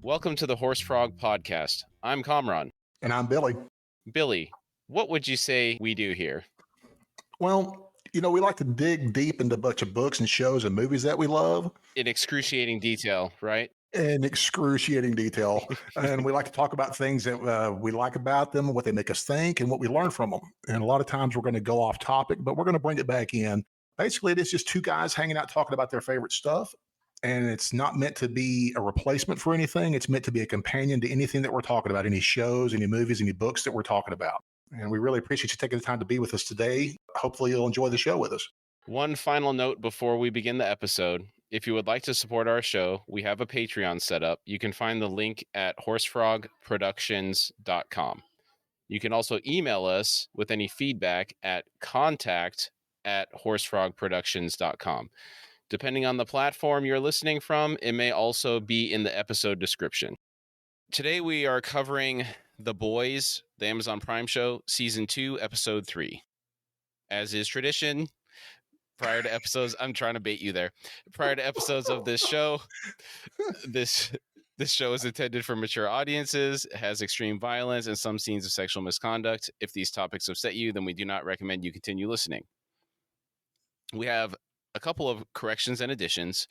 Welcome to the Horse Frog Podcast. I'm Kamran. And I'm Billy. Billy, what would you say we do here? Well, we like to dig deep into a bunch of books and shows and movies that we love. In excruciating detail, right? In excruciating detail. And we like to talk about things that we like about them, what they make us think, and what we learn from them. And a lot of times we're going to go off topic, but we're going to bring it back in. Basically, it is just two guys hanging out talking about their favorite stuff. And it's not meant to be a replacement for anything. It's meant to be a companion to anything that we're talking about, any shows, any movies, any books that we're talking about. And we really appreciate you taking the time to be with us today. Hopefully you'll enjoy the show with us. One final note before we begin the episode. If you would like to support our show, we have a Patreon set up. You can find the link at horsefrogproductions.com. You can also email us with any feedback at contact@horsefrogproductions.com. Depending on the platform you're listening from, it may also be in the episode description. Today we are covering The Boys, the Amazon Prime show, Season 2, Episode 3. As is tradition, prior to episodes, I'm trying to bait you there. Prior to episodes of this show, this show is intended for mature audiences, has extreme violence, and some scenes of sexual misconduct. If these topics upset you, then we do not recommend you continue listening. We have a couple of corrections and additions.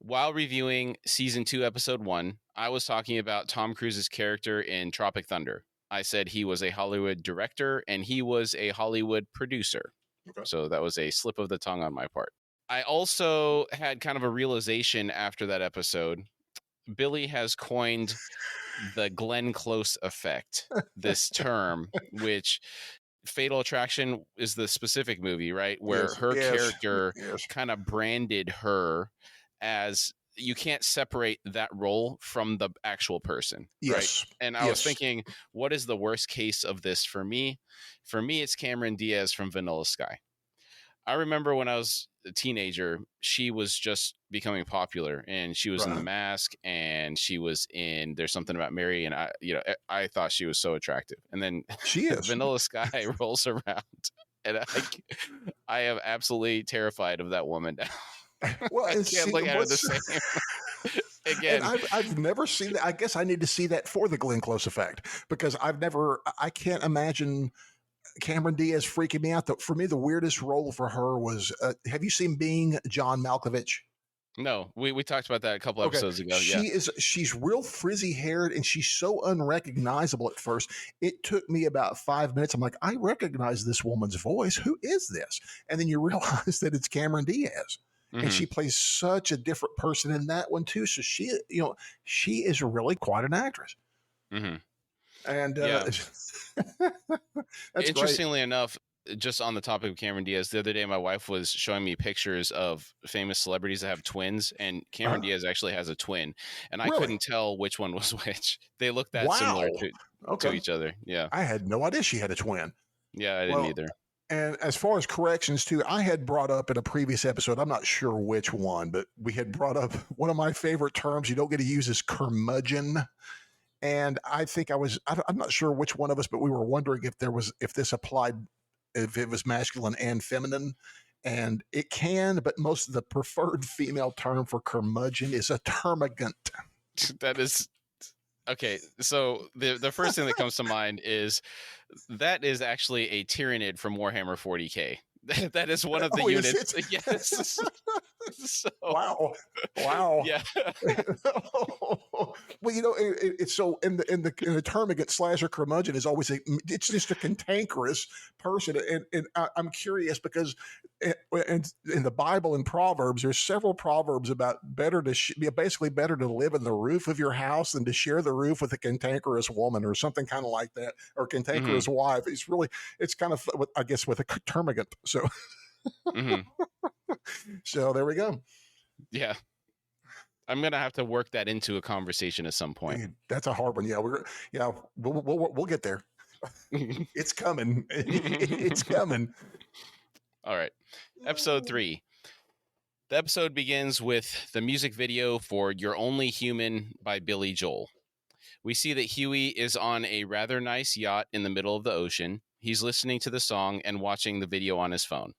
While reviewing Season 2, Episode 1, I was talking about Tom Cruise's character in Tropic Thunder. I said he was a Hollywood director and he was a Hollywood producer. Okay. So that was a slip of the tongue on my part. I also had kind of a realization after that episode. Billy has coined the Glenn Close effect, this term, which Fatal Attraction is the specific movie, right? Where her character kind of branded her as, you can't separate that role from the actual person. Yes. Right? And I was thinking, what is the worst case of this for me? For me, it's Cameron Diaz from Vanilla Sky. I remember when I was a teenager, she was just becoming popular, and she was in The Mask, and she was in There's Something About Mary, and I thought she was so attractive. And then she is. Vanilla Sky rolls around, and I am absolutely terrified of that woman now. Well, I can't look at her the same. Again, I've never seen that. I guess I need to see that for the Glenn Close effect, because I can't imagine Cameron Diaz freaking me out. For me, the weirdest role for her was, have you seen Being John Malkovich? No, we talked about that a couple episodes ago. She's real frizzy haired, and she's so unrecognizable at first. It took me about 5 minutes. I'm like, I recognize this woman's voice. Who is this? And then you realize that it's Cameron Diaz. Mm-hmm. And she plays such a different person in that one too. So she is really quite an actress. Mm-hmm. And that's interestingly enough, just on the topic of Cameron Diaz, the other day my wife was showing me pictures of famous celebrities that have twins, and Cameron Diaz actually has a twin, and I couldn't tell which one was which. They look that similar to each other. Yeah, I had no idea she had a twin. Yeah, I didn't either. And as far as corrections too, I had brought up in a previous episode, I'm not sure which one, but we had brought up one of my favorite terms you don't get to use is curmudgeon. And I think I'm not sure which one of us, but we were wondering if this applied, if it was masculine and feminine. And it can, but most of the preferred female term for curmudgeon is a termagant. That is okay. So the first thing that comes to mind is that is actually a Tyranid from Warhammer 40K. That is one of the units. Yes. So, wow. Yeah. Well, it's so in the termagant / curmudgeon is always it's just a cantankerous person, and I'm curious because in the Bible and Proverbs, there's several proverbs about basically better to live in the roof of your house than to share the roof with a cantankerous woman or something kind of like that, or cantankerous wife. It's kind of, I guess, with a termagant. So. So there we go. Yeah, I'm gonna have to work that into a conversation at some point. That's a hard one. Yeah, we'll get there. It's coming. It's coming. All right, episode 3. The episode begins with the music video for "You're Only Human" by Billy Joel. We see that Huey is on a rather nice yacht in the middle of the ocean. He's listening to the song and watching the video on his phone.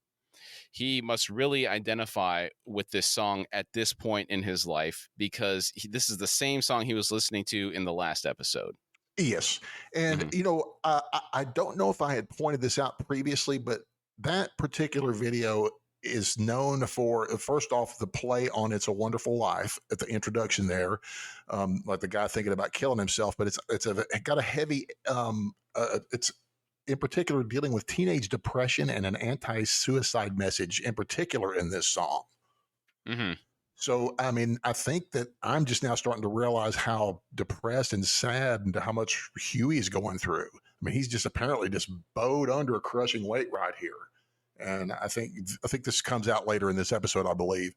He must really identify with this song at this point in his life because this is the same song he was listening to in the last episode. Yes. And, Mhm. I don't know if I had pointed this out previously, but that particular video is known for, first off, the play on It's a Wonderful Life at the introduction there, like the guy thinking about killing himself, but it got a heavy, it's in particular dealing with teenage depression and an anti-suicide message in particular in this song. Mm-hmm. So, I mean, I think that I'm just now starting to realize how depressed and sad and how much Huey's going through. I mean, he's just apparently just bowed under a crushing weight right here. And I think this comes out later in this episode, I believe.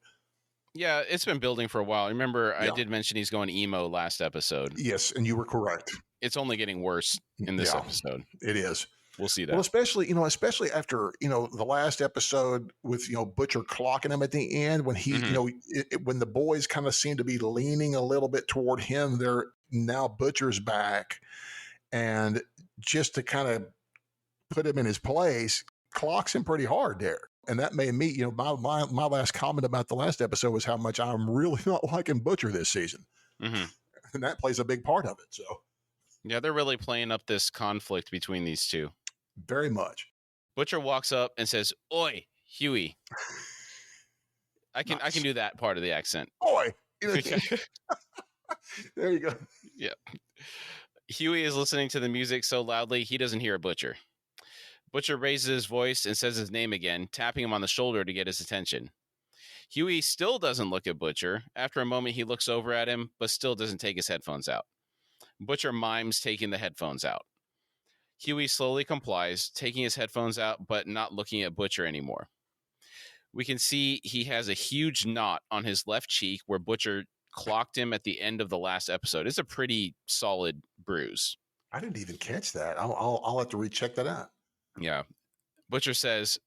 Yeah, it's been building for a while. Remember, I Yeah. did mention he's going emo last episode. Yes, and you were correct. It's only getting worse in this episode. It is. We'll see that. Well, especially after, the last episode with, Butcher clocking him at the end when he, when the boys kind of seem to be leaning a little bit toward him, they're now Butcher's back. And just to kind of put him in his place, clocks him pretty hard there. And that made me, my last comment about the last episode was how much I'm really not liking Butcher this season. Mm-hmm. And that plays a big part of it. So, yeah, they're really playing up this conflict between these two. very much. Butcher walks up and says, "Oi, Huey." I can do that part of the accent. Oi. There you go. Yeah. Huey is listening to the music so loudly he doesn't hear Butcher. Butcher raises his voice and says his name again, tapping him on the shoulder to get his attention. Huey still doesn't look at Butcher. After a moment, he looks over at him, but still doesn't take his headphones out. Butcher mimes taking the headphones out. Huey slowly complies, taking his headphones out, but not looking at Butcher anymore. We can see he has a huge knot on his left cheek where Butcher clocked him at the end of the last episode. It's a pretty solid bruise. I didn't even catch that. I'll have to recheck that out. Yeah. Butcher says,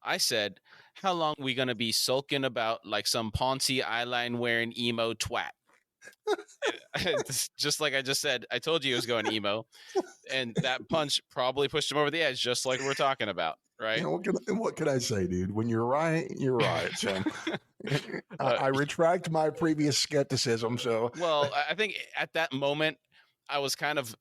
"I said, how long we gonna be sulking about like some Ponzi eyeline wearing emo twat?" Just like I just said, I told you he was going emo, and that punch probably pushed him over the edge, just like we're talking about, right? What can I say, dude? When you're right, you're right. So I retract my previous skepticism. So, well, I think at that moment, I was kind of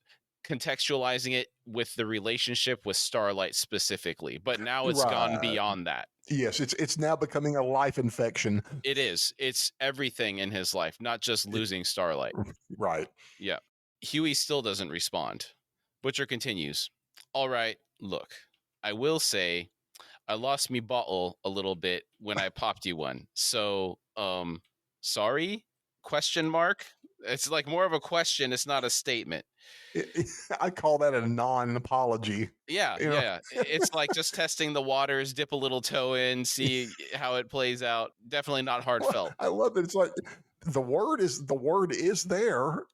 contextualizing it with the relationship with Starlight specifically, but now it's gone beyond that. Yes, it's now becoming a life infection. It is. It's everything in his life, not just losing Starlight. Right. Yeah. Huey still doesn't respond. Butcher continues. "All right, look, I will say I lost me bottle a little bit when I popped you one. So, sorry? Question mark? It's like more of a question. It's not a statement." I call that a non-apology. Yeah, yeah. It's like just testing the waters, dip a little toe in, see how it plays out. Definitely not heartfelt. I love that. It's like the word is there,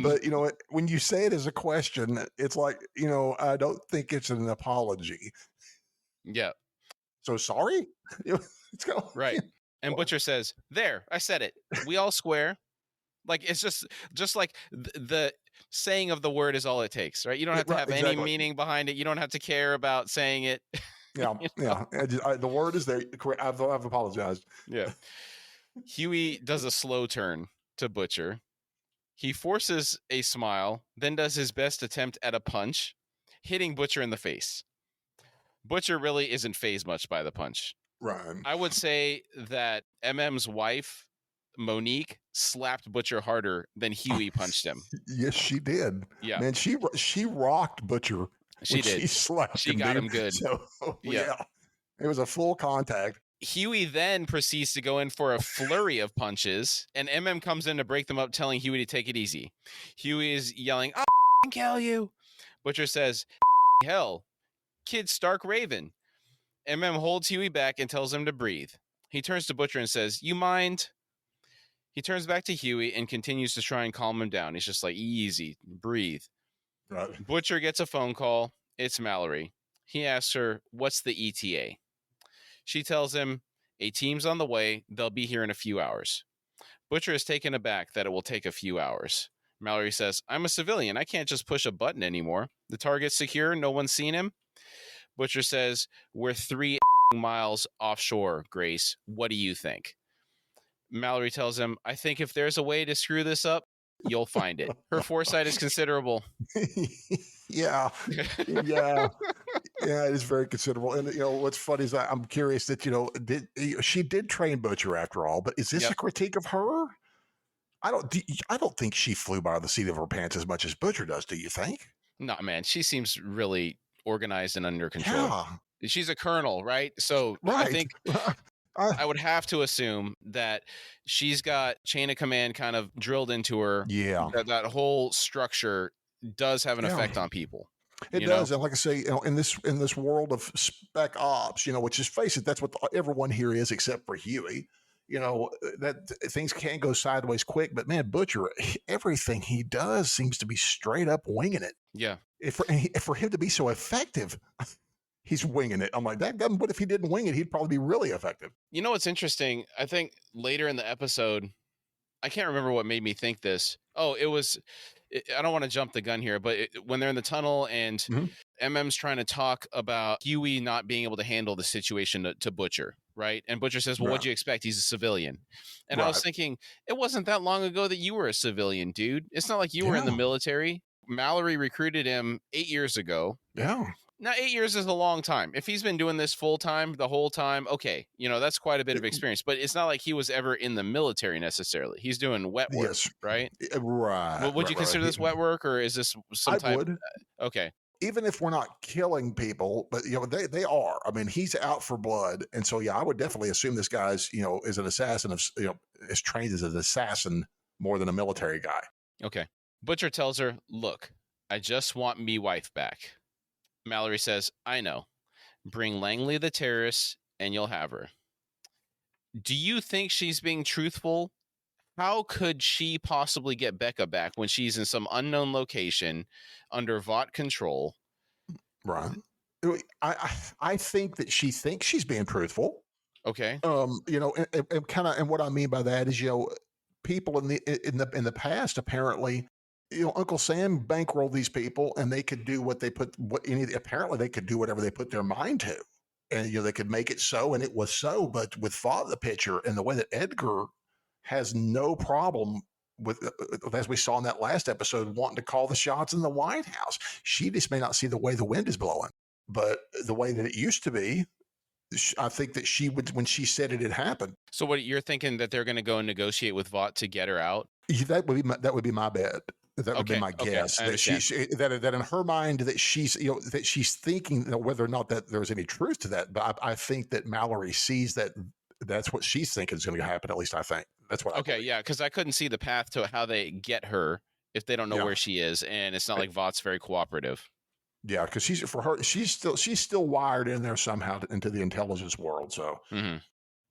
but when you say it as a question, it's like, I don't think it's an apology. Yeah. So sorry? It's kind of, right. And Butcher says, "There, I said it. We all square." Like, it's just like the saying of the word is all it takes, right? You don't have to have any meaning behind it. You don't have to care about saying it. Yeah, yeah. The word is there. I've apologized. Yeah. Huey does a slow turn to Butcher. He forces a smile, then does his best attempt at a punch, hitting Butcher in the face. Butcher really isn't fazed much by the punch. Right. I would say that MM's wife, Monique, slapped Butcher harder than Huey punched him. Yes, she did. Yeah. Man, she rocked Butcher. She did. She slapped him. She got him good. So, yeah. It was a full contact. Huey then proceeds to go in for a flurry of punches, and MM comes in to break them up, telling Huey to take it easy. Huey is yelling, "I'll kill you." Butcher says, "Hell, kid Stark Raven." MM holds Huey back and tells him to breathe. He turns to Butcher and says, "You mind?" He turns back to Huey and continues to try and calm him down. He's just like, "Easy, breathe." Right. Butcher gets a phone call. It's Mallory. He asks her, "What's the ETA?" She tells him, "A team's on the way. They'll be here in a few hours." Butcher is taken aback that it will take a few hours. Mallory says, "I'm a civilian. I can't just push a button anymore. The target's secure. No one's seen him." Butcher says, "We're 3 miles offshore, Grace. What do you think? Mallory tells him, I think if there's a way to screw this up, you'll find it. Her foresight is considerable. Yeah. Yeah. Yeah, it is very considerable. And what's funny is I'm curious that she did train Butcher after all, but is this Yep. a critique of her? I don't think she flew by the seat of her pants as much as Butcher does. Do you think? No, man, she seems really organized and under control. Yeah. She's a colonel, right? So I Right. think I would have to assume that she's got chain of command kind of drilled into her. Yeah. That whole structure does have an Yeah. effect on people. It does, and like I say, in this world of spec ops, which is, face it, that's what everyone here is except for Huey. That things can go sideways quick, but man, Butcher, everything he does seems to be straight up winging it. Yeah. If for him to be so effective, he's winging it. I'm like, that gun. What if he didn't wing it? He'd probably be really effective. You know what's interesting? I think later in the episode, I can't remember what made me think this. Oh, it was. I don't want to jump the gun here, but when they're in the tunnel and MM's trying to talk about Huey not being able to handle the situation to Butcher, right? And Butcher says, well, Right. what'd you expect? He's a civilian. And I was Right. thinking, it wasn't that long ago that you were a civilian, dude. It's not like you were in the Yeah. military. Mallory recruited him 8 years ago. Yeah. Now, 8 years is a long time. If he's been doing this full time, the whole time, okay, that's quite a bit of experience. But it's not like he was ever in the military necessarily. He's doing wet work, Yes. right? Right. Well, would you consider this wet work, or is this some I type? would. Okay. Even if we're not killing people, but they are. I mean, he's out for blood, and so I would definitely assume this guy's is an assassin of is trained as an assassin more than a military guy. Okay. Butcher tells her, "Look, I just want me wife back." Mallory says, "I know. Bring Langley the terrorist, and you'll have her." Do you think she's being truthful? How could she possibly get Becca back when she's in some unknown location under Vought control? Right. I think that she thinks she's being truthful. Okay. And kind of, and what I mean by that is, people in the past apparently, Uncle Sam bankrolled these people, and they could do apparently they could do whatever they put their mind to, and they could make it so, and it was so. But with Vought the picture and the way that Edgar has no problem with, as we saw in that last episode, wanting to call the shots in the White House. She just may not see the way the wind is blowing, but the way that it used to be, I think that she would, when she said it had happened. So what you're thinking, that they're going to go and negotiate with Vought to get her out? That would be my bet. That would be my guess. Okay, that in her mind that she's that she's thinking, whether or not that there's any truth to that. But I think that Mallory sees that that's what she's thinking is going to happen. At least I think that's what. Okay, yeah, because I couldn't see the path to how they get her if they don't know where she is, and it's not like Vaught's very cooperative. Yeah, because she's still wired in there somehow into the intelligence world. So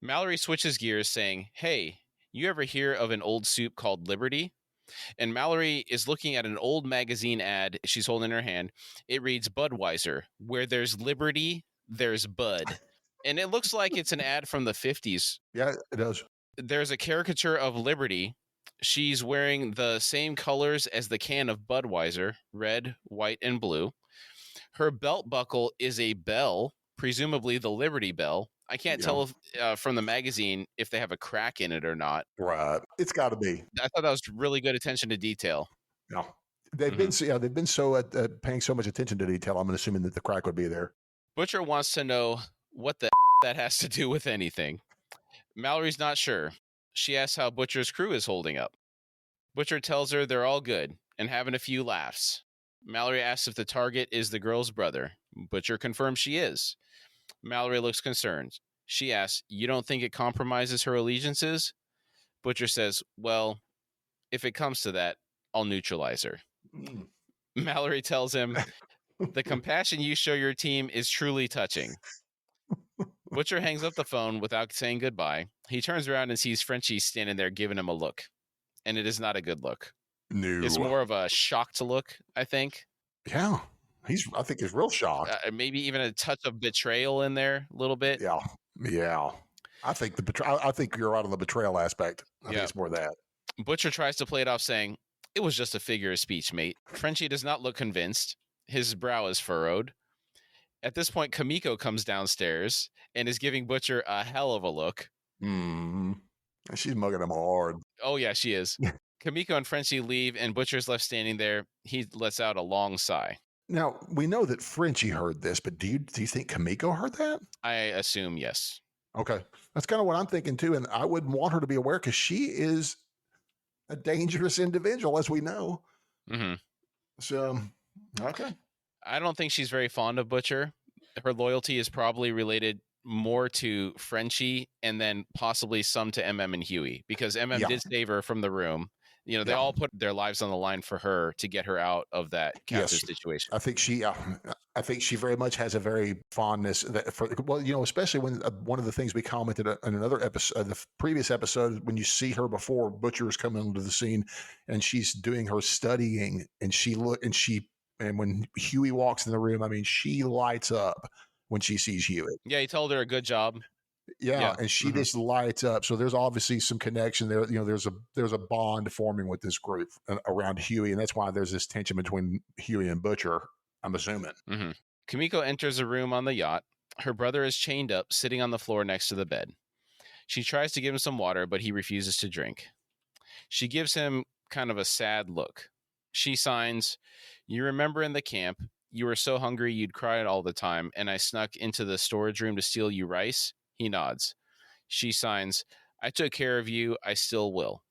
Mallory switches gears, saying, "Hey, you ever hear of an old soup called Liberty?" And Mallory is looking at an old magazine ad she's holding in her hand. It reads, "Budweiser, where there's liberty, there's Bud." And it looks like it's an ad from the 50s. Yeah, it does. There's a caricature of Liberty. She's wearing the same colors as the can of Budweiser, red, white, and blue. Her belt buckle is a bell, presumably the Liberty Bell. I can't tell from the magazine if they have a crack in it or not. Right. It's got to be. I thought that was really good attention to detail. Yeah. They've been so paying so much attention to detail. I'm assuming that the crack would be there. Butcher wants to know what the that has to do with anything. Mallory's not sure. She asks how Butcher's crew is holding up. Butcher tells her they're all good and having a few laughs. Mallory asks if the target is the girl's brother. Butcher confirms she is. Mallory looks concerned. She asks, "You don't think it compromises her allegiances?" Butcher says, "Well, if it comes to that, I'll neutralize her." Mallory tells him, "The compassion you show your team is truly touching." Butcher hangs up the phone without saying goodbye. He turns around and sees Frenchie standing there giving him a look. And it is not a good look. No. It's more of a shocked look, I think. Yeah. I think he's real shocked. Maybe even a touch of betrayal in there a little bit. Yeah. Yeah. I think I think you're right on the betrayal aspect. I think it's more that. Butcher tries to play it off saying, "It was just a figure of speech, mate." Frenchie does not look convinced. His brow is furrowed. At this point, Kamiko comes downstairs and is giving Butcher a hell of a look. Mm. She's mugging him hard. Oh, yeah, she is. Kamiko and Frenchie leave, and Butcher's left standing there. He lets out a long sigh. Now, we know that Frenchie heard this, but do you think Kamiko heard that? I assume yes. Okay. That's kind of what I'm thinking too. And I wouldn't want her to be aware because she is a dangerous individual, as we know. Mm-hmm. So, okay. I don't think she's very fond of Butcher. Her loyalty is probably related more to Frenchie and then possibly some to MM and Huey, because MM did save her from the room. You know, they all put their lives on the line for her to get her out of that captive situation. I think she very much has a very fondness for, well, you know, especially when one of the things we commented in another episode, the previous episode, when you see her before Butcher is coming into the scene and she's doing her studying and when Huey walks in the room, I mean, she lights up when she sees Huey. Yeah, he told her a good job. Yeah, and she just lights up. So there's obviously some connection there. You know, there's a bond forming with this group around Huey, and that's why there's this tension between Huey and Butcher, I'm assuming. Mm-hmm. Kamiko enters a room on the yacht. Her brother is chained up, sitting on the floor next to the bed. She tries to give him some water, but he refuses to drink. She gives him kind of a sad look. She signs, "You remember in the camp, you were so hungry you'd cry all the time, and I snuck into the storage room to steal you rice?" He nods. She signs, "I took care of you. I still will."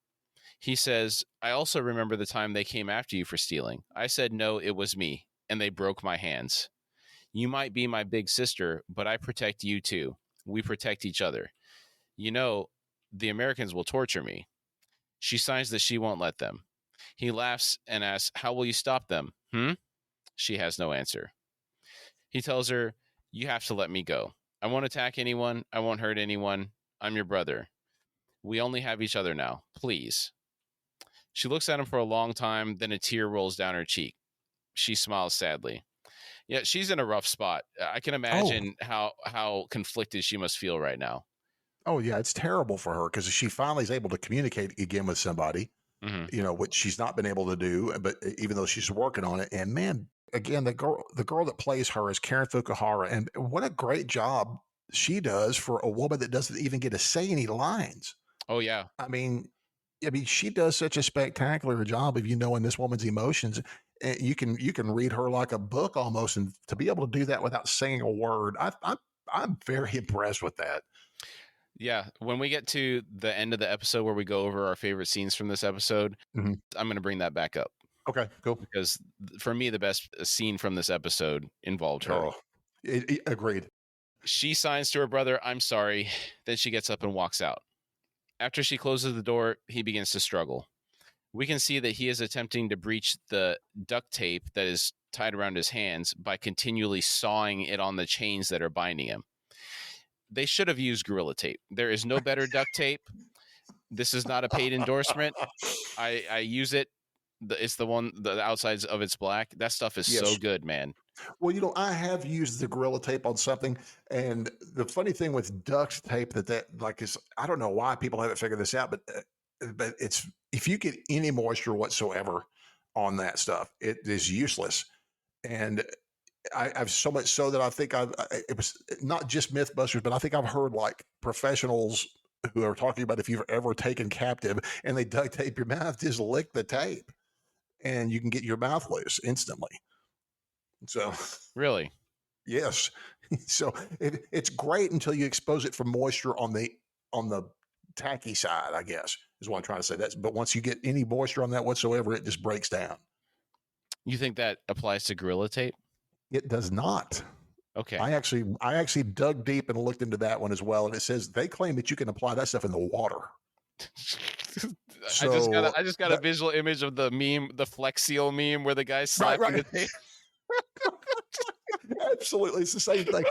He says, "I also remember the time they came after you for stealing. I said, no, it was me, and they broke my hands. You might be my big sister, but I protect you too. We protect each other. You know, the Americans will torture me." She signs that she won't let them. He laughs and asks, "How will you stop them?" She has no answer. He tells her, "You have to let me go. I won't attack anyone. I won't hurt anyone. I'm your brother. We only have each other now. Please." She looks at him for a long time, then a tear rolls down her cheek. She smiles sadly. Yeah, she's in a rough spot. I can imagine how conflicted she must feel right now. Oh, yeah, it's terrible for her because she finally is able to communicate again with somebody, Mm-hmm. you know, which she's not been able to do, but even though she's working on it. And man, again, the girl that plays her is Karen Fukuhara, and what a great job she does for a woman that doesn't even get to say any lines. Oh, yeah. I mean, she does such a spectacular job of knowing this woman's emotions. And you can read her like a book almost, and to be able to do that without saying a word, I'm very impressed with that. Yeah, when we get to the end of the episode where we go over our favorite scenes from this episode, I'm going to bring that back up. Okay, cool. Because for me, the best scene from this episode involved her. Agreed. She signs to her brother, "I'm sorry." Then she gets up and walks out. After she closes the door, he begins to struggle. We can see that he is attempting to breach the duct tape that is tied around his hands by continually sawing it on the chains that are binding him. They should have used Gorilla Tape. There is no better duct tape. This is not a paid endorsement. I use it. It's the one, the outsides of it's black. That stuff is so good, man. Well, I have used the Gorilla Tape on something, and the funny thing with duct tape that is, I don't know why people haven't figured this out, but it's, if you get any moisture whatsoever on that stuff, it is useless. And I've so much so that I think it was not just Mythbusters, but I think I've heard like professionals who are talking about if you've ever taken captive and they duct tape your mouth, just lick the tape and you can get your mouth loose instantly. So really, yes. So it's great until you expose it for moisture on the tacky side, I guess is what I'm trying to say. But once you get any moisture on that whatsoever, it just breaks down. You think that applies to Gorilla Tape? It does not. Okay. I actually dug deep and looked into that one as well, and it says they claim that you can apply that stuff in the water. So I just got a visual image of the meme, the Flex Seal meme, where the guy's slapping the tape. Absolutely, it's the same thing.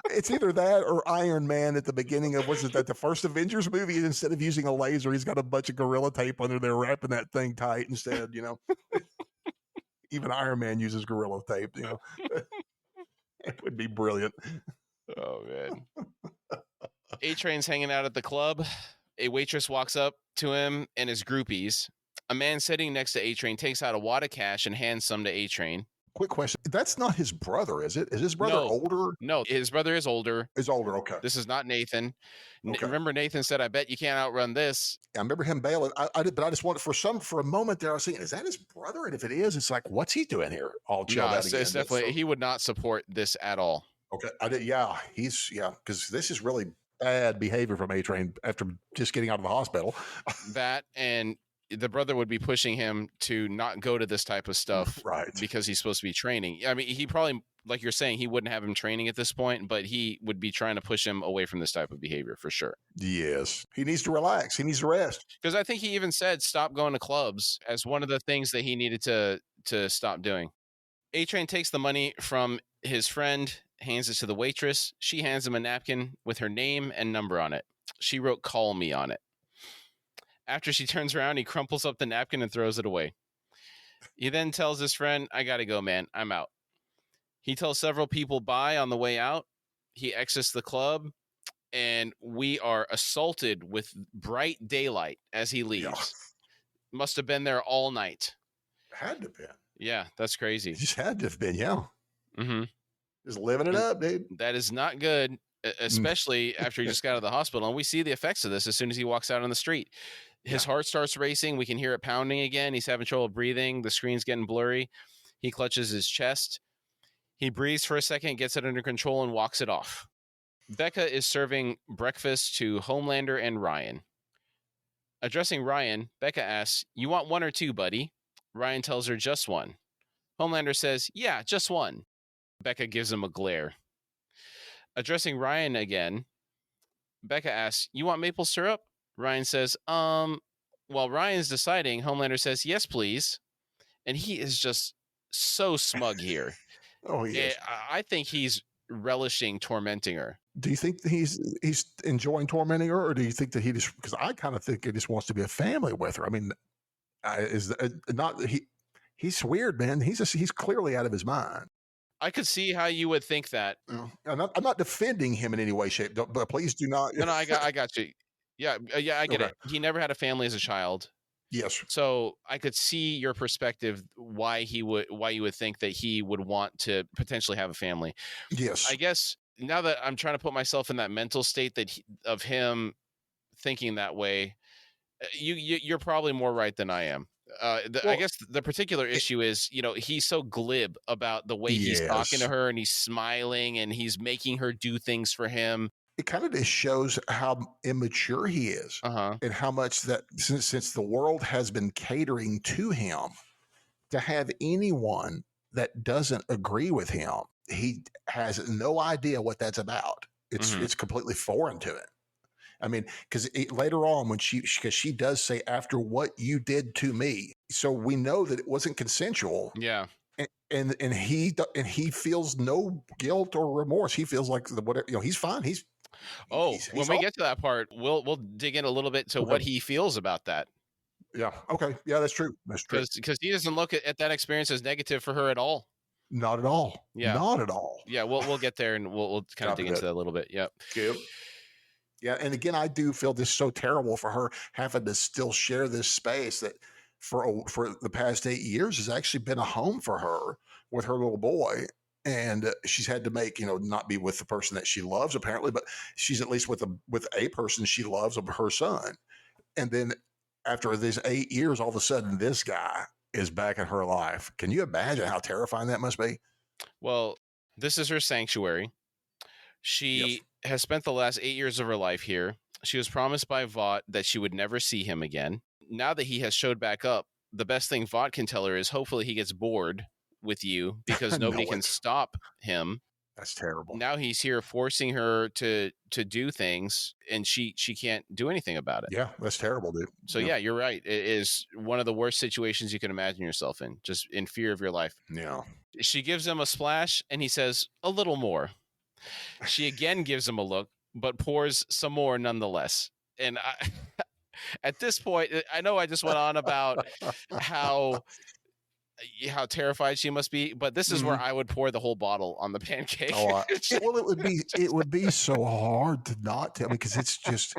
It's either that or Iron Man at the beginning of the first Avengers movie. Instead of using a laser, he's got a bunch of Gorilla Tape under there wrapping that thing tight. Instead, even Iron Man uses Gorilla Tape. It would be brilliant. Oh man. A-Train's hanging out at the club. A waitress walks up to him and his groupies. A man sitting next to A-Train takes out a wad of cash and hands some to A-Train. Quick question. That's not his brother, is it? Is his brother No, older? no, his brother is older. Is older. Okay. This is not Nathan. Okay. Remember, Nathan said, "I bet you can't outrun this." I remember him bailing. I did, but I just wanted for a moment there. I was thinking, is that his brother? And if it is, it's like, what's he doing here? All chilled No, out again. it's definitely he would not support this at all. Okay. I did. Yeah. Because this is really bad behavior from A Train after just getting out of the hospital. That and the brother would be pushing him to not go to this type of stuff, right? Because he's supposed to be training. I mean, he probably, like you're saying, he wouldn't have him training at this point, but he would be trying to push him away from this type of behavior for sure. Yes. He needs to relax. He needs to rest. Because I think he even said stop going to clubs as one of the things that he needed to stop doing. A Train takes the money from his friend, hands it to the waitress. She hands him a napkin with her name and number on it. She wrote "Call me" on it. After she turns around, he crumples up the napkin and throws it away. He then tells his friend, "I gotta go, man. I'm out." He tells several people bye on the way out. He exits the club, and we are assaulted with bright daylight as he leaves. Yeah. Must have been there all night. Had to have been. Yeah, that's crazy. Just had to have been, yeah. Mm-hmm. Just living it up, dude. That is not good, especially after he just got out of the hospital. And we see the effects of this as soon as he walks out on the street. His heart starts racing. We can hear it pounding again. He's having trouble breathing. The screen's getting blurry. He clutches his chest. He breathes for a second, gets it under control, and walks it off. Becca is serving breakfast to Homelander and Ryan. Addressing Ryan, Becca asks, "You want one or two, buddy?" Ryan tells her just one. Homelander says, "Yeah, just one." Becca gives him a glare. Addressing Ryan again, Becca asks, "You want maple syrup?" Ryan says, While Ryan's deciding, Homelander says, "Yes, please." And he is just so smug here. Oh, he is. I think he's relishing tormenting her. Do you think that he's enjoying tormenting her, or do you think that he just? Because I kind of think he just wants to be a family with her. I mean, he's weird, man. He's clearly out of his mind. I could see how you would think that. I'm not defending him in any way, shape, but please do not. No, I got you. Yeah, I get it. He never had a family as a child. Yes. So I could see your perspective, why you would think that he would want to potentially have a family. Yes. I guess now that I'm trying to put myself in that mental state of him thinking that way, you're probably more right than I am. I guess the particular issue is, he's so glib about the way he's talking to her, and he's smiling and he's making her do things for him. It kind of just shows how immature he is, and how much that since the world has been catering to him, to have anyone that doesn't agree with him, he has no idea what that's about. It's completely foreign to it. I mean, because later on when because she does say, "After what you did to me," so we know that it wasn't consensual. Yeah. And he feels no guilt or remorse. He feels like he's fine. When we get to that part, we'll dig in a little bit to what he feels about that. Yeah. Okay. Yeah, that's true. That's true. Because he doesn't look at that experience as negative for her at all. Not at all. Yeah. Not at all. Yeah. We'll get there, and we'll kind of dig into that a little bit. Yep. Yep. Yeah. And again, I do feel this so terrible for her having to still share this space that for the past 8 years has actually been a home for her with her little boy. And she's had to make, not be with the person that she loves, apparently, but she's at least with a person she loves, of her son. And then after these 8 years, all of a sudden, this guy is back in her life. Can you imagine how terrifying that must be? Well, this is her sanctuary. She has spent the last 8 years of her life here. She was promised by Vought that she would never see him again. Now that he has showed back up, the best thing Vought can tell her is hopefully he gets bored with you, because nobody can stop him. That's terrible. Now he's here forcing her to do things, and she can't do anything about it. Yeah, that's terrible, dude. So yeah, you're right. It is one of the worst situations you can imagine yourself in, just in fear of your life. Yeah. She gives him a splash, and he says, "A little more." She again gives him a look, but pours some more nonetheless. And at this point, I know I just went on about how terrified she must be, but this is where I would pour the whole bottle on the pancake. Well, it would be so hard to not tell me, because it's just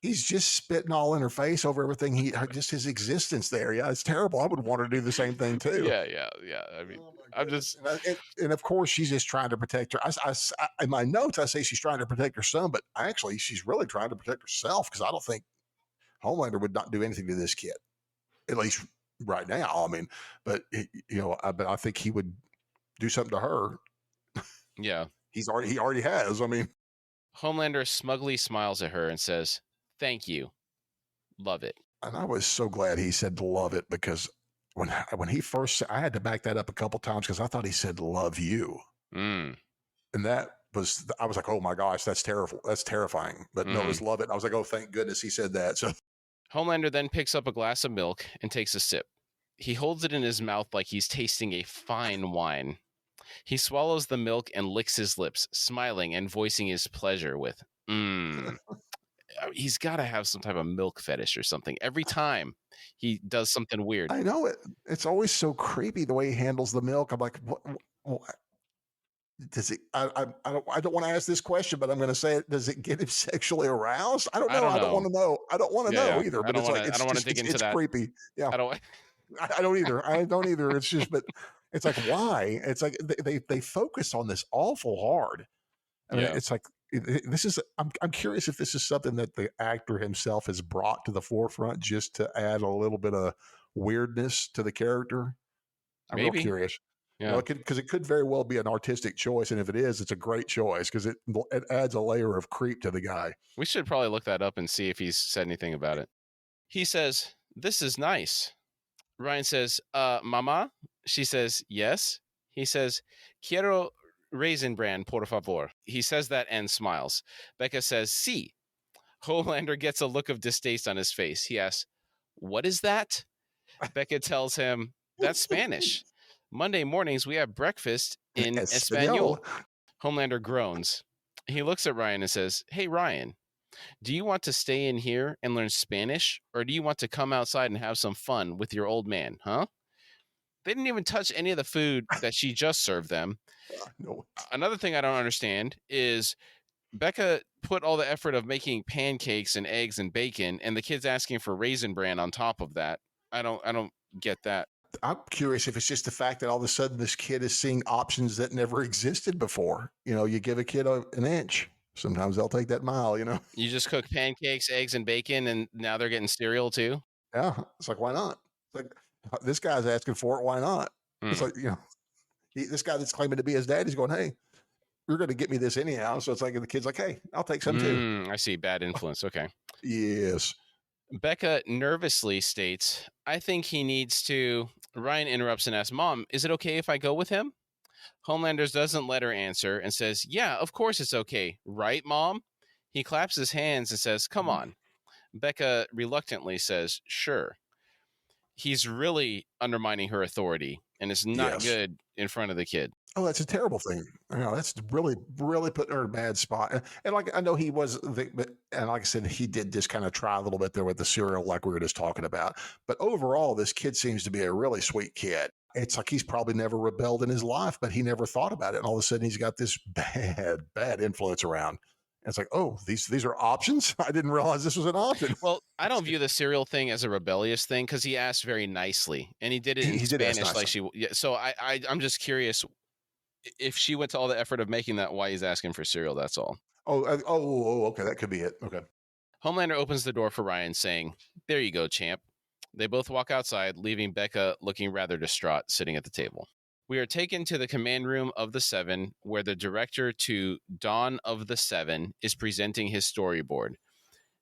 he's just spitting all in her face over everything. Just his existence there. Yeah, it's terrible. I would want her to do the same thing too. Yeah. I mean, Oh my I'm goodness! just And of course, she's just trying to protect her. In my notes, I say she's trying to protect her son, but actually, she's really trying to protect herself because I don't think Homelander would not do anything to this kid, at least right now. I mean, but but I think he would do something to her. yeah. He already has. I mean, Homelander smugly smiles at her and says, "Thank you. Love it." and I was so glad he said love it because when he first, I had to back that up a couple times because I thought he said love you, Mm, and I was like, oh my gosh, that's terrible, that's terrifying. But no, it mm. was love it. And I was like, oh, thank goodness he said that. So Homelander then picks up a glass of milk and takes a sip. He holds it in his mouth like he's tasting a fine wine. He swallows the milk and licks his lips, smiling and voicing his pleasure with, mmm. He's got to have some type of milk fetish or something. Every time he does something weird. I know it. It's always so creepy the way he handles the milk. I'm like, what does it? I don't want to ask this question, but I'm going to say it. Does it get him sexually aroused? I don't I know. don't I don't know. want to know. I don't want to know Yeah. either. I But don't it's want like to. I don't want to dig into it's that. creepy. Yeah, I don't. I don't either. I don't either. It's just, but it's like why? It's like they focus on this awful hard. I mean, Yeah. it's like this is. I'm curious if this is something that the actor himself has brought to the forefront just to add a little bit of weirdness to the character. I'm real Maybe. curious. Yeah. It could very well be an artistic choice, and if it is, it's a great choice because it adds a layer of creep to the guy. We should probably look that up and see if he's said anything about it. He says, "This is nice." Ryan says, "Mama?" She says, "Yes." He says, "Quiero raisin bran, por favor." He says that and smiles. Becca says, "Sí." Homelander gets a look of distaste on his face. He asks, "What is that?" Becca tells him, "That's Spanish. Monday mornings we have breakfast in Espanol. Espanol." Homelander groans. He looks at Ryan and says, "Hey, Ryan, do you want to stay in here and learn Spanish, or do you want to come outside and have some fun with your old man, huh?" They didn't even touch any of the food that she just served them. No, Another thing I don't understand is Becca put all the effort of making pancakes and eggs and bacon, and the kid's asking for raisin bran on top of that. I don't get that. I'm curious if it's just the fact that all of a sudden this kid is seeing options that never existed before. You give a kid an inch, sometimes they'll take that mile. You just cook pancakes, eggs, and bacon, and now they're getting cereal too. Yeah, it's like why not? It's like this guy's asking for it. Why not? It's Hmm. like this guy that's claiming to be his dad. He's going, hey, you're going to get me this anyhow. So it's like the kid's like, hey, I'll take some too. I see. Bad influence. Okay. Yes. Becca nervously states, "I think he needs to." Ryan interrupts and asks, "Mom, is it okay if I go with him?" Homelanders doesn't let her answer and says, "Yeah, of course it's okay. Right, Mom?" He claps his hands and says, "Come on." Becca reluctantly says, "Sure." He's really undermining her authority, and it's not Yes. good in front of the kid. Oh, that's a terrible thing. That's really, really putting her in a bad spot. And like I know he was, and like I said, he did just kind of try a little bit there with the cereal, like we were just talking about. But overall, this kid seems to be a really sweet kid. It's like he's probably never rebelled in his life, but he never thought about it. And all of a sudden, he's got this bad influence around. And it's like, oh, these are options. I didn't realize this was an option. Well, I don't view the cereal thing as a rebellious thing because he asked very nicely, and he did it in He did ask Spanish, like nicely. she. Yeah, so I'm just curious if she went to all the effort of making that, why he's asking for cereal. That's all. Okay, that could be it. Okay. Homelander opens the door for Ryan, saying, "There you go, champ." They both walk outside, leaving Becca looking rather distraught, sitting at the table. We are taken to the command room of the Seven, where the director to Dawn of the Seven is presenting his storyboard.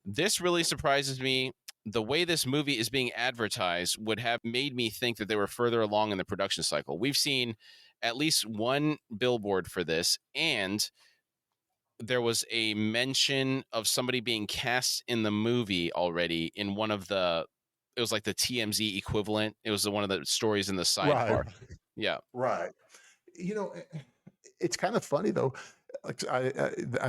This really surprises me. The way this movie is being advertised would have made me think that they were further along in the production cycle. We've seen at least one billboard for this, and there was a mention of somebody being cast in the movie already in one of the, it was like the TMZ equivalent. It was one of the stories in the Right. sidebar. Yeah. Right. You know, it's kind of funny though. Like I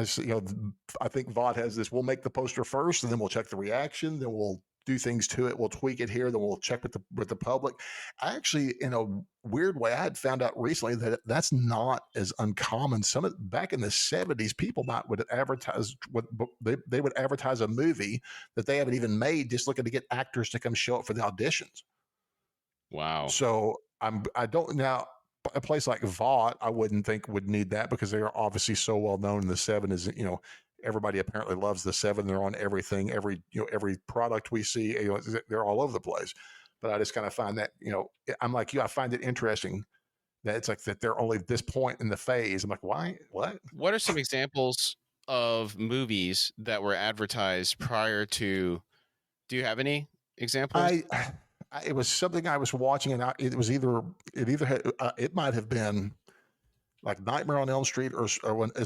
think VOD has this. We'll make the poster first, and then we'll check the reaction. Then we'll do things to it. We'll tweak it here, then we'll check with the public. I actually, in a weird way, I had found out recently that that's not as uncommon. Back in the 70s, people would advertise they would advertise a movie that they haven't even made, just looking to get actors to come show up for the auditions. Wow. So I don't now. A place like Vought, I wouldn't think would need that because they are obviously so well known. In the Seven is, everybody apparently loves the Seven. They're on everything, every product we see. They're all over the place. But I just kind of find that, I'm like you. I find it interesting that it's like that they're only this point in the phase. I'm like, why? What are some examples of movies that were advertised prior to? Do you have any examples? It was something I was watching, and it might have been like Nightmare on Elm Street, or is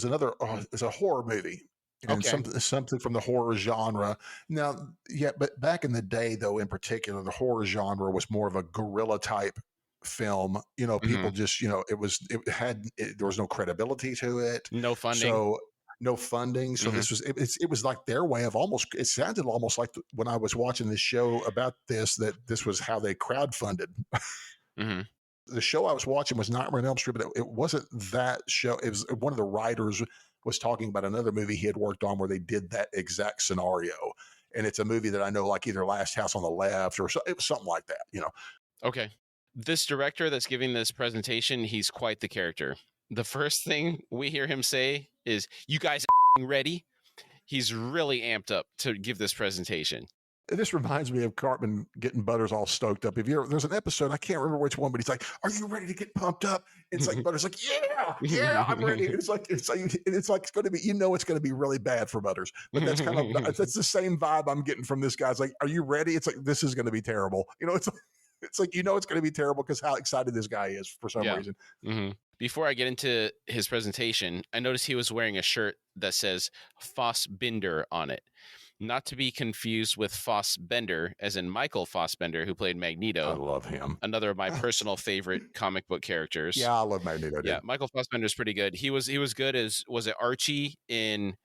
a horror movie, and Okay. something from the horror genre. Now, yeah, but back in the day, though, in particular, the horror genre was more of a guerrilla type film. People just, there was no credibility to it, No funding. so no funding. So this was it was like their way of it sounded almost like when I was watching this show about that this was how they crowdfunded. The show I was watching was Nightmare on Elm Street, but it wasn't that show. It was one of the writers was talking about another movie he had worked on where they did that exact scenario. And it's a movie that I know, like either Last House on the Left or it was something like that, Okay. This director that's giving this presentation, he's quite the character. The first thing we hear him say is, "You guys are ready?" He's really amped up to give this presentation. This reminds me of Cartman getting Butters all stoked up. There's an episode, I can't remember which one, but he's like, "Are you ready to get pumped up?" It's like Butters like, "Yeah, I'm ready." It's like it's going to be, it's going to be really bad for Butters, but that's the same vibe I'm getting from this guy. It's like, "Are you ready?" It's like, this is going to be terrible. It's like it's going to be terrible because how excited this guy is for some reason. Before I get into his presentation, I noticed he was wearing a shirt that says Fassbinder on it. Not to be confused with Fassbender, as in Michael Fassbender, who played Magneto. I love him. Another of my personal favorite comic book characters. Yeah, I love Magneto. Yeah, Michael Fassbender is pretty good. He was good as, was it Archie in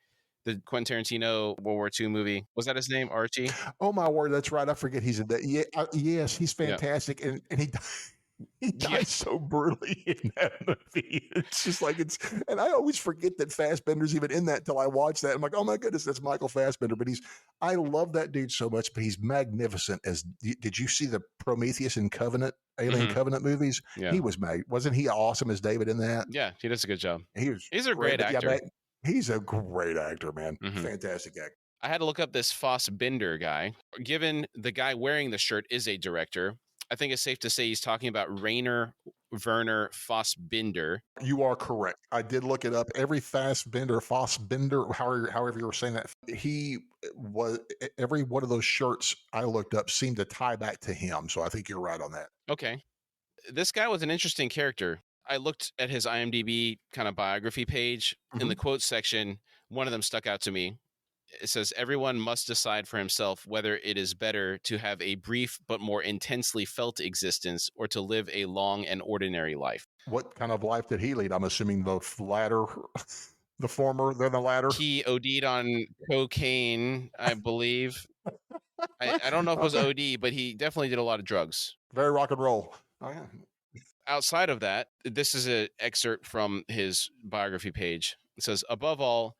the Quentin Tarantino World War II movie? Was that his name, Archie? Oh my word, that's right. I forget he's in that. Yeah, yes, he's fantastic, and he dies so brutally in that movie. It's just like and I always forget that Fassbender's even in that till I watch that. I'm like, oh my goodness, that's Michael Fassbender. But I love that dude so much. But he's magnificent. Did you see the Prometheus and Alien Covenant movies? Yeah. He wasn't he awesome as David in that? Yeah, he does a good job. He's a great actor. Yeah, he's a great actor, man. Fantastic actor. I had to look up this Fassbinder guy. Given the guy wearing the shirt is a director, I think it's safe to say he's talking about Rainer Werner Fassbinder. You are correct. I did look it up. Every Fassbinder, however you were saying that, every one of those shirts I looked up seemed to tie back to him. So I think you're right on that. Okay. This guy was an interesting character. I looked at his IMDb kind of biography page. In the quotes section, one of them stuck out to me. It says, "Everyone must decide for himself whether it is better to have a brief but more intensely felt existence or to live a long and ordinary life." What kind of life did he lead? I'm assuming the latter, the former, then the latter. He OD'd on cocaine, I believe. I don't know if it was OD, but he definitely did a lot of drugs. Very rock and roll. Oh, yeah. Outside of that, this is an excerpt from his biography page. It says, "Above all,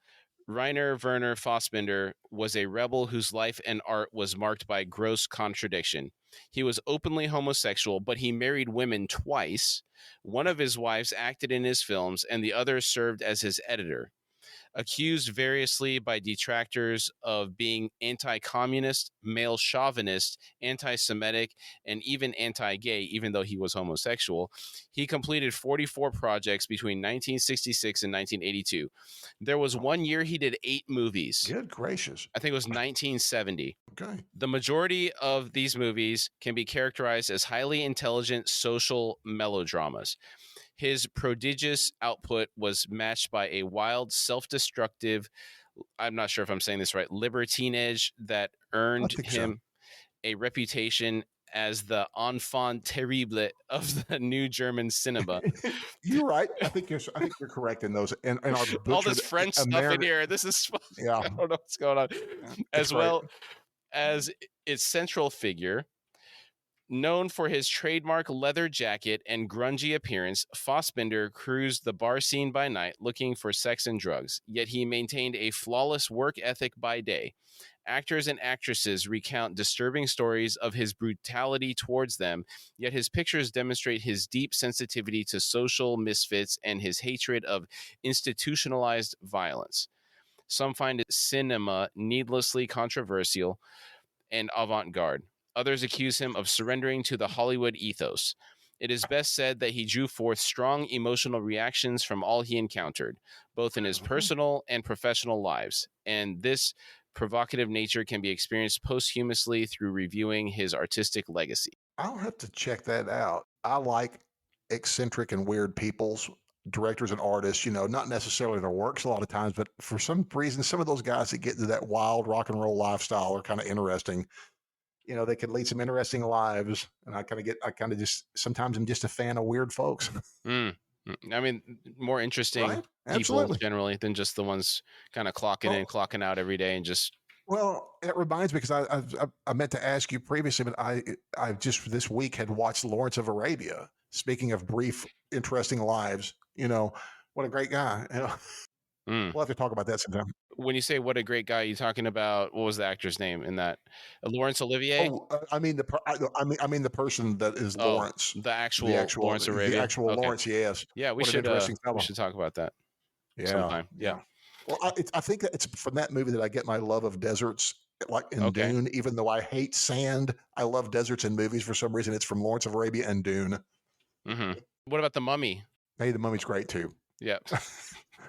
Rainer Werner Fassbinder was a rebel whose life and art was marked by gross contradiction. He was openly homosexual, but he married women twice. One of his wives acted in his films, and the other served as his editor. Accused variously by detractors of being anti-communist, male chauvinist, anti-Semitic, and even anti-gay, even though he was homosexual, he completed 44 projects between 1966 and 1982. There was one year he did 8 movies. Good gracious. I think it was 1970. Okay. The majority of these movies can be characterized as highly intelligent social melodramas. His prodigious output was matched by a wild, self-destructive, I'm not sure if I'm saying this right, libertinage that earned him a reputation as the enfant terrible of the new German cinema." You're right. I think you're correct in those. And our all this French stuff in here. This is, yeah. I don't know what's going on. As well as Its central figure, known for his trademark leather jacket and grungy appearance, Fassbinder cruised the bar scene by night looking for sex and drugs, yet he maintained a flawless work ethic by day. Actors and actresses recount disturbing stories of his brutality towards them, yet his pictures demonstrate his deep sensitivity to social misfits and his hatred of institutionalized violence. Some find cinema needlessly controversial and avant-garde. Others accuse him of surrendering to the Hollywood ethos. It is best said that he drew forth strong emotional reactions from all he encountered, both in his personal and professional lives, and this provocative nature can be experienced posthumously through reviewing his artistic legacy. I'll have to check that out. I like eccentric and weird people's directors and artists, not necessarily their works a lot of times, but for some reason, some of those guys that get into that wild rock and roll lifestyle are kind of interesting. They can lead some interesting lives. And I kind of just, sometimes I'm just a fan of weird folks. I mean, more interesting Right? people Absolutely. generally than just the ones kind of clocking in, clocking out every day and just. Well, it reminds me because I meant to ask you previously, but I just this week had watched Lawrence of Arabia. Speaking of brief, interesting lives, what a great guy. We'll have to talk about that sometime. When you say what a great guy, you talking about what was the actor's name in that? Laurence Olivier? Oh, I mean I mean the person that is Oh, Lawrence, the actual Lawrence the Arabia. actual Okay. Lawrence. Yes. Yeah, What an interesting we fellow. should talk about that Yeah. sometime. Yeah. Well, I think that it's from that movie that I get my love of deserts, like in Okay. Dune. Even though I hate sand, I love deserts in movies for some reason. It's from Lawrence of Arabia and Dune. What about The Mummy? Hey, the Mummy's great too. Yeah.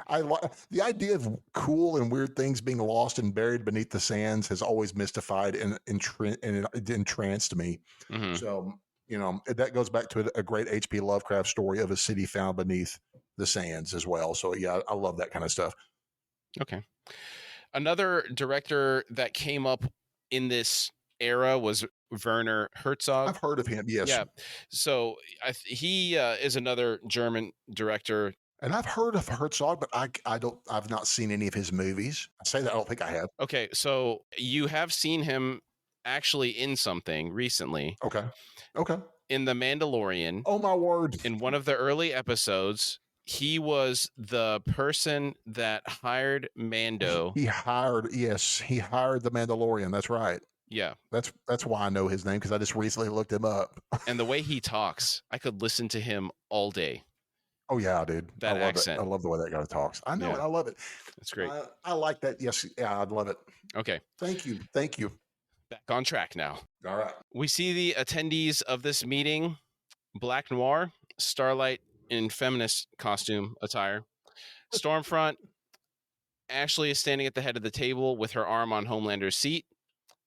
I like the idea of cool and weird things being lost and buried beneath the sands has always mystified and entranced me. So, that goes back to a great H.P. Lovecraft story of a city found beneath the sands as well. So, yeah, I love that kind of stuff. Okay. Another director that came up in this era was Werner Herzog. I've heard of him. Yes. Yeah. So he is another German director. And I've heard of Herzog, but I've not seen any of his movies. I say that I don't think I have. Okay. So you have seen him actually in something recently. Okay. In The Mandalorian. Oh, my word. In one of the early episodes, he was the person that hired Mando. He hired the Mandalorian. That's right. Yeah. That's why I know his name, because I just recently looked him up. And the way he talks, I could listen to him all day. Oh yeah, dude. That accent. I love the way that guy talks. I know it. I love it. That's great. I like that. Yes. Yeah, I'd love it. Okay. Thank you. Back on track now. All right. We see the attendees of this meeting: Black Noir, Starlight in feminist costume attire, Stormfront. Ashley is standing at the head of the table with her arm on Homelander's seat,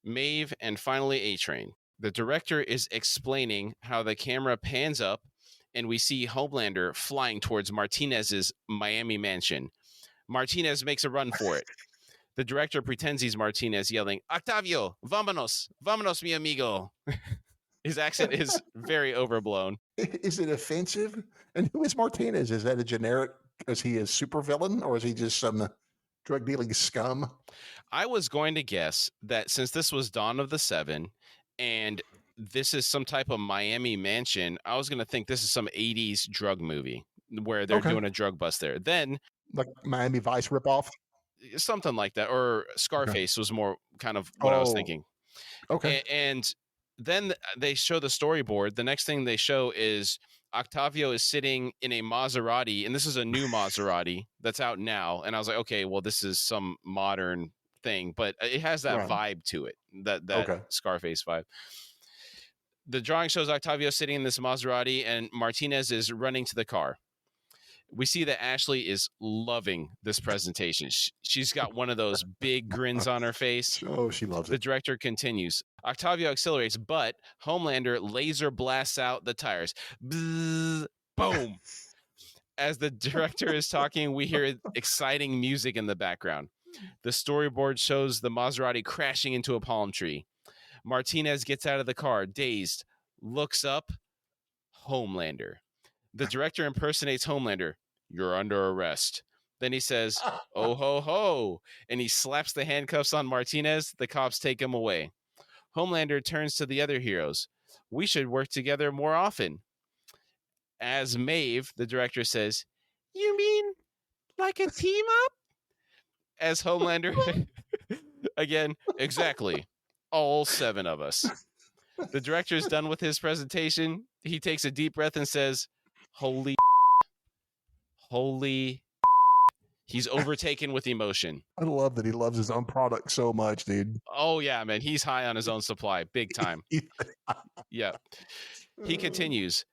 Maeve, and finally A-Train. The director is explaining how the camera pans up and we see Homelander flying towards Martinez's Miami mansion. Martinez makes a run for it. The director pretends he's Martinez, yelling, "Octavio, vámonos, vámonos, mi amigo." His accent is very overblown. Is it offensive? And who is Martinez? Is that a generic? Is he a supervillain, or is he just some drug dealing scum? I was going to guess that since this was Dawn of the Seven and this is some type of Miami mansion, I was going to think this is some 80s drug movie where they're doing a drug bust there. Then, like Miami Vice ripoff? Something like that. Or Scarface was more kind of what I was thinking. Okay. And then they show the storyboard. The next thing they show is Octavio is sitting in a Maserati, and this is a new Maserati that's out now. And I was like, okay, well, this is some modern thing, but it has that vibe to it, that Scarface vibe. The drawing shows Octavio sitting in this Maserati, and Martinez is running to the car. We see that Ashley is loving this presentation. She's got one of those big grins on her face. Oh, she loves it. The director continues. Octavio accelerates, but Homelander laser blasts out the tires. Bzzz, boom. As the director is talking, we hear exciting music in the background. The storyboard shows the Maserati crashing into a palm tree. Martinez gets out of the car, dazed, looks up. Homelander. The director impersonates Homelander. "You're under arrest." Then he says, "Oh ho ho," and he slaps the handcuffs on Martinez. The cops take him away. Homelander turns to the other heroes. We should work together more often. As Maeve, the director says, you mean like a team up? As Homelander, again, exactly. All 7 of us. The director's done with his presentation. He takes a deep breath and says, holy. He's overtaken with emotion. I love that he loves his own product so much, dude. Oh, yeah, man. He's high on his own supply. Big time. Yeah. He continues.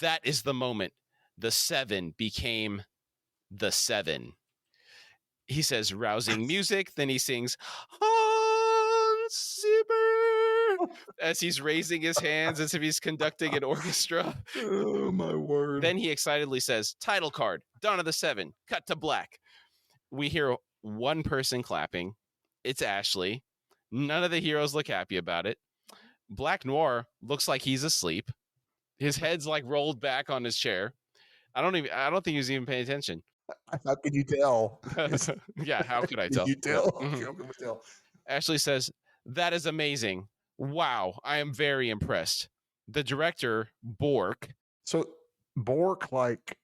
That is the moment the 7 became the 7. He says rousing music. Then he sings Hans Zimmer as he's raising his hands as if he's conducting an orchestra. Oh, my word. Then he excitedly says, title card, Dawn of the 7, cut to black. We hear one person clapping. It's Ashley. None of the heroes look happy about it. Black Noir looks like he's asleep. His head's like rolled back on his chair. I don't think he was even paying attention. How could you tell? Yeah, how could I tell? Did you tell? Mhm. How could we tell? Ashley says, that is amazing. Wow, I am very impressed. The director, Bork. So Bork, like,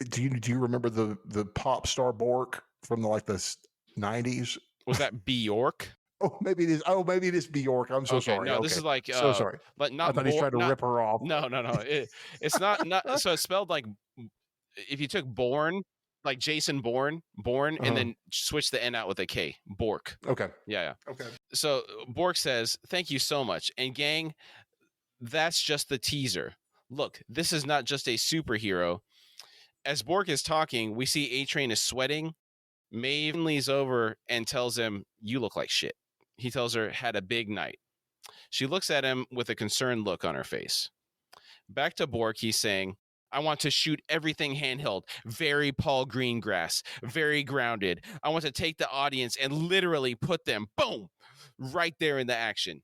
do you remember the pop star Bork from the 90s? Was that Bjork? Oh, maybe it is. Oh, maybe it is Bjork. I'm so sorry. No, okay. this is like so sorry. But not. I thought he's trying to rip her off. No. It's not. So it's spelled like if you took Born, like Jason Bourne, and then switch the N out with a K. Bork. Okay. Yeah. Okay. So Bork says, "Thank you so much." And gang, that's just the teaser. Look, this is not just a superhero. As Bork is talking, we see A-Train is sweating. Maeve leans over and tells him, "You look like shit." He tells her, "Had a big night." She looks at him with a concerned look on her face. Back to Bork, he's saying, I want to shoot everything handheld, very Paul Greengrass, very grounded. I want to take the audience and literally put them, boom, right there in the action.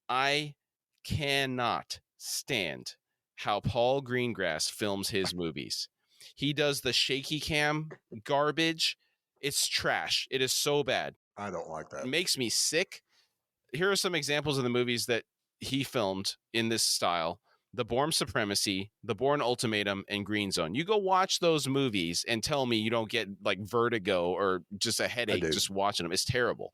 I cannot stand how Paul Greengrass films his movies. He does the shaky cam garbage. It's trash. It is so bad. I don't like that. It makes me sick. Here are some examples of the movies that he filmed in this style. The Bourne Supremacy, The Bourne Ultimatum, and Green Zone. You go watch those movies and tell me you don't get like vertigo or just a headache just watching them. It's terrible.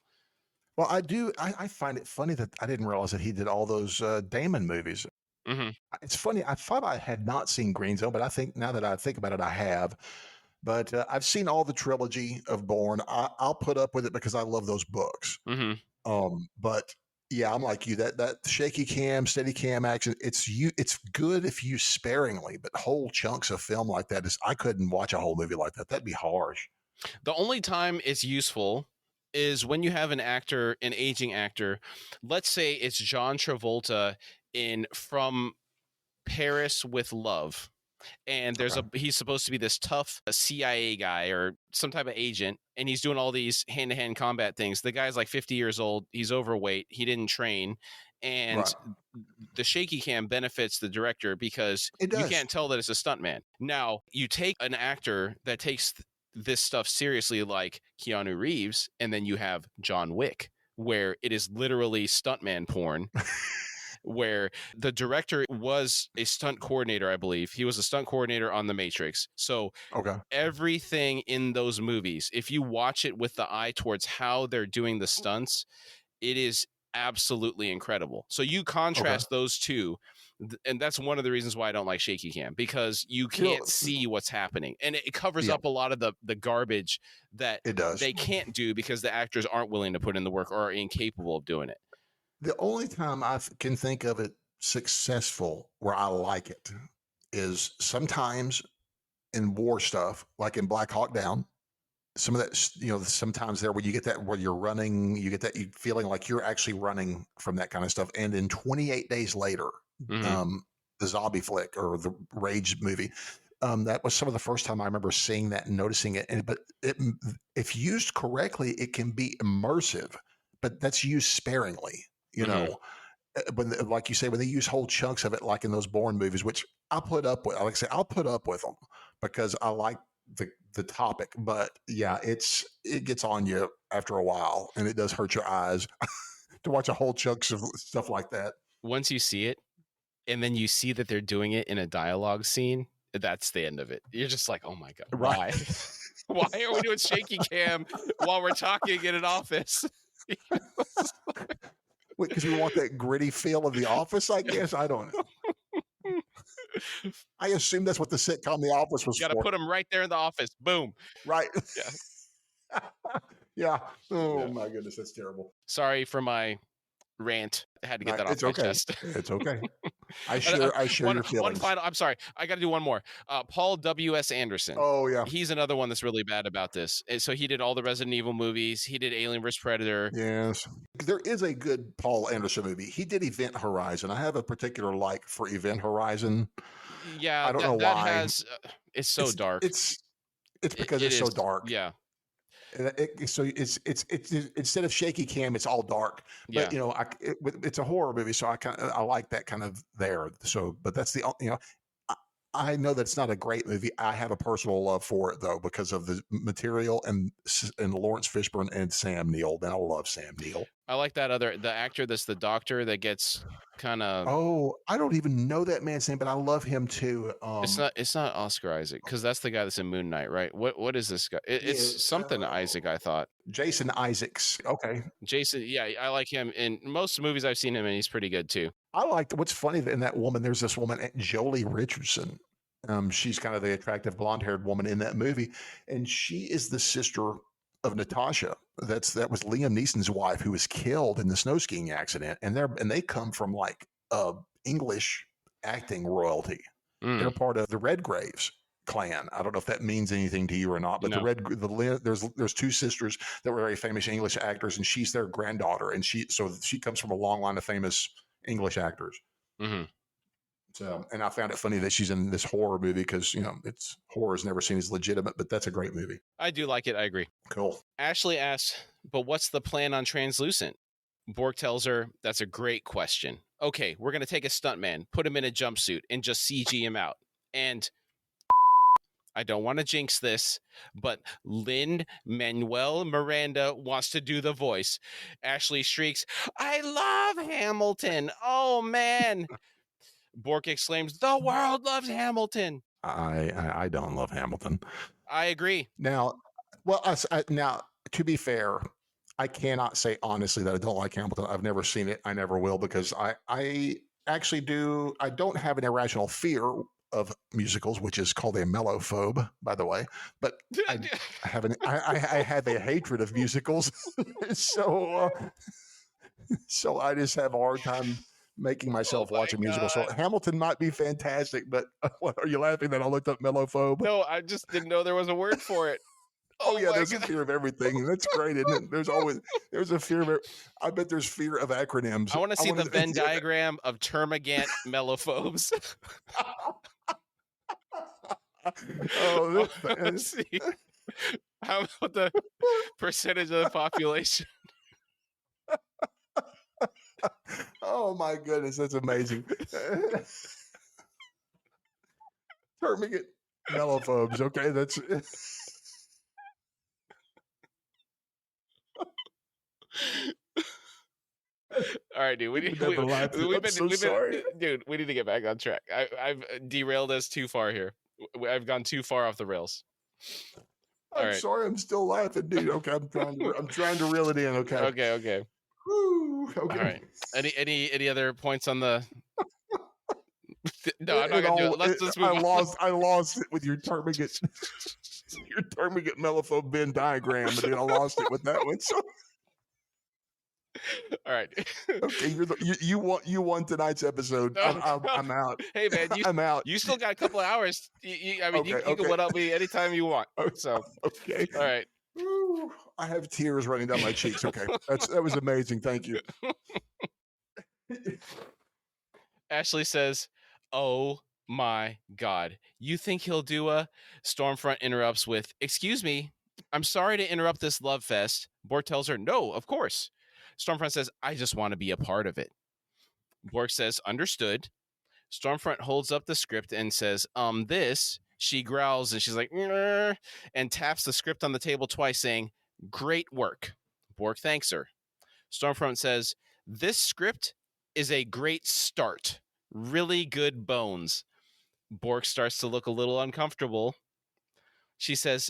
Well, I do. I find it funny that I didn't realize that he did all those Damon movies. Mm-hmm. It's funny. I thought I had not seen Green Zone, but I think now that I think about it, I have. But I've seen all the trilogy of Bourne. I'll put up with it because I love those books. Mm-hmm. But yeah, I'm like you. That shaky cam, steady cam action. It's good if used sparingly, but whole chunks of film like that I couldn't watch a whole movie like that. That'd be harsh. The only time it's useful is when you have an aging actor. Let's say it's John Travolta in From Paris with Love. And he's supposed to be this tough CIA guy or some type of agent, and he's doing all these hand-to-hand combat things. The guy's like 50 years old. He's overweight. He didn't train. And the shaky cam benefits the director because you can't tell that it's a stuntman. Now, you take an actor that takes this stuff seriously like Keanu Reeves, and then you have John Wick, where it is literally stuntman porn. Where the director was a stunt coordinator, I believe. He was a stunt coordinator on The Matrix. So everything in those movies, if you watch it with the eye towards how they're doing the stunts, it is absolutely incredible. So you contrast those two, and that's one of the reasons why I don't like shaky cam, because you can't see what's happening. And it covers up a lot of the garbage that they can't do because the actors aren't willing to put in the work or are incapable of doing it. The only time I can think of it successful where I like it is sometimes in war stuff, like in Black Hawk Down. Some of that, sometimes there where you get that where you're running, you get that feeling like you're actually running from that kind of stuff. And in 28 Days Later, the zombie flick or the Rage movie, that was some of the first time I remember seeing that and noticing it. But if used correctly, it can be immersive, but that's used sparingly. When, like you say, when they use whole chunks of it, like in those Bourne movies, which I'll put up with. Like I say, I'll put up with them because I like the topic. But yeah, it gets on you after a while, and it does hurt your eyes. to watch a whole chunks of stuff like that. Once you see it, and then you see that they're doing it in a dialogue scene, that's the end of it. You're just like, oh my God, why? Right. Why are we doing shaky cam while we're talking in an office? Because we want that gritty feel of The Office, I guess. I don't know. I assume that's what the sitcom The Office was You got to for. put them right there in the office. Boom. Right. Yeah. Yeah. Oh Yeah. my goodness, that's terrible. Sorry for my rant. I had to get that off It's my okay. chest. It's okay. I share your feelings. One final. I'm sorry. I got to do one more. Paul W.S. Anderson. Oh yeah. He's another one that's really bad about this. So he did all the Resident Evil movies. He did Alien vs. Predator. Yes. There is a good Paul Anderson movie. He did Event Horizon. I have a particular like for Event Horizon. Yeah, I don't know why. It's so dark. It's because it's so dark. Yeah. So it's instead of shaky cam, it's all dark. But yeah. It's a horror movie, so I like that kind of there. So, but that's the I know that's not a great movie. I have a personal love for it though because of the material and Lawrence Fishburne and Sam Neill. Man, I love Sam Neill. I like the actor that's the doctor that gets kind of. Oh, I don't even know that man's name, but I love him too. It's not Oscar Isaac because that's the guy that's in Moon Knight, right? What is this guy? It's something Isaac. I thought Jason Isaacs. Okay, Jason. Yeah, I like him in most movies I've seen him in. He's pretty good too. I like what's funny in that woman. There's this woman, Jolie Richardson. She's kind of the attractive blonde-haired woman in that movie, and she is the sister of Natasha. That was Liam Neeson's wife who was killed in the snow skiing accident, and they come from like English acting royalty. They're part of the Redgraves clan. I don't know if that means anything to you or not, but no. There's two sisters that were very famous English actors, and she's their granddaughter, and she comes from a long line of famous English actors. Mm-hmm. So, and I found it funny that she's in this horror movie because, it's horror is never seen as legitimate, but that's a great movie. I do like it. I agree. Cool. Ashley asks, but what's the plan on Translucent? Bork tells her, that's a great question. Okay, we're going to take a stuntman, put him in a jumpsuit, and just CG him out. And I don't want to jinx this, but Lin-Manuel Miranda wants to do the voice. Ashley shrieks, I love Hamilton. Oh, man. Bork exclaims, the world loves Hamilton. I don't love Hamilton. I agree. Now, to be fair, I cannot say honestly that I don't like Hamilton. I've never seen it. I never will because I actually do. I don't have an irrational fear of musicals, which is called a mellophobe, by the way. But I have a hatred of musicals. So I just have a hard time making myself watch a musical. So Hamilton might be fantastic, but what are you laughing that I looked up mellophobe? No, I just didn't know there was a word for it. Oh yeah, there's a fear of everything. That's great, isn't it? There's a fear of I bet there's fear of acronyms. I want to see the Venn diagram of termagant mellophobes. Let's see. How about the percentage of the population? Oh my goodness, that's amazing. Termagant mellophobes. Okay, that's. All right, dude. We need to get back on track. I've derailed us too far here. I've gone too far off the rails. I'm sorry. I'm still laughing, dude. Okay, I'm trying to reel it in. Okay. Okay. Woo, okay. All right. Any other points on the? No, I'm not gonna do it. Let's move on. I lost it with your termagant mellophobe Venn diagram, but then I lost it with that one. So. All right. Okay, you won tonight's episode. No, I'm out. Hey man, I'm out. You still got a couple of hours. You can one up me anytime you want. So okay. All right. Ooh, I have tears running down my cheeks. Okay, that was amazing. Thank you. Ashley says, "Oh my God, you think he'll do a?" Stormfront interrupts with, "Excuse me, I'm sorry to interrupt this love fest." Bork tells her, "No, of course." Stormfront says, "I just want to be a part of it." Bork says, "Understood." Stormfront holds up the script and says, this. She growls and she's like, "Nah," and taps the script on the table twice saying, "Great work." Bork thanks her. Stormfront says, This script is a great start. Really good bones. Bork starts to look a little uncomfortable. She says,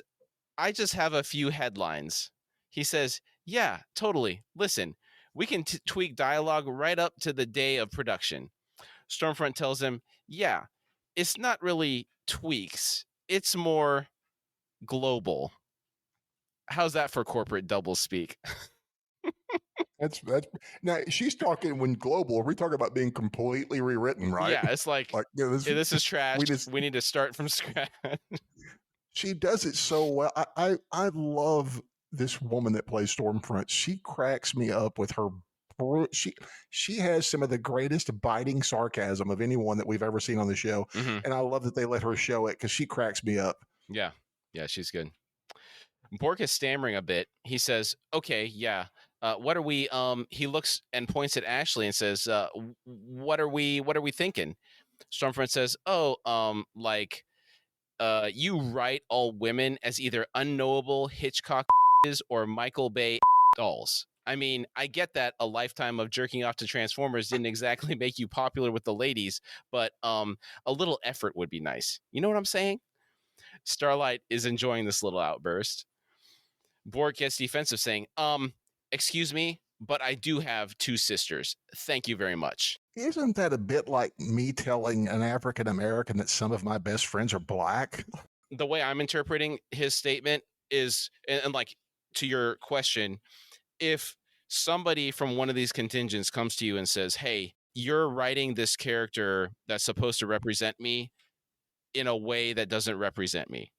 I just have a few headlines. He says, yeah, totally. Listen, we can tweak dialogue right up to the day of production. Stormfront tells him, yeah, it's not really tweaks. It's more global. How's that for corporate doublespeak? That's now she's talking when global. We're talking about being completely rewritten, right? Yeah, it's like this is trash. We need to start from scratch. She does it so well. I love this woman that plays Stormfront. She cracks me up with her. She has some of the greatest biting sarcasm of anyone that we've ever seen on the show, and I love that they let her show it because she cracks me up. Yeah, she's good. Bork is stammering a bit. He says, okay, yeah. What are we he looks and points at Ashley and says, what are we thinking? Stormfront says, you write all women as either unknowable Hitchcock or Michael Bay dolls. I mean, I get that a lifetime of jerking off to Transformers didn't exactly make you popular with the ladies, but a little effort would be nice. You know what I'm saying? Starlight is enjoying this little outburst. Bork gets defensive, saying, excuse me, but I do have 2 sisters. Thank you very much. Isn't that a bit like me telling an African American that some of my best friends are black? The way I'm interpreting his statement is, and like to your question, if somebody from one of these contingents comes to you and says, hey, you're writing this character that's supposed to represent me in a way that doesn't represent me,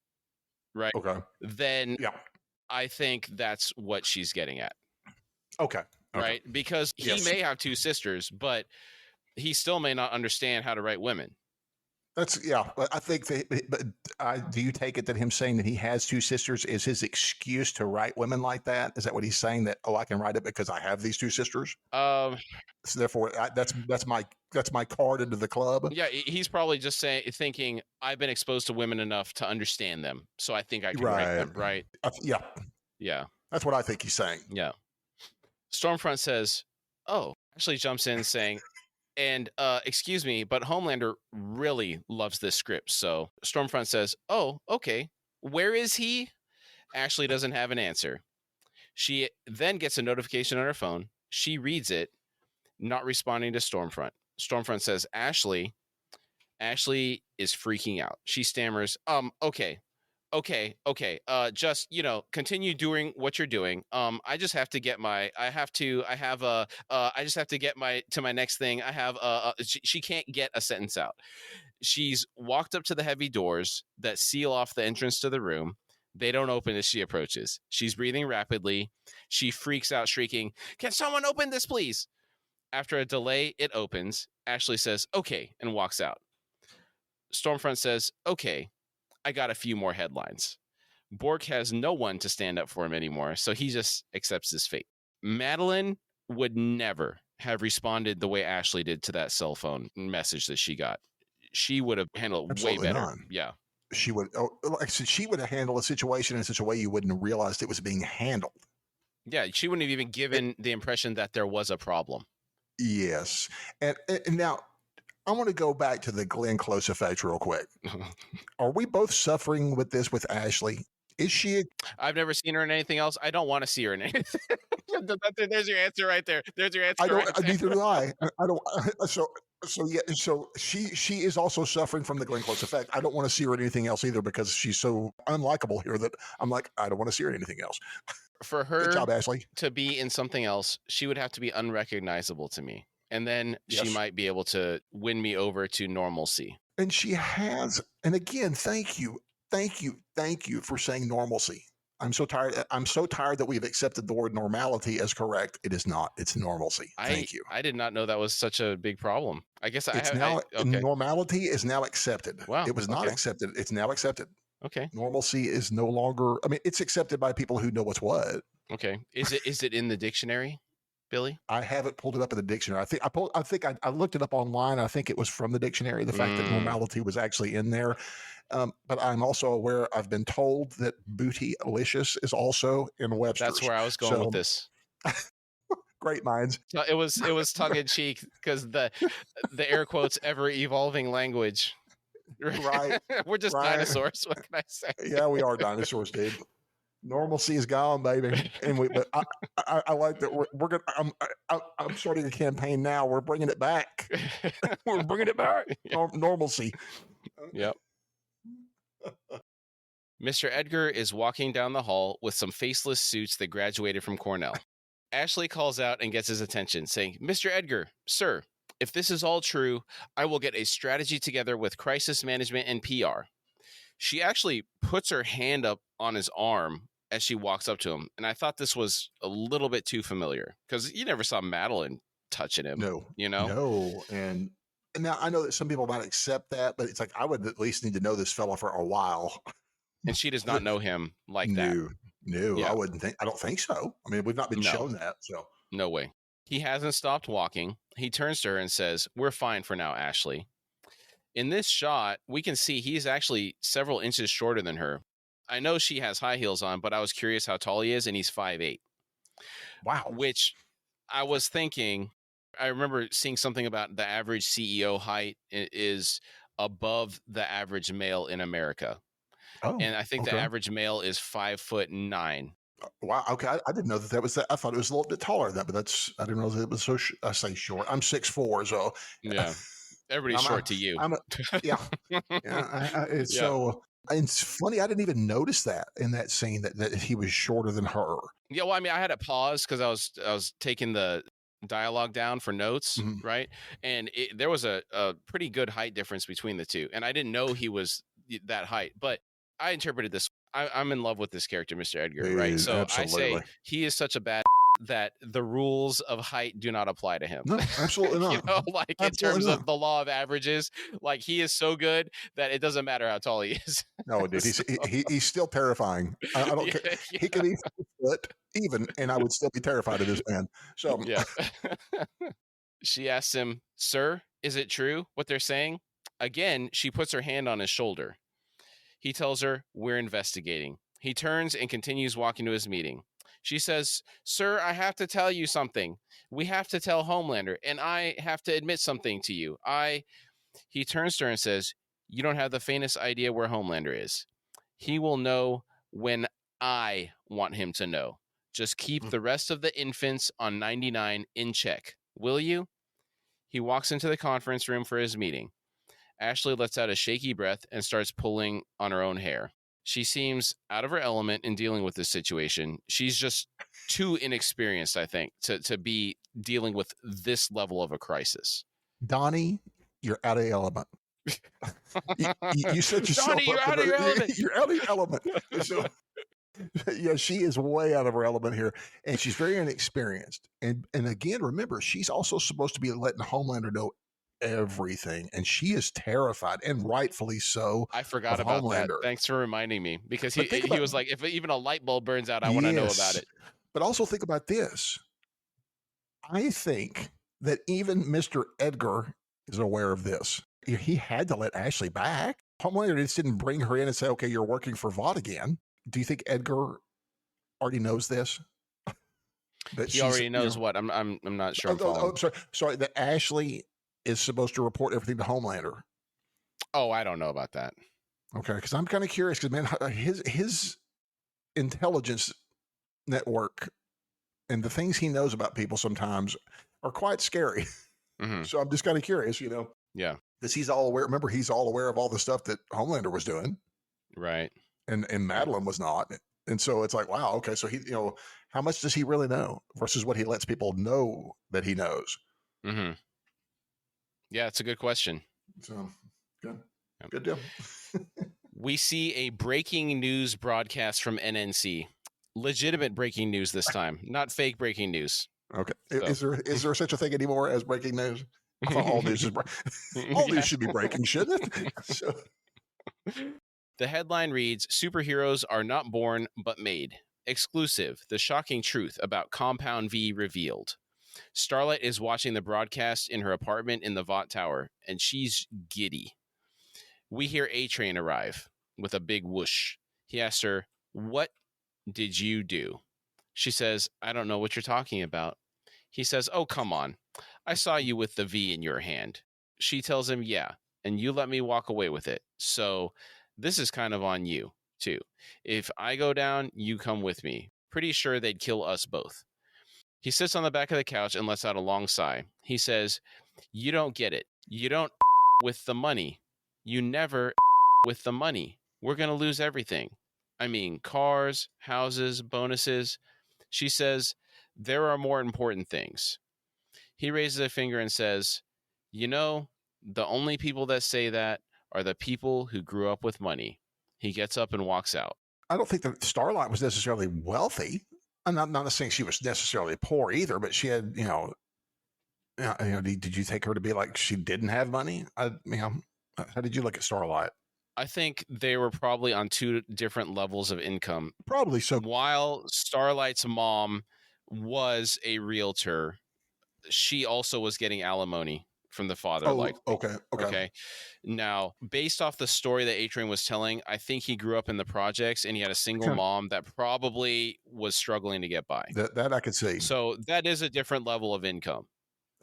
right? Okay. Then I think that's what she's getting at. Okay. Right? Because he may have 2 sisters, but he still may not understand how to write women. That's I think do you take it that him saying that he has 2 sisters is his excuse to write women like that? Is that what he's saying, that I can write it because I have these 2 sisters? So therefore that's my card into the club. Yeah, he's probably just thinking I've been exposed to women enough to understand them, so I think I can write them, right? Yeah. That's what I think he's saying. Yeah. Stormfront says, "Oh," Ashley jumps in saying, and excuse me, but Homelander really loves this script. So Stormfront says, "Oh, okay. Where is he?" Ashley doesn't have an answer. She then gets a notification on her phone. She reads it, not responding to Stormfront. Stormfront says, Ashley is freaking out. She stammers, okay. Just, continue doing what you're doing. I just have to get my next thing. She can't get a sentence out. She's walked up to the heavy doors that seal off the entrance to the room. They don't open as she approaches. She's breathing rapidly. She freaks out, shrieking, "Can someone open this, please?" After a delay, it opens. Ashley says, "Okay," and walks out. Stormfront says, "Okay, I got a few more headlines." Bork has no one to stand up for him anymore, so he just accepts his fate. Madeline would never have responded the way Ashley did to that cell phone message that she got. She would have handled it way better. Not. Yeah. She would, like I said, she would have handled a situation in such a way you wouldn't have realized it was being handled. Yeah, she wouldn't have even given the impression that there was a problem. Yes. And now I want to go back to the Glenn Close effect real quick. Are we both suffering with this with Ashley? Is she? I've never seen her in anything else. I don't want to see her in anything. There's your answer right there. There's your answer. Neither do I. I don't. So she is also suffering from the Glenn Close effect. I don't want to see her in anything else either because she's so unlikable here that I'm like, I don't want to see her in anything else. For her Good job, Ashley. To be in something else, she would have to be unrecognizable to me. And then she might be able to win me over to normalcy. And she has. And again, thank you for saying normalcy. I'm so tired that we've accepted the word normality as correct. It is not. It's normalcy. Thank you. I did not know that was such a big problem. I guess normality is now accepted. Wow. It was not accepted. It's now accepted. Okay. Normalcy is no longer. I mean, it's accepted by people who know what's what. Okay. Is it in the dictionary, Billy? I haven't pulled it up in the dictionary. I looked it up online. I think it was from the dictionary. The fact that normality was actually in there. But I'm also aware, I've been told that bootylicious is also in Webster's. That's where I was going with this. Great minds. So it was tongue in cheek because the air quotes ever evolving language. Right. We're just Right. dinosaurs. What can I say? Yeah, we are dinosaurs, dude. Normalcy is gone, baby. And but I like that we're gonna. I'm starting a campaign now. We're bringing it back. We're bringing it back. Normalcy. Yep. Mr. Edgar is walking down the hall with some faceless suits that graduated from Cornell. Ashley calls out and gets his attention, saying, "Mr. Edgar, sir, if this is all true, I will get a strategy together with crisis management and PR." She actually puts her hand up on his arm as she walks up to him. And I thought this was a little bit too familiar because you never saw Madeline touching him. No, you know? no. And now I know that some people might accept that, but it's like I would at least need to know this fella for a while. And she does not know him like that. No, Yeah. I wouldn't think. I don't think so. I mean, we've not been shown that. So no way. He hasn't stopped walking. He turns to her and says, "We're fine for now, Ashley." In this shot, we can see he's actually several inches shorter than her. I know she has high heels on, but I was curious how tall he is, and he's 5'8". Wow. Which I was thinking, I remember seeing something about the average CEO height is above the average male in America. Oh, and I think the average male is 5'9". Wow. Okay. I didn't know that was that. I thought it was a little bit taller than that, but I didn't know that it was so, I say short. I'm 6'4", so. Yeah. Everybody's short to you. Yeah. It's so, and it's funny. I didn't even notice that in that scene that he was shorter than her. Yeah. Well, I mean, I had to pause because I was taking the dialogue down for notes, right? And there was a pretty good height difference between the two. And I didn't know he was that height, but I interpreted this. I'm in love with this character, Mr. Edgar, right? So absolutely. I say he is such a bad that the rules of height do not apply to him. No, absolutely not. You know, like absolutely in terms of the law of averages, like he is so good that it doesn't matter how tall he is. No, dude, he's still terrifying. I don't care. Yeah. He could be 5 foot even, and I would still be terrified of this man. So yeah. She asks him, "Sir, is it true what they're saying?" Again, she puts her hand on his shoulder. He tells her, "We're investigating." He turns and continues walking to his meeting. She says, "Sir, I have to tell you something. We have to tell Homelander, and I have to admit something to you. He turns to her and says, "You don't have the faintest idea where Homelander is. He will know when I want him to know. Just keep the rest of the infants on 99 in check. Will you?" He walks into the conference room for his meeting. Ashley lets out a shaky breath and starts pulling on her own hair. She seems out of her element in dealing with this situation. She's just too inexperienced, I think, to be dealing with this level of a crisis. Donnie, you're out of element. you set yourself Donnie, you're out of your element. You're out of your element. So, yeah, she is way out of her element here, and she's very inexperienced. And again, remember, she's also supposed to be letting Homelander know everything, and she is terrified, and rightfully so. I forgot about Homelander. That. Thanks for reminding me, because he was like, if even a light bulb burns out, I want to know about it. But also think about this. I think that even Mr. Edgar is aware of this. He had to let Ashley back. Homelander just didn't bring her in and say, "Okay, you're working for Vought again." Do you think Edgar already knows this? That he already knows what? I'm not sure. Sorry. That Ashley is supposed to report everything to Homelander. Oh, I don't know about that. Okay, because I'm kind of curious, because man, his intelligence network and the things he knows about people sometimes are quite scary. So I'm just kind of curious, Yeah, because he's all aware. Remember, he's all aware of all the stuff that Homelander was doing, right? And Madeline was not. And so it's like, wow, okay, so he, how much does he really know versus what he lets people know that he knows? Yeah, it's a good question. So, good deal. We see a breaking news broadcast from NNC. Legitimate breaking news this time, not fake breaking news. Okay. So. Is there such a thing anymore as breaking news? I thought all news is all news should be breaking, shouldn't it? So. The headline reads, "Superheroes are not born but made. Exclusive, the shocking truth about Compound V revealed." Starlight is watching the broadcast in her apartment in the Vought Tower, and she's giddy. We hear A-Train arrive with a big whoosh. He asks her, "What did you do?" She says, "I don't know what you're talking about." He says, "Oh, come on. I saw you with the V in your hand." She tells him, "Yeah, and you let me walk away with it. So this is kind of on you, too. If I go down, you come with me. Pretty sure they'd kill us both." He sits on the back of the couch and lets out a long sigh. He says, "You don't get it. You don't with the money. You never with the money. We're going to lose everything. I mean, cars, houses, bonuses." She says, "There are more important things." He raises a finger and says, "You know, the only people that say that are the people who grew up with money." He gets up and walks out. I don't think that Starlight was necessarily wealthy. I'm not saying she was necessarily poor either, but she had, did you take her to be like she didn't have money? How did you look at Starlight? I think they were probably on two different levels of income. Probably so. While Starlight's mom was a realtor, she also was getting alimony from the father. Okay. Now, based off the story that Adrian was telling, I think he grew up in the projects and he had a single mom that probably was struggling to get by. That I could see. So that is a different level of income.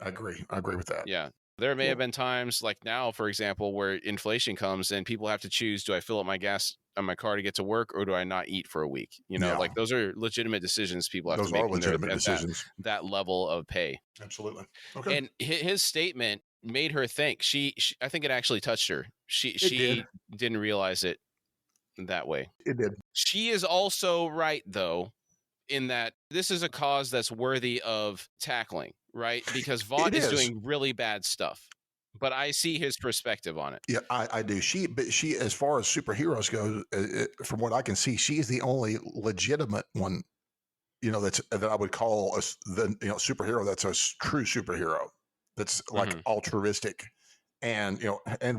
I agree with that. Yeah. There may have been times like now, for example, where inflation comes and people have to choose, do I fill up my gas on my car to get to work or do I not eat for a week? Like those are legitimate decisions people have to make. Those are legitimate decisions. That level of pay. Absolutely. Okay. And his statement made her think. She I think it actually touched her. She didn't realize it that way. It did. She is also right, though, in that this is a cause that's worthy of tackling, right? Because Vought is doing really bad stuff. But I see his perspective on it. Yeah, I do. She, as far as superheroes go, from what I can see, she is the only legitimate one, that I would call superhero. That's a true superhero. That's like altruistic, and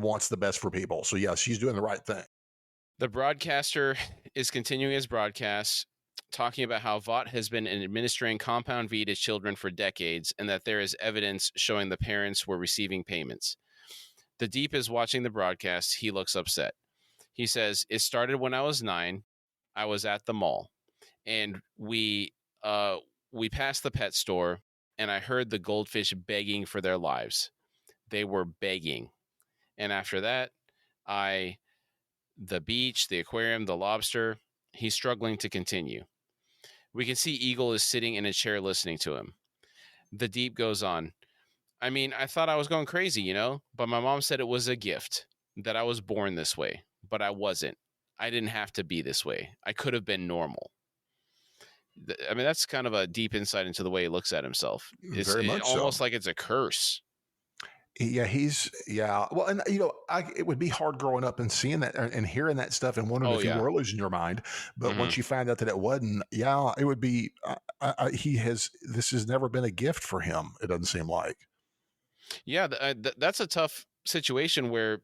wants the best for people. So yeah, she's doing the right thing. The broadcaster is continuing his broadcast, talking about how Vought has been administering Compound V to children for decades and that there is evidence showing the parents were receiving payments. The Deep is watching the broadcast. He looks upset. He says, "It started when I was 9. I was at the mall and we passed the pet store and I heard the goldfish begging for their lives. They were begging. And after that, the beach, the aquarium, the lobster," he's struggling to continue. We can see Eagle is sitting in a chair listening to him. The Deep goes on, "I mean, I thought I was going crazy, but my mom said it was a gift, that I was born this way, but I wasn't. I didn't have to be this way. I could have been normal." I mean, that's kind of a deep insight into the way he looks at himself. Very much almost like it's a curse. Yeah, Well, and it would be hard growing up and seeing that and hearing that stuff and wondering if you were losing your mind. But once you find out that it wasn't, it would be. This has never been a gift for him. It doesn't seem like. Yeah, that's a tough situation where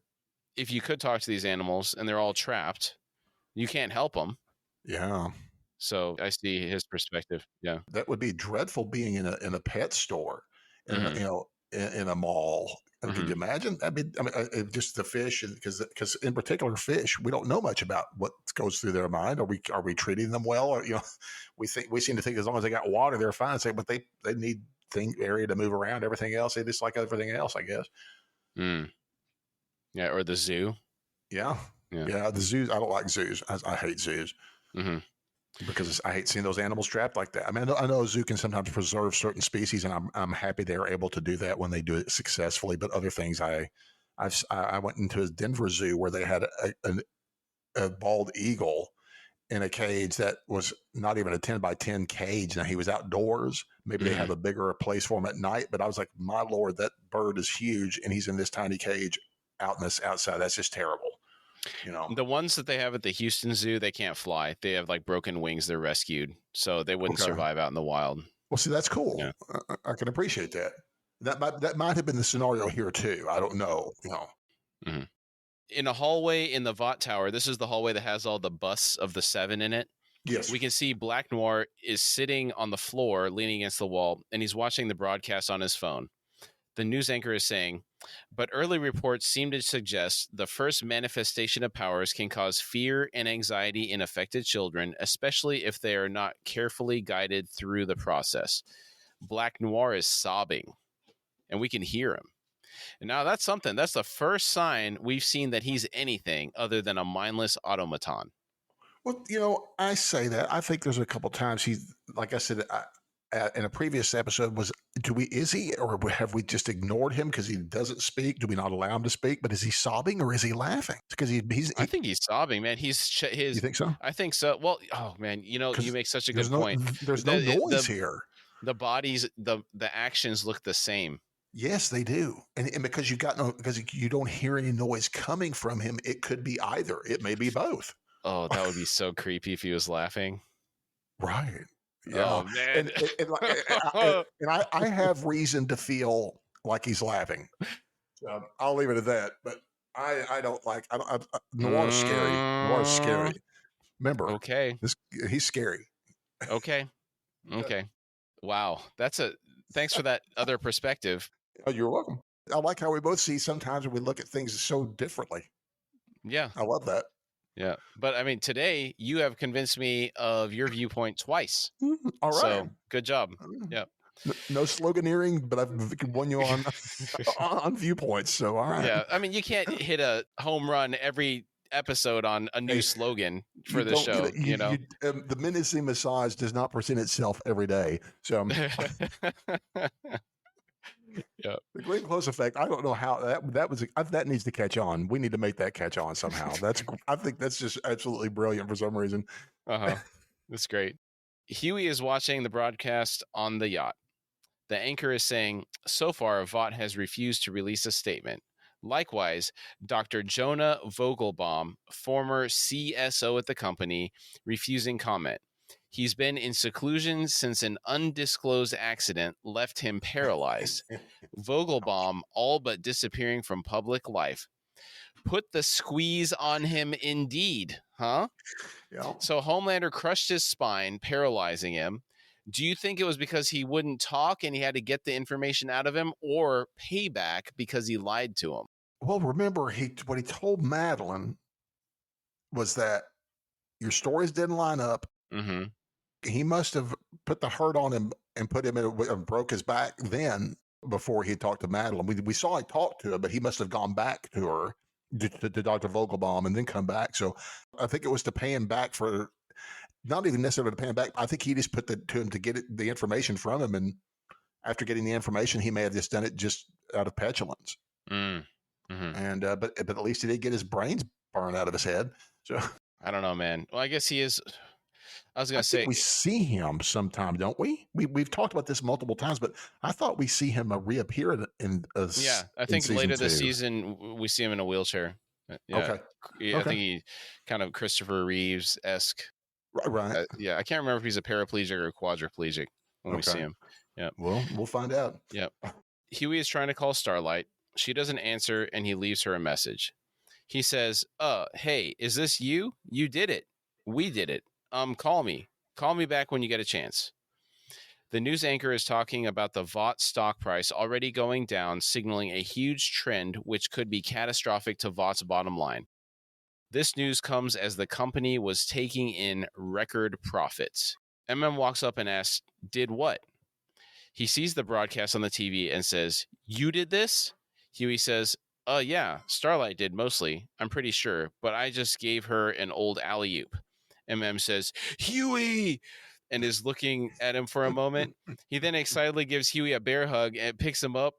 if you could talk to these animals and they're all trapped, you can't help them. Yeah. So I see his perspective. Yeah, that would be dreadful being in a pet store, in a mall. Could you imagine? Just the fish, because in particular fish, we don't know much about what goes through their mind. Are we treating them well? Or we seem to think as long as they got water, they're fine. But they need area to move around. Everything else, they just like everything else, I guess. Yeah, or the zoo. Yeah. The zoos. I don't like zoos. I hate zoos. Because I hate seeing those animals trapped like that. I mean, I know a zoo can sometimes preserve certain species, and I'm happy they're able to do that when they do it successfully. But other things, I went into a Denver zoo where they had a bald eagle in a cage that was not even a 10 by 10 cage. Now he was outdoors. Maybe they have a bigger place for him at night, but I was like, my Lord, that bird is huge, and he's in this tiny cage out in this outside. That's just terrible. The ones that they have at the Houston Zoo, they can't fly. They have like broken wings. They're rescued, so they wouldn't survive out in the wild. Well, see, that's cool. Yeah. I can appreciate that. That might have been the scenario here too. I don't know. In a hallway in the Vought Tower, this is the hallway that has all the busts of the 7 in it. Yes, we can see Black Noir is sitting on the floor, leaning against the wall, and he's watching the broadcast on his phone. The news anchor is saying, "But early reports seem to suggest the first manifestation of powers can cause fear and anxiety in affected children, especially if they are not carefully guided through the process. Black Noir is sobbing, and we can hear him. And now that's something. That's the first sign we've seen that he's anything other than a mindless automaton. Well, I say that. I think there's a couple times he's, like I said, in a previous episode, is he, or have we just ignored him because he doesn't speak? Do we not allow him to speak? But is he sobbing or is he laughing? Because I think he's sobbing, man. You think so? I think so. Well, oh man, you make such a good point. There's no noise here. The bodies, the actions look the same. Yes, they do, and because you don't hear any noise coming from him, it could be either. It may be both. Oh, that would be so creepy if he was laughing. Right. Yeah. Oh man. And I have reason to feel like he's laughing. I'll leave it at that. But I don't like. Noir's scary. Noir's scary. Remember? Okay. He's scary. Okay. Okay. Wow. Thanks for that other perspective. Oh, you're welcome. I like how we both see sometimes when we look at things so differently. Yeah. I love that. Yeah. But I mean, today you have convinced me of your viewpoint twice. All right. So good job. Yeah. No sloganeering, but I've won you on on viewpoints. So all right. Yeah. I mean, you can't hit a home run every episode on a new slogan for the show. The menacing massage does not present itself every day. So yeah, the Glenn Close effect. I don't know how that needs to catch on. We need to make that catch on somehow. I think that's just absolutely brilliant for some reason. That's great. Huey is watching the broadcast on the yacht. The anchor is saying, so far, Vought has refused to release a statement. Likewise, Dr. Jonah Vogelbaum, former CSO at the company, refusing comment. He's been in seclusion since an undisclosed accident left him paralyzed. Vogelbaum all but disappearing from public life. Put the squeeze on him indeed, huh? Yeah. So Homelander crushed his spine, paralyzing him. Do you think it was because he wouldn't talk and he had to get the information out of him, or payback because he lied to him? Well, remember, what he told Madeline was that your stories didn't line up. Mm-hmm. He must have put the hurt on him and put him broke his back then before he talked to Madeline. We saw he talked to her, but he must have gone back to her, to Dr. Vogelbaum, and then come back. So I think it was to pay him back for, not even necessarily to pay him back. I think he just put to him to get the information from him. And after getting the information, he may have just done it just out of petulance. Mm-hmm. And but at least he did get his brains burned out of his head. So I don't know, man. Well, I guess he is. I was going to say, we see him sometime, don't we? We've talked about this multiple times, but I thought we see him reappear in I think later this season we see him in a wheelchair. Yeah. Okay. I think he kind of Christopher Reeves-esque. Right. I can't remember if he's a paraplegic or a quadriplegic when we see him. Yeah. Well, we'll find out. Yeah. Huey is trying to call Starlight. She doesn't answer, and he leaves her a message. He says, hey, is this you? You did it. We did it. Call me. Call me back when you get a chance. The news anchor is talking about the Vought stock price already going down, signaling a huge trend which could be catastrophic to Vaught's bottom line. This news comes as the company was taking in record profits. Walks up and asks, did what? He sees the broadcast on the TV and says, you did this? Huey says, yeah, Starlight did mostly, I'm pretty sure, but I just gave her an old alley-oop. Says, Huey, and is looking at him for a moment. He then excitedly gives Huey a bear hug and picks him up,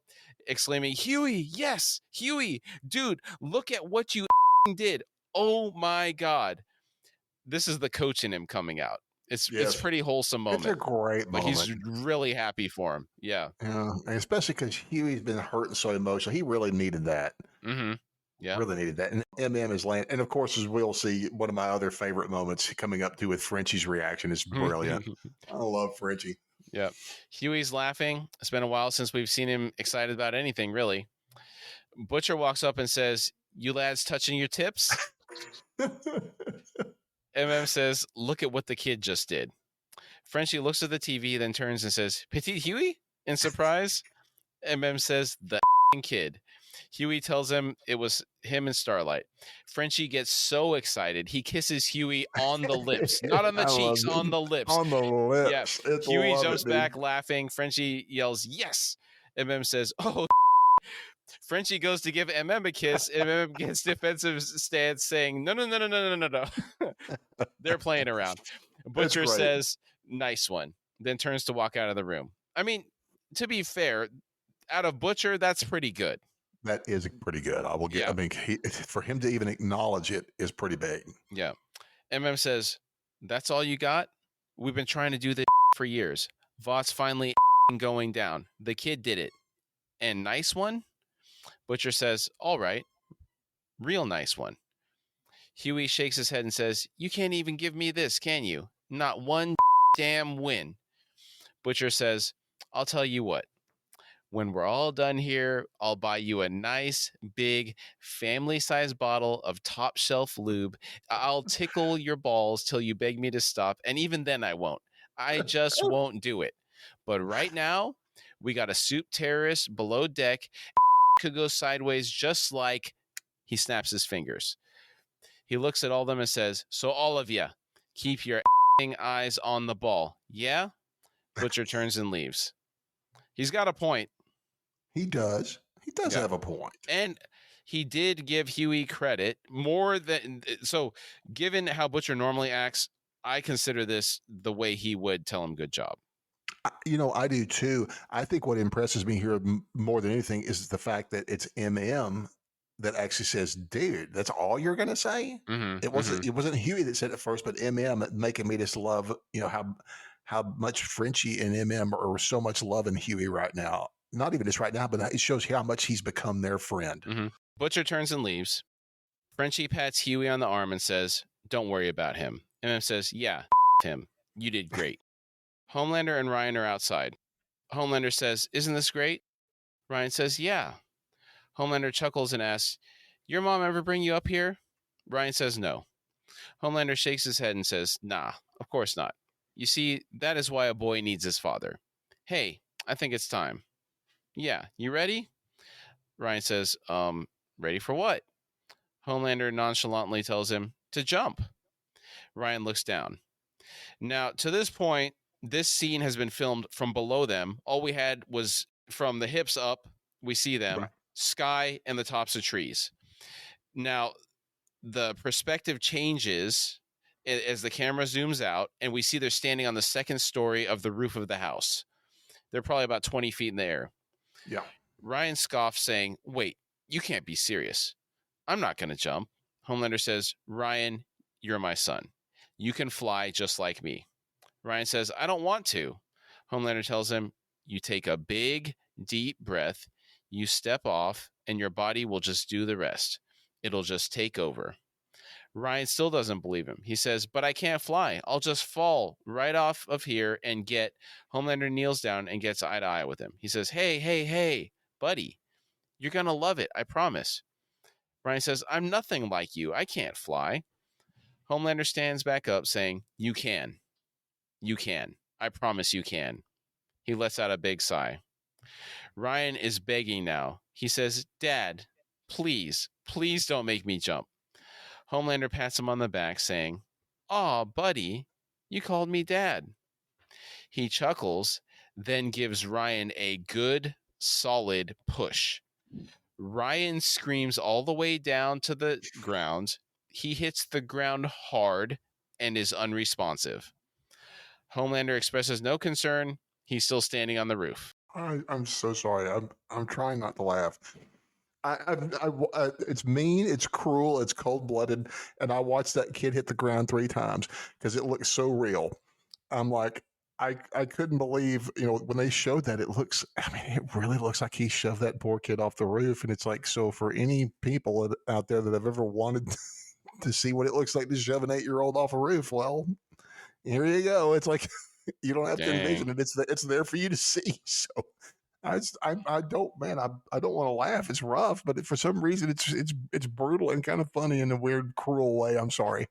exclaiming, Huey, yes, Huey, dude, look at what you did. Oh my God. This is the coach in him coming out. It's a pretty wholesome moment. It's a great moment. He's really happy for him. Yeah. Yeah, and especially because Huey's been hurt and so emotional. He really needed that. Mm-hmm. Yeah. Really needed that. And is laying. And of course, as we'll see, one of my other favorite moments coming up to with Frenchie's reaction is brilliant. I love Frenchie. Yeah. Huey's laughing. It's been a while since we've seen him excited about anything, really. Butcher walks up and says, you lads touching your tips? Says, look at what the kid just did. Frenchie looks at the TV, then turns and says, Petite Huey? In surprise. Says, the kid. Huey tells him it was him and Starlight. Frenchie gets so excited. He kisses Huey on the lips, not on the I love cheeks, it. on the lips. On the Yeah. lips. It's Huey love jumps it, dude. back laughing. Frenchie yells, yes. MM says, oh. Frenchie goes to give MM a kiss. MM gets defensive stance saying, no, no, no, no, no, no, no, no. They're playing around. Butcher says, nice one. Then turns to walk out of the room. I mean, to be fair, out of Butcher, that's pretty good. That is pretty good. I will get. Yeah. I mean, for him to even acknowledge it is pretty big. Yeah. MM says, that's all you got? We've been trying to do this for years. Vought's finally going down. The kid did it. And nice one? Butcher says, all right. Real nice one. Huey shakes his head and says, you can't even give me this, can you? Not one damn win. Butcher says, I'll tell you what. When we're all done here, I'll buy you a nice, big, family-sized bottle of top-shelf lube. I'll tickle your balls till you beg me to stop, and even then I won't. I just won't do it. But right now, we got a soup terrorist below deck. Could go sideways just like... He snaps his fingers. He looks at all of them and says, so all of you, keep your eyes on the ball. Yeah? Butcher turns and leaves. He's got a point. He does. He does have a point. And he did give Huey credit more than... So, given how Butcher normally acts, I consider this the way he would tell him good job. You know, I do too. I think what impresses me here more than anything is the fact that it's MM that actually says, dude, that's all you're going to say? Mm-hmm, it wasn't Huey that said it first, but MM making me just love, you know, how much Frenchie and MM are so much loving Huey right now. Not even just right now, but it shows how much he's become their friend. Mm-hmm. Butcher turns and leaves. Frenchie pats Huey on the arm and says, don't worry about him. MM says, yeah, him. You did great. Homelander and Ryan are outside. Homelander says, isn't this great? Ryan says, yeah. Homelander chuckles and asks, your mom ever bring you up here? Ryan says no. Homelander shakes his head and says, nah, of course not. You see, that is why a boy needs his father. Hey, I think it's time. Yeah, you ready? Ryan says, ready for what? Homelander nonchalantly tells him to jump. Ryan looks down. Now, to this point, this scene has been filmed from below them. All we had was from the hips up, we see them, right. Sky and the tops of trees. Now, the perspective changes as the camera zooms out, and we see they're standing on the second story of the roof of the house. They're probably about 20 feet in the air. Yeah. Ryan scoffs, saying, wait, you can't be serious. I'm not going to jump. Homelander says, Ryan, you're my son. You can fly just like me. Ryan says, I don't want to. Homelander tells him, you take a big, deep breath, you step off, and your body will just do the rest. It'll just take over. Ryan still doesn't believe him. He says, but I can't fly. I'll just fall right off of here and get... Homelander kneels down and gets eye to eye with him. He says, hey, buddy, you're going to love it, I promise. Ryan says, I'm nothing like you. I can't fly. Homelander stands back up saying, you can. You can. I promise you can. He lets out a big sigh. Ryan is begging now. He says, Dad, please don't make me jump. Homelander pats him on the back, saying, aw, buddy, you called me Dad. He chuckles, then gives Ryan a good, solid push. Ryan screams all the way down to the ground. He hits the ground hard and is unresponsive. Homelander expresses no concern. He's still standing on the roof. I'm so sorry. I'm trying not to laugh. It's mean, it's cruel, it's cold-blooded, and I watched that kid hit the ground 3 times because it looks so real. I'm like, I couldn't believe, you know, when they showed that, it really looks like he shoved that poor kid off the roof. And it's like, so for any people out there that have ever wanted to see what it looks like to shove an 8-year-old off a roof, well, here you go. It's like, you don't have to envision it. It's there for you to see. So I don't want to laugh. It's rough, but for some reason it's brutal and kind of funny in a weird, cruel way. I'm sorry.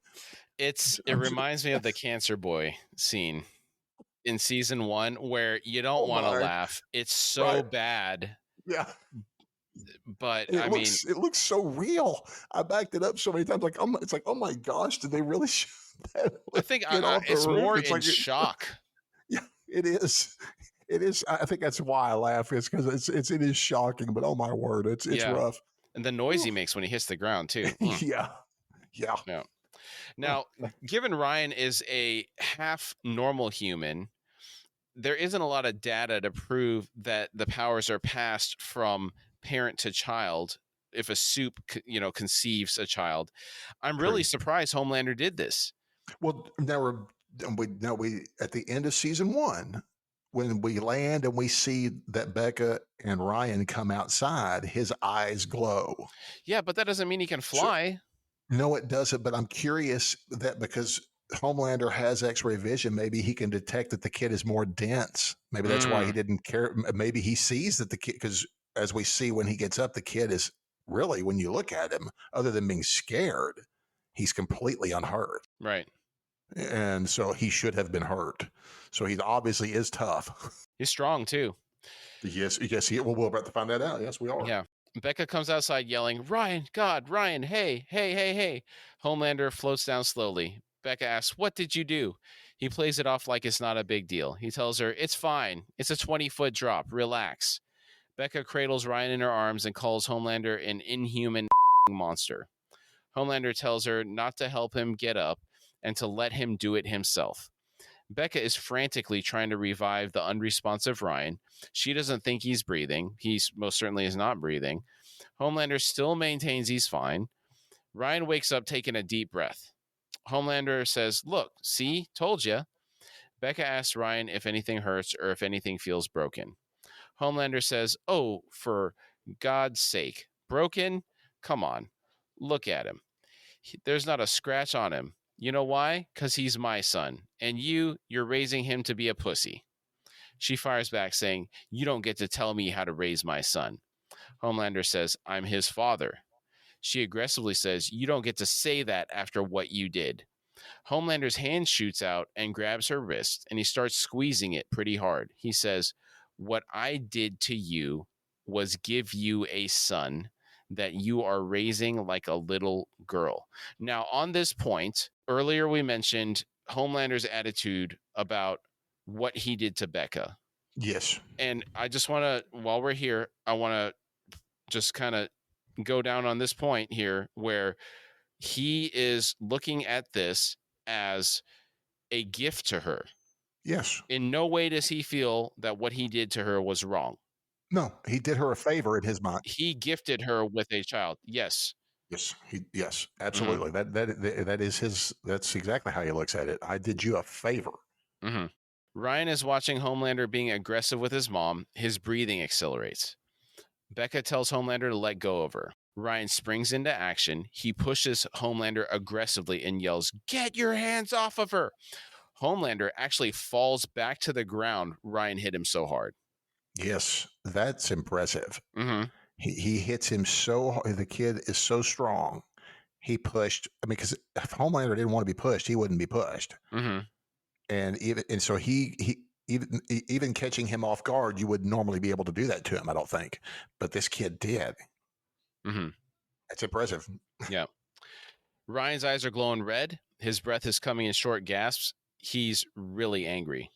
It reminds me of the Cancer Boy scene in season 1 where you don't want to laugh. It's so bad. Yeah. But And I mean, it looks so real. I backed it up so many times, like, it's like, oh my gosh, did they really shoot that I little think kid off the it's roof? more It's in like, shock. yeah, it is. It is. I think that's why I laugh. Is because it is shocking. But oh my word, it's Yeah. rough. And the noise Whew. he makes when he hits the ground too. Yeah, yeah. Yeah. Now, given Ryan is a half normal human, there isn't a lot of data to prove that the powers are passed from parent to child if a soup conceives a child. I'm really True. surprised Homelander did this. Well, now we at the end of season one, when we land and we see that Becca and Ryan come outside, his eyes glow. Yeah, but that doesn't mean he can So fly. no, it doesn't. But I'm curious that because Homelander has X-ray vision, maybe he can detect that the kid is more dense. Maybe that's why he Mm, didn't care. Maybe he sees that the kid, because as we see when he gets up, the kid is really, when you look at him, other than being scared, he's completely unhurt. right. And so he should have been hurt. So he obviously is tough. He's strong too. Yes, yes. Well, we're about to find that out. Yes, we are. Yeah. Becca comes outside yelling, Ryan, God, Ryan, hey, hey, hey, hey. Homelander floats down slowly. Becca asks, what did you do? He plays it off like it's not a big deal. He tells her, it's fine. It's a 20-foot drop. Relax. Becca cradles Ryan in her arms and calls Homelander an inhuman monster. Homelander tells her not to help him get up and to let him do it himself. Becca is frantically trying to revive the unresponsive Ryan. She doesn't think he's breathing. He most certainly is not breathing. Homelander still maintains he's fine. Ryan wakes up taking a deep breath. Homelander says, look, see, told you. Becca asks Ryan if anything hurts or if anything feels broken. Homelander says, oh, for God's sake, broken? Come on, look at him. There's not a scratch on him. You know why? Because he's my son. And you're raising him to be a pussy. She fires back, saying, you don't get to tell me how to raise my son. Homelander says, I'm his father. She aggressively says, you don't get to say that after what you did. Homelander's hand shoots out and grabs her wrist, and he starts squeezing it pretty hard. He says, what I did to you was give you a son that you are raising like a little girl. Now, on this point, earlier we mentioned Homelander's attitude about what he did to Becca. Yes. And I just want to, while we're here, I want to just kind of go down on this point here where he is looking at this as a gift to her. Yes. In no way does he feel that what he did to her was wrong. No, he did her a favor in his mind. He gifted her with a child. Yes. Yes, yes, absolutely. That is his. That's exactly how he looks at it. I did you a favor. Mm-hmm. Ryan is watching Homelander being aggressive with his mom. His breathing accelerates. Becca tells Homelander to let go of her. Ryan springs into action. He pushes Homelander aggressively and yells, "Get your hands off of her!" Homelander actually falls back to the ground. Ryan hit him so hard. Yes, that's impressive. Mm-hmm. He hits him so hard. The kid is so strong. He pushed. I mean, because if Homelander didn't want to be pushed, he wouldn't be pushed. Mm-hmm. And so he even catching him off guard, you would normally be able to do that to him. I don't think, but this kid did. Mm-hmm. That's impressive. Yeah. Ryan's eyes are glowing red. His breath is coming in short gasps. He's really angry.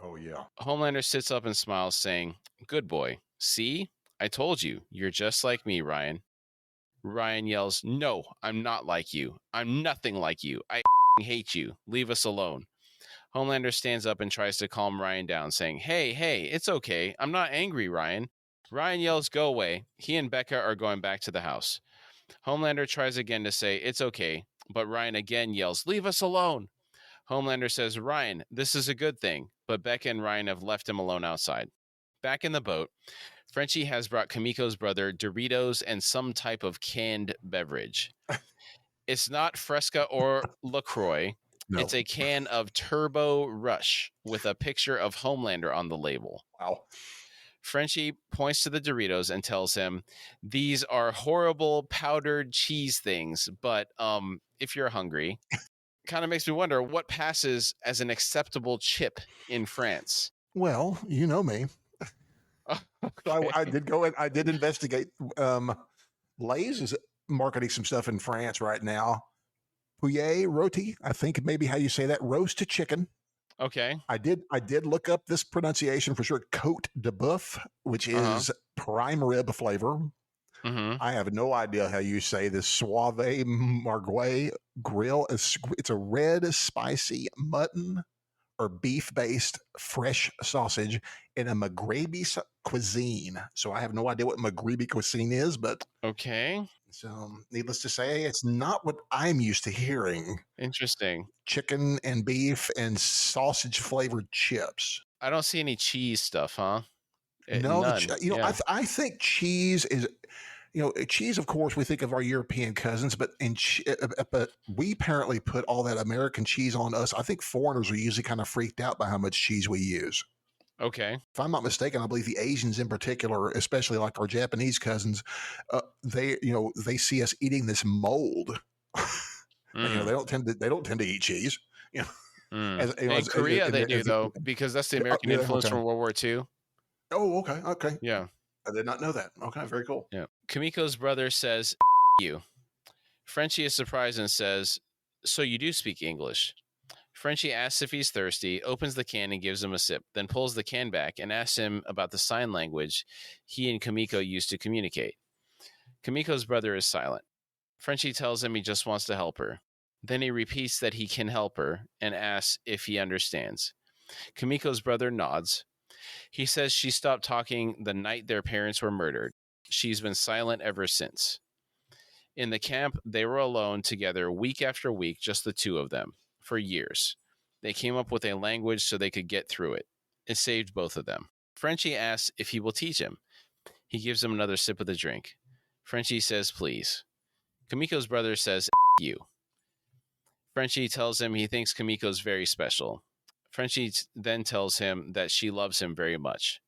Oh yeah. Homelander sits up and smiles, saying, "Good boy. See? I told you. You're just like me, Ryan." Ryan yells, "No, I'm not like you. I'm nothing like you. I hate you. Leave us alone." Homelander stands up and tries to calm Ryan down, saying, "Hey, hey, it's okay. I'm not angry, Ryan." Ryan yells, "Go away." He and Becca are going back to the house. Homelander tries again to say, "It's okay," but Ryan again yells, "Leave us alone." Homelander says, "Ryan, this is a good thing," but Becca and Ryan have left him alone outside. Back in the boat, Frenchie has brought Kamiko's brother Doritos and some type of canned beverage. It's not Fresca or LaCroix. No. It's a can of Turbo Rush with a picture of Homelander on the label. Wow. Frenchie points to the Doritos and tells him, "These are horrible powdered cheese things, but if you're hungry." Kind of makes me wonder what passes as an acceptable chip in France. Well, you know me. I did go and I did investigate. Lay's is marketing some stuff in France right now. Pouillet roti, I think maybe how you say that, roast chicken. Okay. I did look up this pronunciation for sure. Cote de boeuf, which is prime rib flavor. Mm-hmm. I have no idea how you say this. Suave Marguerite grill. It's a red, spicy mutton or beef-based fresh sausage in a Maghrebi cuisine. So I have no idea what Maghrebi cuisine is, but okay. So, needless to say, it's not what I'm used to hearing. Interesting. Chicken and beef and sausage flavored chips. I don't see any cheese stuff, huh? No, None. Yeah. I think cheese is, cheese. Of course, we think of our European cousins, but but we apparently put all that American cheese on us. I think foreigners are usually kind of freaked out by how much cheese we use. Okay. If I'm not mistaken, I believe the Asians in particular, especially like our Japanese cousins, they see us eating this mold. And, they don't tend to eat cheese. In Korea, they do though, because that's the American influence from World War II. Oh, okay. Yeah. I did not know that. Okay, very cool. Yeah. Kamiko's brother says, you. Frenchie is surprised and says, so you do speak English. Frenchie asks if he's thirsty, opens the can and gives him a sip, then pulls the can back and asks him about the sign language he and Kamiko used to communicate. Kamiko's brother is silent. Frenchie tells him he just wants to help her. Then he repeats that he can help her and asks if he understands. Kamiko's brother nods. He says she stopped talking the night their parents were murdered. She's been silent ever since. In the camp, they were alone together week after week, just the two of them, for years. They came up with a language so they could get through it. It saved both of them. Frenchie asks if he will teach him. He gives him another sip of the drink. Frenchie says, please. Kamiko's brother says, you. Frenchie tells him he thinks Kamiko's very special. Frenchie then tells him that she loves him very much.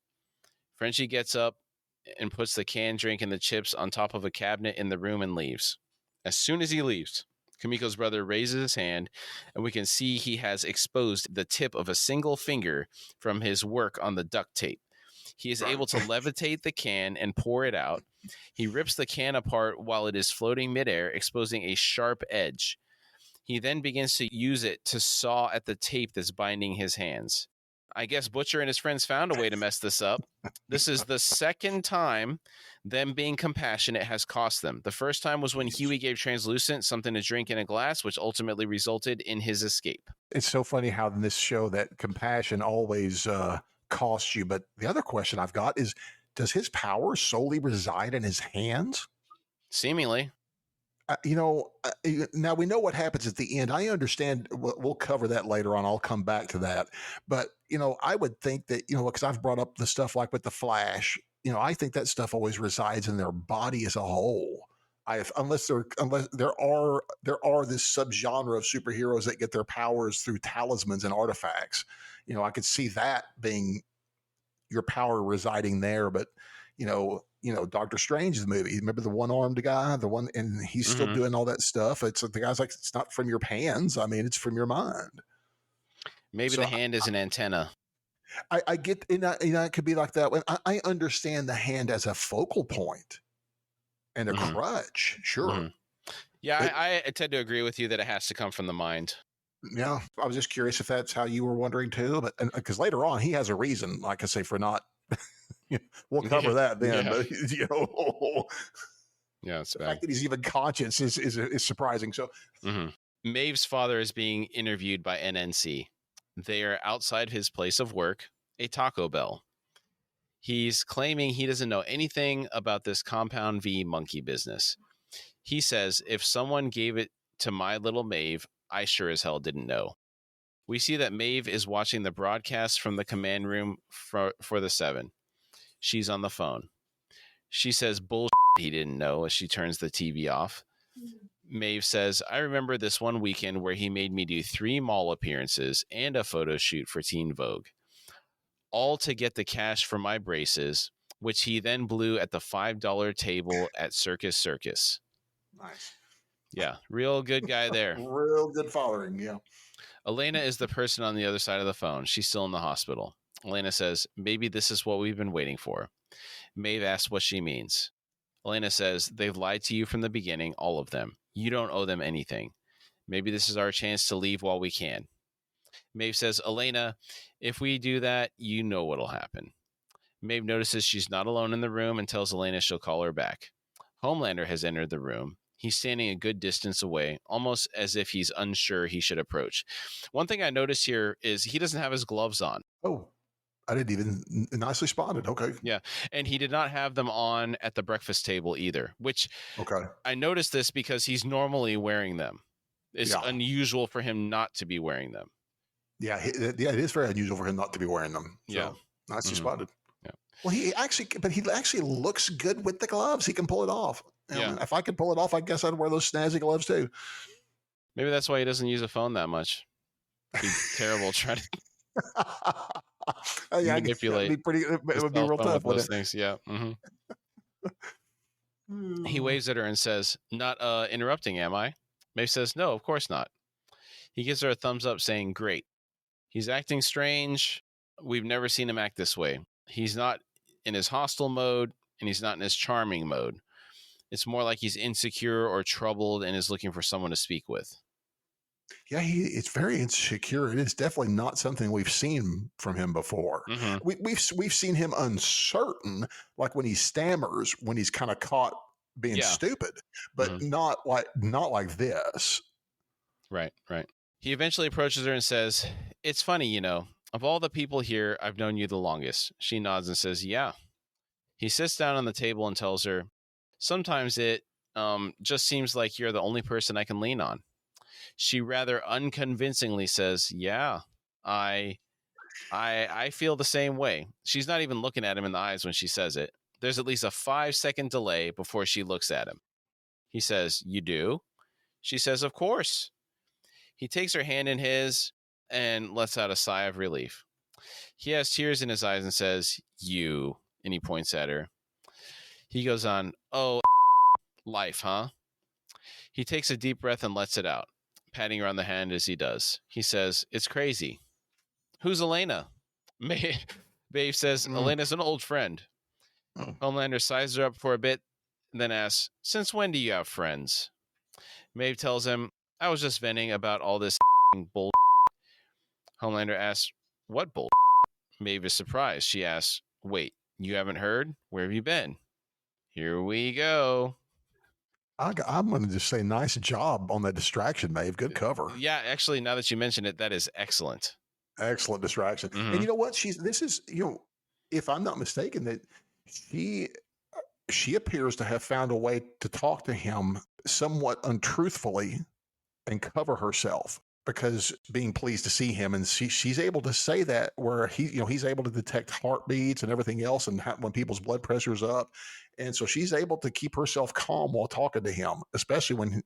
Frenchie gets up and puts the canned drink and the chips on top of a cabinet in the room and leaves. As soon as he leaves, Kamiko's brother raises his hand, and we can see he has exposed the tip of a single finger from his work on the duct tape. He is able to levitate the can and pour it out. He rips the can apart while it is floating midair, exposing a sharp edge. He then begins to use it to saw at the tape that's binding his hands. I guess Butcher and his friends found a way to mess this up. This is the second time them being compassionate has cost them. The first time was when Huey gave Translucent something to drink in a glass, which ultimately resulted in his escape. It's so funny how in this show that compassion always costs you. But the other question I've got is, does his power solely reside in his hands? Seemingly. Now we know what happens at the end. I understand. We'll cover that later on. I'll come back to that. But, I would think that, because I've brought up the stuff like with the Flash, I think that stuff always resides in their body as a whole. Unless there are this subgenre of superheroes that get their powers through talismans and artifacts. I could see that being your power residing there, but Doctor Strange's movie. Remember the one-armed guy, and he's still doing all that stuff. The guy's like, it's not from your hands. I mean, it's from your mind. Maybe the hand is an antenna. I get, it could be like that. I understand the hand as a focal point and a crutch. Sure. Yeah, I tend to agree with you that it has to come from the mind. Yeah, I was just curious if that's how you were wondering too. But because later on, he has a reason, like I say, for not. We'll cover that then. Yeah. But It's the bad. fact that he's even conscious is surprising. So, Maeve's father is being interviewed by NNC. They are outside his place of work, a Taco Bell. He's claiming he doesn't know anything about this Compound V monkey business. He says, if someone gave it to my little Maeve, I sure as hell didn't know. We see that Maeve is watching the broadcast from the command room for the 7. She's on the phone. She says bullshit he didn't know as she turns the TV off. Maeve says, I remember this one weekend where he made me do 3 mall appearances and a photo shoot for Teen Vogue. All to get the cash for my braces, which he then blew at the $5 table at Circus Circus. Nice. Yeah, real good guy there. Real good fathering, yeah. Elena is the person on the other side of the phone. She's still in the hospital. Elena says, maybe this is what we've been waiting for. Maeve asks what she means. Elena says, they've lied to you from the beginning, all of them. You don't owe them anything. Maybe this is our chance to leave while we can. Maeve says, Elena, if we do that, you know what'll happen. Maeve notices she's not alone in the room and tells Elena she'll call her back. Homelander has entered the room. He's standing a good distance away, almost as if he's unsure he should approach. One thing I noticed here is he doesn't have his gloves on. Oh, I didn't even nicely spotted. Okay. Yeah. And he did not have them on at the breakfast table either, which I noticed this because he's normally wearing them. It's unusual for him not to be wearing them. Yeah. It is very unusual for him not to be wearing them. So, nicely spotted. Yeah. Well, he actually looks good with the gloves. He can pull it off. If I could pull it off, I guess I'd wear those snazzy gloves too. Maybe that's why he doesn't use a phone that much. It'd be terrible trying to manipulate. It would be real tough with those things. Yeah. He waves at her and says, not interrupting, am I? Maeve says, no, of course not. He gives her a thumbs up saying, great. He's acting strange. We've never seen him act this way. He's not in his hostile mode, and he's not in his charming mode. It's more like he's insecure or troubled and is looking for someone to speak with. Yeah, it's very insecure. It is definitely not something we've seen from him before. We've seen him uncertain, like when he stammers, when he's kind of caught being stupid, but not like this. Right. He eventually approaches her and says, it's funny, you know, of all the people here, I've known you the longest. She nods and says, yeah. He sits down on the table and tells her, sometimes it just seems like you're the only person I can lean on. She rather unconvincingly says, yeah, I feel the same way. She's not even looking at him in the eyes when she says it. There's at least a 5-second delay before she looks at him. He says, you do? She says, of course. He takes her hand in his and lets out a sigh of relief. He has tears in his eyes and says, you, and he points at her. He goes on, oh, life, huh? He takes a deep breath and lets it out, patting her on the hand as he does. He says, it's crazy. Who's Elena? Maeve says, Elena's an old friend. Homelander sizes her up for a bit, then asks, since when do you have friends? Maeve tells him, I was just venting about all this bull. Homelander asks, what bull? Maeve is surprised. She asks, wait, you haven't heard? Where have you been? Here we go. I'm going to just say nice job on that distraction, Maeve. Good cover. Yeah, actually, now that you mention it, that is excellent. Excellent distraction. And you know what? If I'm not mistaken, that she appears to have found a way to talk to him somewhat untruthfully and cover herself, because being pleased to see him, and she's able to say that where he's able to detect heartbeats and everything else, and when people's blood pressure's up, and so she's able to keep herself calm while talking to him, especially when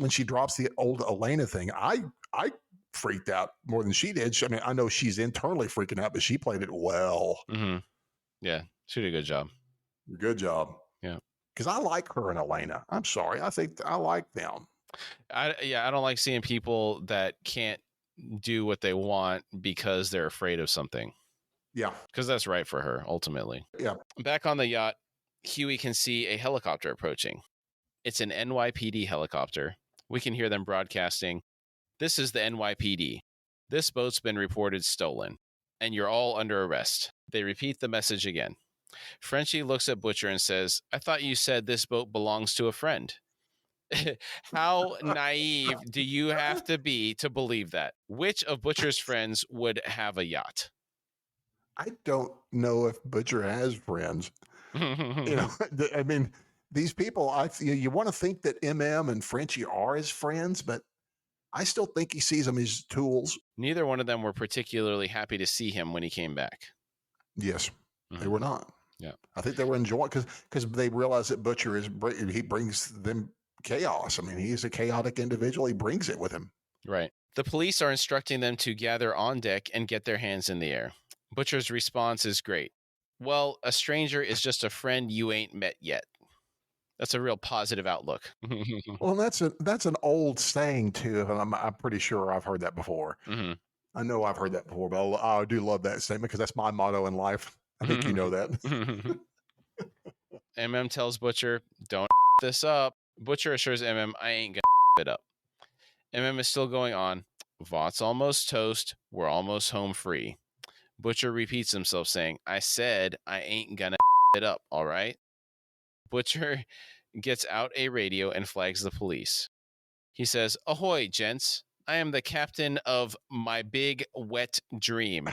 she drops the old Elena thing. I freaked out more than she did. I mean, I know she's internally freaking out, but she played it well. Yeah, she did a good job. Good job. Yeah, because I like her and Elena. I'm sorry, I think I like them. I don't like seeing people that can't do what they want because they're afraid of something. Yeah. Because that's right for her, ultimately. Yeah. Back on the yacht, Huey can see a helicopter approaching. It's an NYPD helicopter. We can hear them broadcasting, this is the NYPD. This boat's been reported stolen, and you're all under arrest. They repeat the message again. Frenchie looks at Butcher and says, I thought you said this boat belongs to a friend. How naive do you have to be to believe that? Which of Butcher's friends would have a yacht? I don't know if Butcher has friends. I mean, these people, you want to think that MM and Frenchie are his friends, but I still think he sees them as tools. Neither one of them were particularly happy to see him when he came back. Yes, they were not. Yeah, I think they were enjoying because they realize that Butcher he brings them chaos. I mean, he's a chaotic individual. He brings it with him. Right. The police are instructing them to gather on deck and get their hands in the air. Butcher's response is great. Well, a stranger is just a friend you ain't met yet. That's a real positive outlook. Well, that's an old saying too. And I'm pretty sure I've heard that before. I know I've heard that before, but I do love that statement because that's my motto in life. I think you know that. MM tells Butcher, don't this up. Butcher assures MM, I ain't gonna it up. MM is still going on. Vaught's almost toast. We're almost home free. Butcher repeats himself, saying, I said I ain't gonna it up, all right? Butcher gets out a radio and flags the police. He says, ahoy, gents. I am the captain of my big wet dream.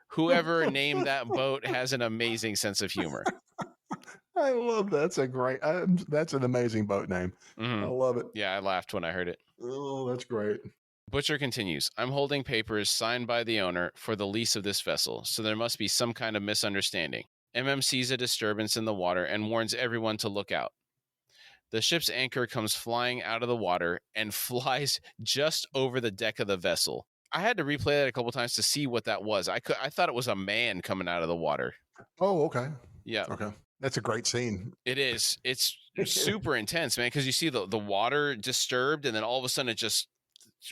Whoever named that boat has an amazing sense of humor. I love that's a great. That's an amazing boat name. I love it. Yeah, I laughed when I heard it. Oh, that's great. Butcher continues, I'm holding papers signed by the owner for the lease of this vessel, so there must be some kind of misunderstanding. sees a disturbance in the water and warns everyone to look out. The ship's anchor comes flying out of the water and flies just over the deck of the vessel. I had to replay that a couple times to see what that was. I thought it was a man coming out of the water. Oh, okay. Yeah. Okay. That's a great scene. It is. It's super intense, man, because you see the water disturbed, and then all of a sudden it just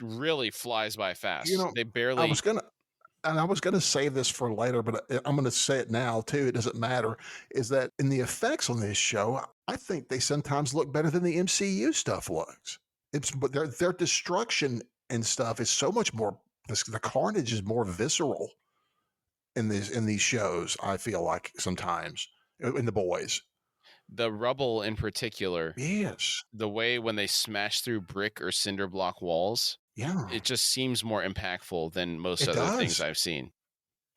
really flies by fast. They barely. I was gonna save this for later, but I'm gonna say it now too. It doesn't matter. Is that in the effects on this show? I think they sometimes look better than the MCU stuff looks. But their destruction and stuff is so much more. The carnage is more visceral in these shows. I feel like sometimes in the boys. The rubble in particular. Yes. The way when they smash through brick or cinder block walls. Yeah. It just seems more impactful than most other things I've seen.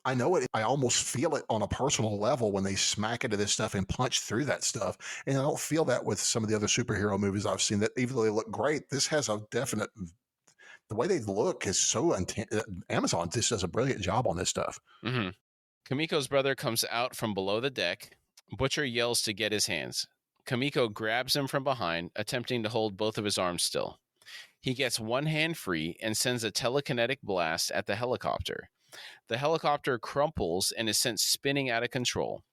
I know it. I almost feel it on a personal level when they smack into this stuff and punch through that stuff. And I don't feel that with some of the other superhero movies I've seen, that even though they look great, this has a definite, the way they look is so intense. Amazon just does a brilliant job on this stuff. Mm-hmm. Kamiko's brother comes out from below the deck. Butcher yells to get his hands. Kamiko grabs him from behind, attempting to hold both of his arms still. He gets one hand free and sends a telekinetic blast at the helicopter. The helicopter crumples and is sent spinning out of control.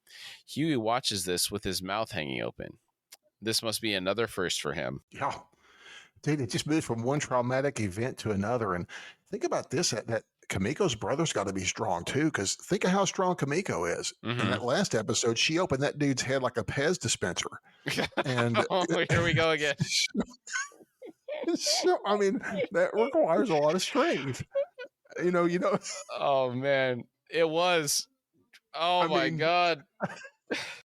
Huey watches this with his mouth hanging open. This must be another first for him. Yeah. Dude, it just moved from one traumatic event to another. And think about this, that Kamiko's brother's got to be strong too, because think of how strong Kamiko is. Mm-hmm. In that last episode, she opened that dude's head like a Pez dispenser. And oh, here we go again. So, I mean, that requires a lot of strength. You know. Oh man, it was. Oh my God.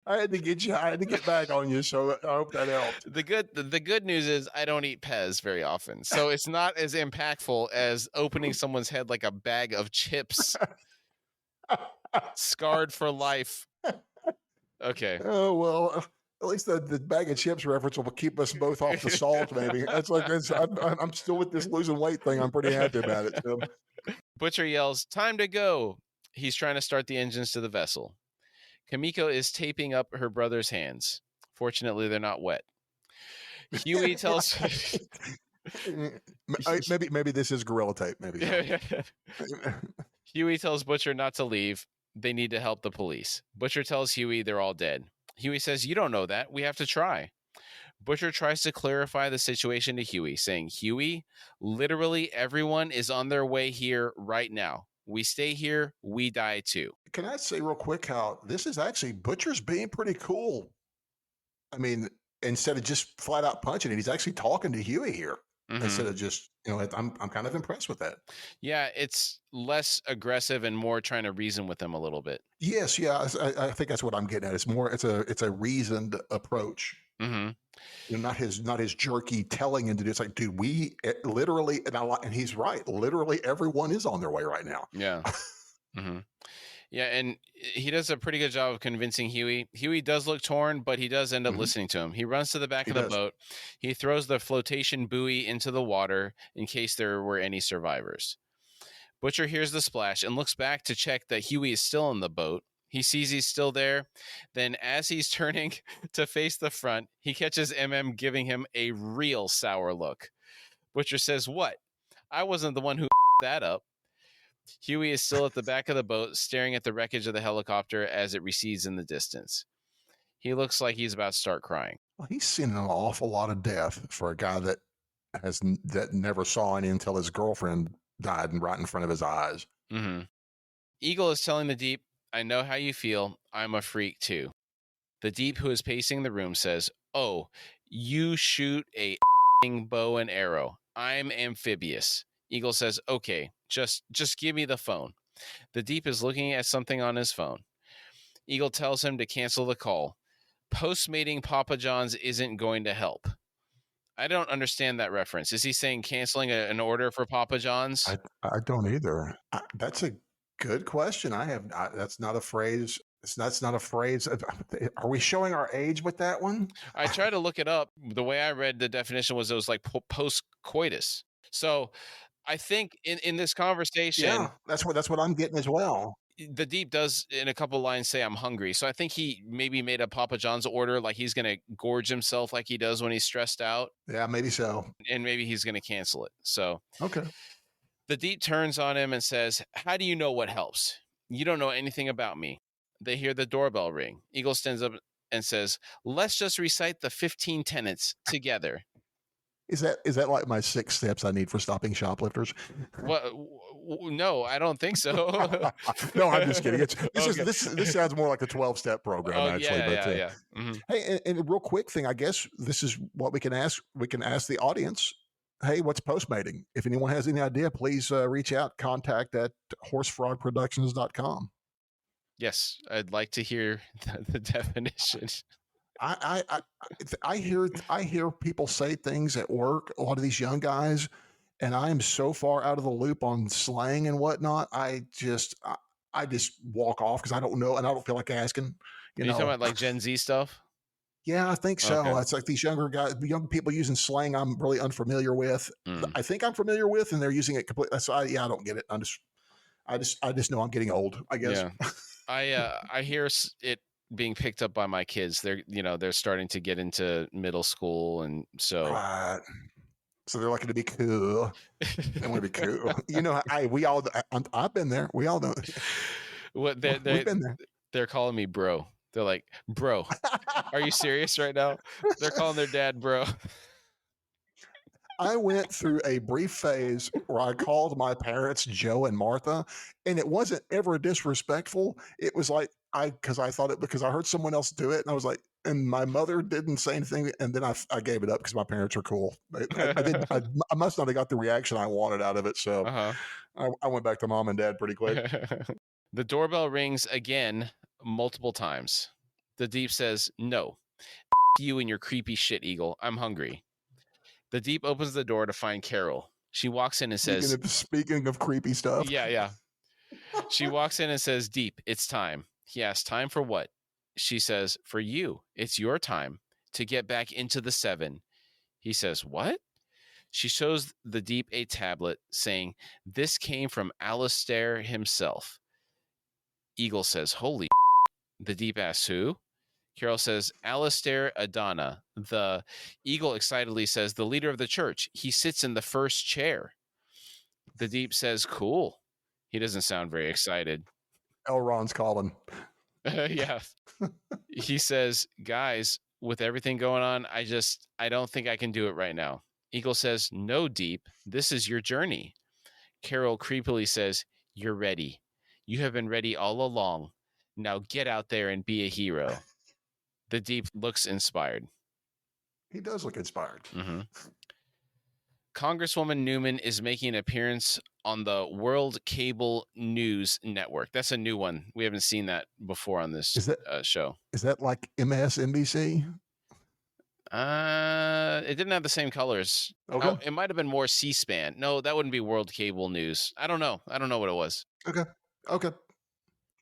I had to get back on you, so I hope that helped. The good news is I don't eat Pez very often, so it's not as impactful as opening someone's head like a bag of chips. Scarred for life. Okay. Oh well. At least the bag of chips reference will keep us both off the salt, maybe. That's like I'm still with this losing weight thing. I'm pretty happy about it. So. Butcher yells, "Time to go!" He's trying to start the engines to the vessel. Kamiko is taping up her brother's hands. Fortunately, they're not wet. Huey tells... maybe this is Gorilla Tape. Maybe. Huey tells Butcher not to leave. They need to help the police. Butcher tells Huey they're all dead. Huey says, you don't know that. We have to try. Butcher tries to clarify the situation to Huey, saying, Huey, literally everyone is on their way here right now. We stay here, we die too. Can I say real quick how this is actually Butcher's being pretty cool? I mean, instead of just flat out punching it, he's actually talking to Huey here. Mm-hmm. Instead of just, I'm kind of impressed with that. Yeah, it's less aggressive and more trying to reason with him a little bit. Yes, yeah, I think that's what I'm getting at. It's a reasoned approach. Mm-hmm. Not his jerky telling him to do. It's like, dude, we literally, and he's right. Literally, everyone is on their way right now. Yeah. Mm-hmm. Yeah, and he does a pretty good job of convincing Huey. Huey does look torn, but he does end up listening to him. He runs to the back of the boat. He throws the flotation buoy into the water in case there were any survivors. Butcher hears the splash and looks back to check that Huey is still in the boat. He sees he's still there. Then as he's turning to face the front, he catches MM giving him a real sour look. Butcher says, what? I wasn't the one who that up. Huey is still at the back of the boat, staring at the wreckage of the helicopter as it recedes in the distance. He looks like he's about to start crying. Well, he's seen an awful lot of death for a guy that never saw any until his girlfriend died right in front of his eyes. Mm-hmm. Eagle is telling the Deep, I know how you feel. I'm a freak too. The Deep, who is pacing the room, says, oh, you shoot a bow and arrow. I'm amphibious. Eagle says, okay, just give me the phone. The Deep is looking at something on his phone. Eagle tells him to cancel the call. Postmating Papa John's isn't going to help. I don't understand that reference. Is he saying canceling an order for Papa John's? I don't either. That's a good question. That's not a phrase. That's not a phrase. Are we showing our age with that one? I tried to look it up. The way I read the definition was it was like post coitus. So I think in this conversation, Yeah, that's what I'm getting as well. the Deep does in a couple lines say I'm hungry. So I think he maybe made a Papa John's order, like he's going to gorge himself like he does when he's stressed out. Yeah, maybe so. And maybe he's going to cancel it. So okay. The Deep turns on him and says, how do you know what helps? You don't know anything about me. They hear the doorbell ring. Eagle stands up and says, let's just recite the 15 tenets together. Is that like my 6 steps I need for stopping shoplifters? No, I don't think so. No, I'm just kidding. This sounds more like a 12-step program, actually. Yeah. Mm-hmm. Hey, and a real quick thing, I guess this is what we can ask. We can ask the audience, hey, what's postmating? If anyone has any idea, please reach out, contact at horsefrogproductions.com. Yes, I'd like to hear the definition. I hear people say things at work, a lot of these young guys, and I am so far out of the loop on slang and whatnot. I just walk off because I don't know and I don't feel like asking. You talking about like Gen Z stuff? Yeah, I think so. Okay. It's like these young people using slang I'm really unfamiliar with. I think I'm familiar with, and they're using it completely. I don't get it. I just know I'm getting old, I guess. Yeah. I hear it being picked up by my kids. They're starting to get into middle school, and so right. So they're looking to be cool. They want to be cool. I've been there. We all know. What we've been there. They're calling me bro. They're like, bro, are you serious right now? They're calling their dad bro. I went through a brief phase where I called my parents Joe and Martha, and it wasn't ever disrespectful. It was like because I heard someone else do it, and I was like, and my mother didn't say anything, and then I gave it up because my parents are cool. I must not have got the reaction I wanted out of it, so I went back to mom and dad pretty quick. The doorbell rings again multiple times. The Deep says, no, you and your creepy shit, Eagle. I'm hungry. The Deep opens the door to find Carol. She walks in and says... Speaking of creepy stuff. Yeah. She walks in and says, Deep, it's time. He asks, time for what? She says, for you. It's your time to get back into the 7. He says, what? She shows the Deep a tablet saying, this came from Alistair himself. Eagle says, holy The Deep asks, who? Carol says, Alistair Adana. The Eagle excitedly says, the leader of the church. He sits in the first chair. The Deep says, cool. He doesn't sound very excited. Elrond's calling. Yeah. He says, guys, with everything going on, I don't think I can do it right now. Eagle says, no, Deep. This is your journey. Carol creepily says, you're ready. You have been ready all along. Now get out there and be a hero. The Deep looks inspired. He does look inspired. Mm-hmm. Congresswoman Newman is making an appearance on the World Cable News Network. That's a new one. We haven't seen that before on this show. Is that like MSNBC? It didn't have the same colors. Okay. Oh, it might have been more C-SPAN. No, that wouldn't be World Cable News. I don't know what it was. Okay.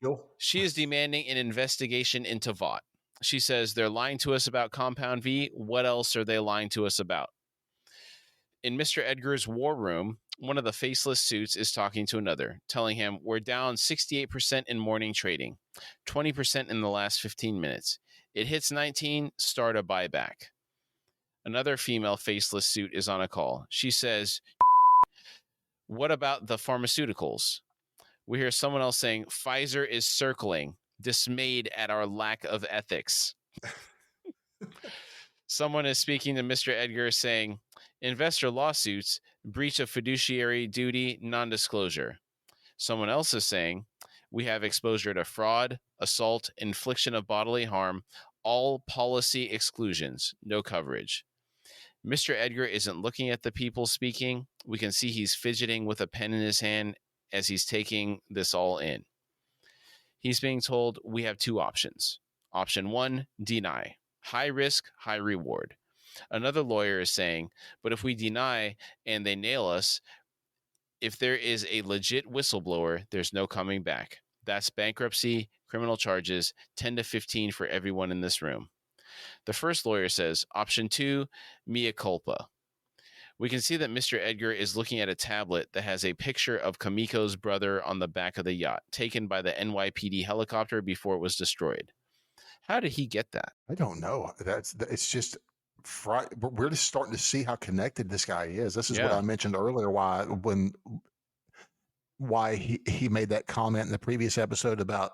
Cool. She is demanding an investigation into Vought. She says they're lying to us about Compound V. What else are they lying to us about? In Mr. Edgar's war room, one of the faceless suits is talking to another, telling him we're down 68% in morning trading, 20% in the last 15 minutes. It hits 19, start a buyback. Another female faceless suit is on a call. She says, what about the pharmaceuticals? We hear someone else saying, Pfizer is circling, dismayed at our lack of ethics. Someone is speaking to Mr. Edgar saying, investor lawsuits, breach of fiduciary duty, non-disclosure. Someone else is saying, We have exposure to fraud, assault, infliction of bodily harm, all policy exclusions, no coverage. Mr. Edgar isn't looking at the people speaking. We can see he's fidgeting with a pen in his hand as he's taking this all in. He's being told we have two options. Option one, deny. High risk, high reward. Another lawyer is saying, but if we deny and they nail us, if there is a legit whistleblower, there's no coming back. That's bankruptcy, criminal charges, 10 to 15 for everyone in this room. The first lawyer says, option two, mea culpa. We can see that Mr. Edgar is looking at a tablet that has a picture of Kamiko's brother on the back of the yacht, taken by the NYPD helicopter before it was destroyed. How did he get that? I don't know. It's just we're just starting to see how connected this guy is. This is what I mentioned earlier. Why he made that comment in the previous episode about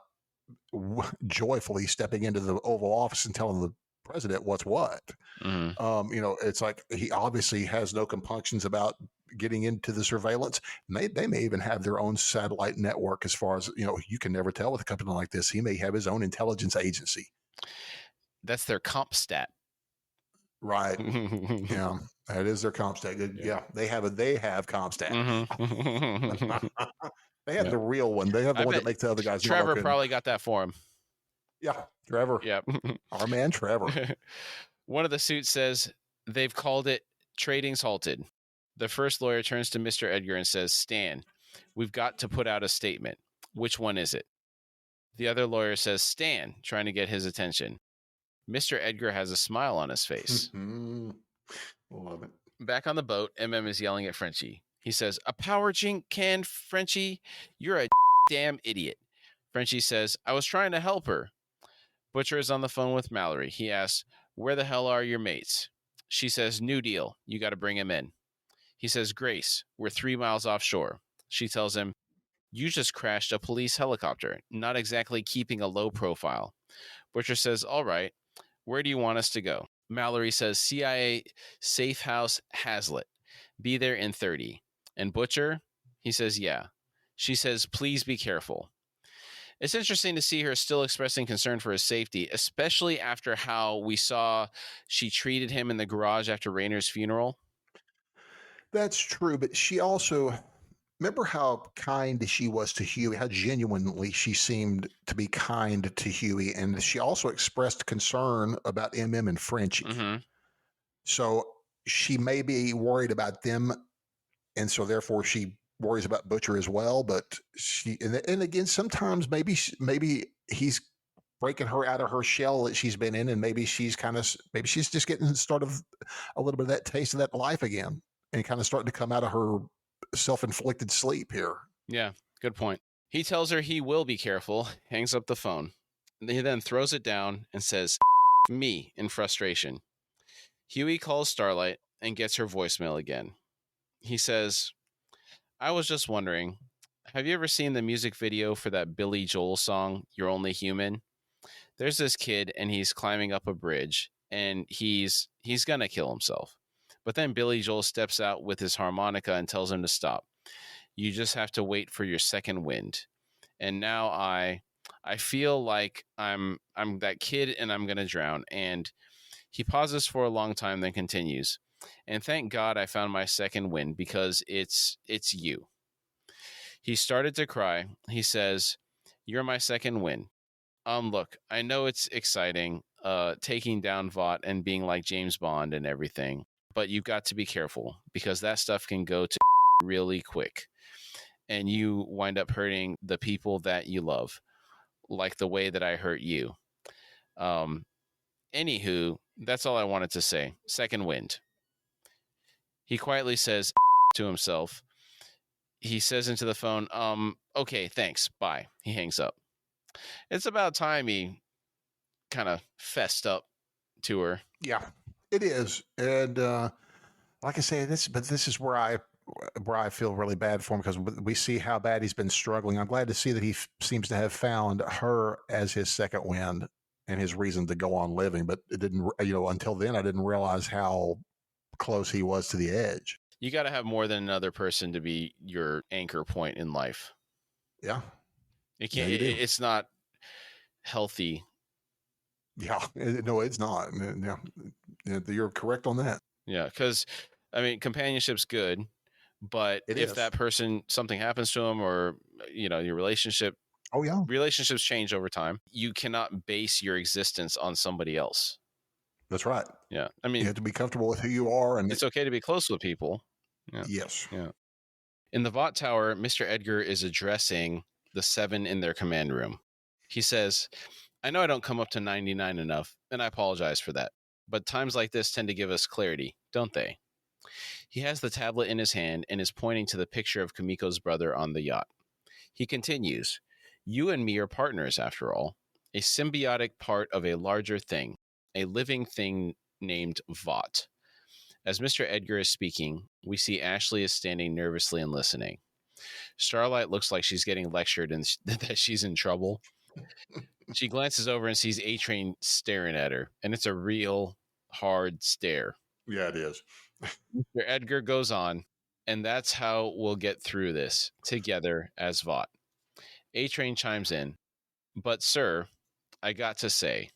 joyfully stepping into the Oval Office and telling the president what's what. It's like he obviously has no compunctions about getting into the surveillance. And they may even have their own satellite network. As far as you can never tell with a company like this. He may have his own intelligence agency. That's their comp stat. Right. Yeah, that is their comp stat. Yeah, they have comp stat. They have the real one. They have the one that makes the other guys. Trevor probably got that for him. Yeah, Trevor. Yep. Our man Trevor. One of the suits says they've called it trading's halted. The first lawyer turns to Mr. Edgar and says, Stan, we've got to put out a statement. Which one is it? The other lawyer says, Stan, trying to get his attention. Mr. Edgar has a smile on his face. Love it. Back on the boat, MM is yelling at Frenchie. He says, a power jink can, Frenchie? You're a damn idiot. Frenchie says, I was trying to help her. Butcher is on the phone with Mallory. He asks, where the hell are your mates? She says, new deal. You got to bring him in. He says, Grace, we're 3 miles offshore. She tells him, you just crashed a police helicopter, not exactly keeping a low profile. Butcher says, all right. Where do you want us to go? Mallory says, CIA safe house Hazlitt. Be there in 30. And Butcher? He says, yeah. She says, please be careful. It's interesting to see her still expressing concern for his safety, especially after how we saw she treated him in the garage after Rayner's funeral. That's true, but she also... Remember how kind she was to Huey, how genuinely she seemed to be kind to Huey. And she also expressed concern about MM and Frenchie. Mm-hmm. So she may be worried about them. And so therefore she worries about Butcher as well. But and again, sometimes maybe he's breaking her out of her shell that she's been in. And maybe she's just getting started a little bit of that taste of that life again and kind of starting to come out of her self-inflicted sleep here. Yeah, good point. He tells her he will be careful, hangs up the phone. He then throws it down and says, me, in frustration. Huey calls Starlight and gets her voicemail again. He says, I was just wondering, have you ever seen the music video for that Billy Joel song, You're Only Human? There's this kid and he's climbing up a bridge and he's gonna kill himself. But then Billy Joel steps out with his harmonica and tells him to stop. You just have to wait for your second wind. And now I feel like I'm that kid and I'm going to drown. And he pauses for a long time, then continues. And thank God I found my second wind because it's you. He started to cry. He says, you're my second wind. Look, I know it's exciting, taking down Vought and being like James Bond and everything. But you've got to be careful because that stuff can go to really quick and you wind up hurting the people that you love, like the way that I hurt you. Anywho, that's all I wanted to say. Second wind. He quietly says to himself. He says into the phone, okay, thanks, bye. He hangs up. It's about time he kind of fessed up to her. Yeah. It is, and like I say, this is where I feel really bad for him because we see how bad he's been struggling. I'm glad to see that he seems to have found her as his second wind and his reason to go on living. But it didn't, until then, I didn't realize how close he was to the edge. You got to have more than another person to be your anchor point in life. Yeah. It Yeah, can't. you do. It's not healthy. Yeah, no, it's not. Yeah, you're correct on that. Yeah, because I mean, companionship's good, but It if is. that person something happens to them, or your Oh yeah, relationships change over time. You cannot base your existence on somebody else. that's right. Yeah, I You mean, have to be comfortable with who you are, and it's okay to be close with people. Yeah, yes, yeah. In the Vought Tower, Mr. Edgar is addressing the 7 in their command room. He says, I know I don't come up to 99 enough, and I apologize for that. But times like this tend to give us clarity, don't they? He has the tablet in his hand and is pointing to the picture of Kamiko's brother on the yacht. He continues, You and me are partners, after all, a symbiotic part of a larger thing, a living thing named Vought. As Mr. Edgar is speaking, we see Ashley is standing nervously and listening. Starlight looks like she's getting lectured and that she's in trouble. She glances over and sees A-Train staring at her, and it's a real hard stare. yeah, it is. Mr. Edgar goes on, and that's how we'll get through this together as Vought. A-Train chimes in, but sir, I got to say.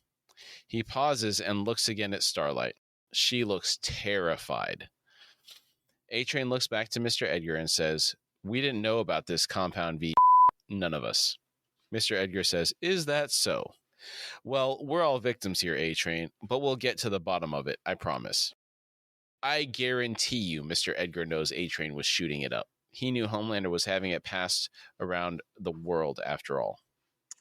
He pauses and looks again at Starlight. She looks terrified. A-Train looks back to Mr. Edgar and says, We didn't know about this compound V. None of us. Mr. Edgar says, Is that so? Well, we're all victims here, A-Train, but we'll get to the bottom of it, I promise. I guarantee you Mr. Edgar knows A-Train was shooting it up. He knew Homelander was having it passed around the world after all.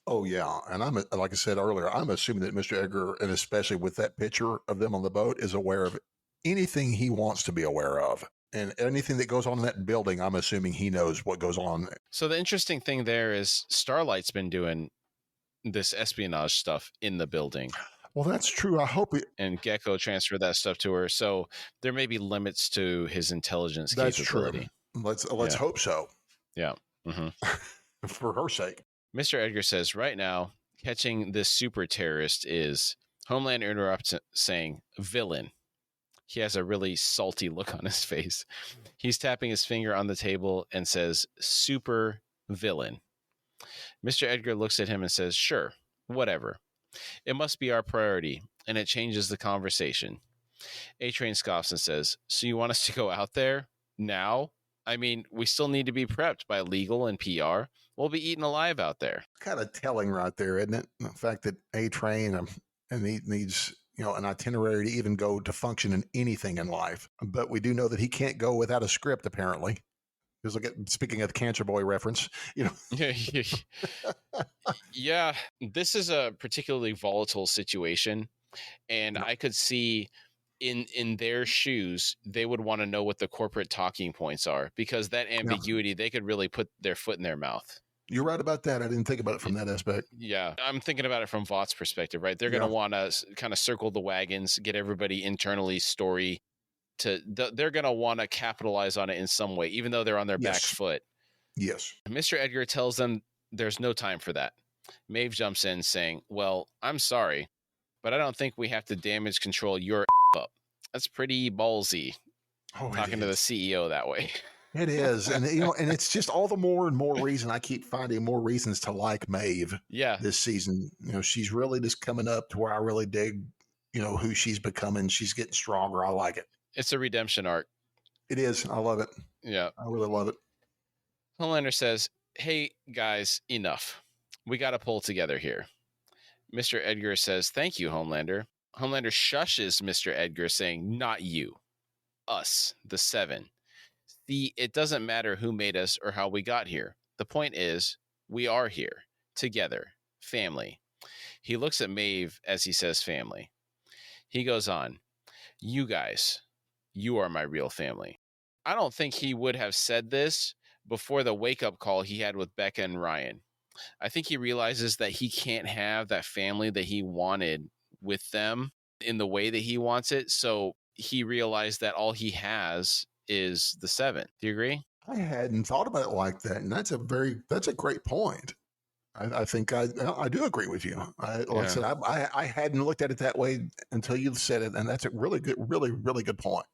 Oh yeah, and like I said earlier, I'm assuming that Mr. Edgar, and especially with that picture of them on the boat, is aware of anything he wants to be aware of, and anything that goes on in that building. I'm assuming he knows what goes on. So the interesting thing there is Starlight's been doing this espionage stuff in the building. Well, that's true. I hope it. And Gecko transferred that stuff to her, so there may be limits to his intelligence That's capability. true. Let's hope so. Yeah. Mm-hmm. For her sake. Mr. Edgar says, right now, catching this super terrorist is... Homelander interrupts saying, villain. He has a really salty look on his face. He's tapping his finger on the table and says, super villain. Mr. Edgar looks at him and says, sure, whatever. It must be our priority, and it changes the conversation. A-Train scoffs and says, so you want us to go out there? Now? I mean, we still need to be prepped by legal and PR. We'll be eaten alive out there. Kind of telling right there, isn't it? The fact that A-Train and he needs an itinerary to even go to function in anything in life. But we do know that he can't go without a script, apparently. Because speaking of the Cancer Boy reference, Yeah, this is a particularly volatile situation, and I could see in their shoes, they would want to know what the corporate talking points are, because that ambiguity, they could really put their foot in their mouth. You're right about that. I didn't think about it from that aspect. Yeah, I'm thinking about it from Vought's perspective, right? They're going to want to kind of circle the wagons, get everybody internally story. They're going to want to capitalize on it in some way, even though they're on their back foot. Yes. Mr. Edgar tells them there's no time for that. Maeve jumps in saying, well, I'm sorry, but I don't think we have to damage control your up. That's pretty ballsy. Talking to the CEO that way. It is. And and it's just all the more and more reason I keep finding more reasons to like Maeve. Yeah. This season. She's really just coming up to where I really dig, who she's becoming. She's getting stronger. I like it. It's a redemption arc. It is. I love it. Yeah. I really love it. Homelander says, hey, guys, enough. We got to pull together here. Mr. Edgar says, thank you, Homelander. Homelander shushes Mr. Edgar, saying, not you. Us, the 7. See, it doesn't matter who made us or how we got here. The point is, we are here, together, family. He looks at Maeve as he says family. He goes on, you guys, you are my real family. I don't think he would have said this before the wake-up call he had with Becca and Ryan. I think he realizes that he can't have that family that he wanted with them in the way that he wants it. So he realized that all he has is the 7. Do you agree? I hadn't thought about it like that. And that's a great point. I think I do agree with you. I said, I hadn't looked at it that way until you said it. And that's a really good, really, really good point.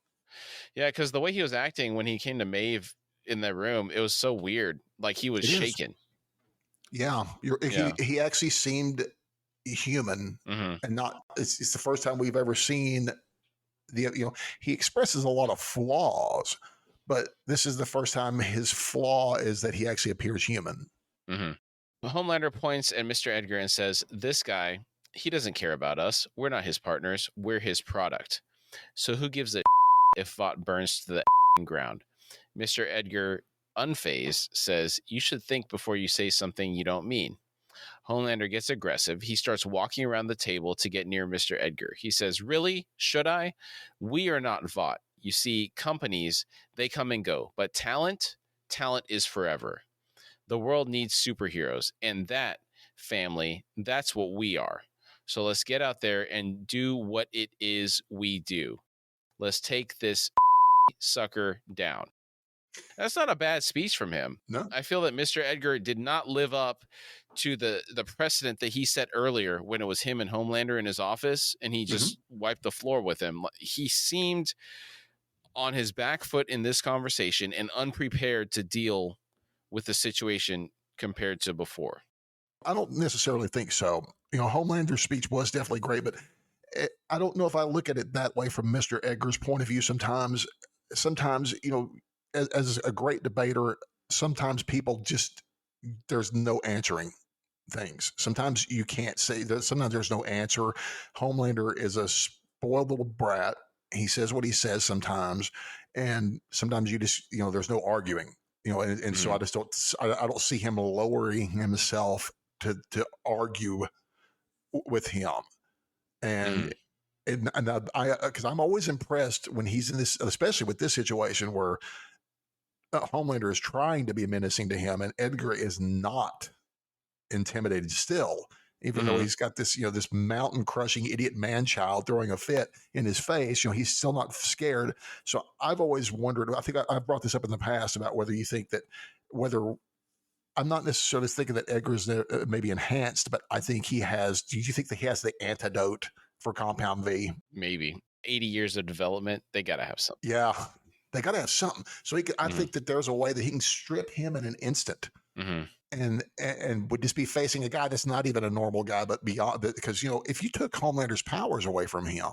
Yeah. Cause the way he was acting when he came to Maeve in that room, it was so weird. Like he was shaken. Yeah, Yeah. he actually seemed human, Hmm. and not. It's the first time we've ever seen he expresses a lot of flaws, but this is the first time his flaw is that he actually appears human. Hmm. Homelander points at Mr. Edgar and says, "This guy, he doesn't care about us. We're not his partners. We're his product. So who gives a if Vought burns to the ground?" Mr. Edgar, unfazed, says, "You should think before you say something you don't mean." Homelander gets aggressive. He starts walking around the table to get near Mr. Edgar. He says, "Really? Should I? We are not Vought. You see, companies, they come and go, but talent is forever. The world needs superheroes, and that, family, that's what we are. So let's get out there and do what it is we do. Let's take this sucker down." That's not a bad speech from him. No. I feel that Mr. Edgar did not live up to the precedent that he set earlier when it was him and Homelander in his office, and he Hmm. just wiped the floor with him. He seemed on his back foot in this conversation and unprepared to deal with the situation compared to before. I don't necessarily think so. Homelander's speech was definitely great, but I don't know if I look at it that way from Mr. Edgar's point of view. Sometimes, as a great debater, sometimes people just there's no answering things. Sometimes you can't say that. Sometimes there's no answer. Homelander is a spoiled little brat. He says what he says sometimes, and sometimes you just there's no arguing. And so I just don't see him lowering himself to argue with him. And I because I'm always impressed when he's in this, especially with this situation where Homelander is trying to be menacing to him, and Edgar is not intimidated still, even though he's got this this mountain crushing idiot man child throwing a fit in his face. He's still not scared. So I've always wondered. I think I've brought this up in the past about whether you think that whether I'm not necessarily thinking that Edgar's maybe enhanced, but I think he has. Do you think that he has the antidote for Compound V? Maybe 80 years of development, they got to have something. Yeah, they got to have something. So I think that there's a way that he can strip him in an instant. And would just be facing a guy that's not even a normal guy, but beyond that. Because if you took Homelander's powers away from him,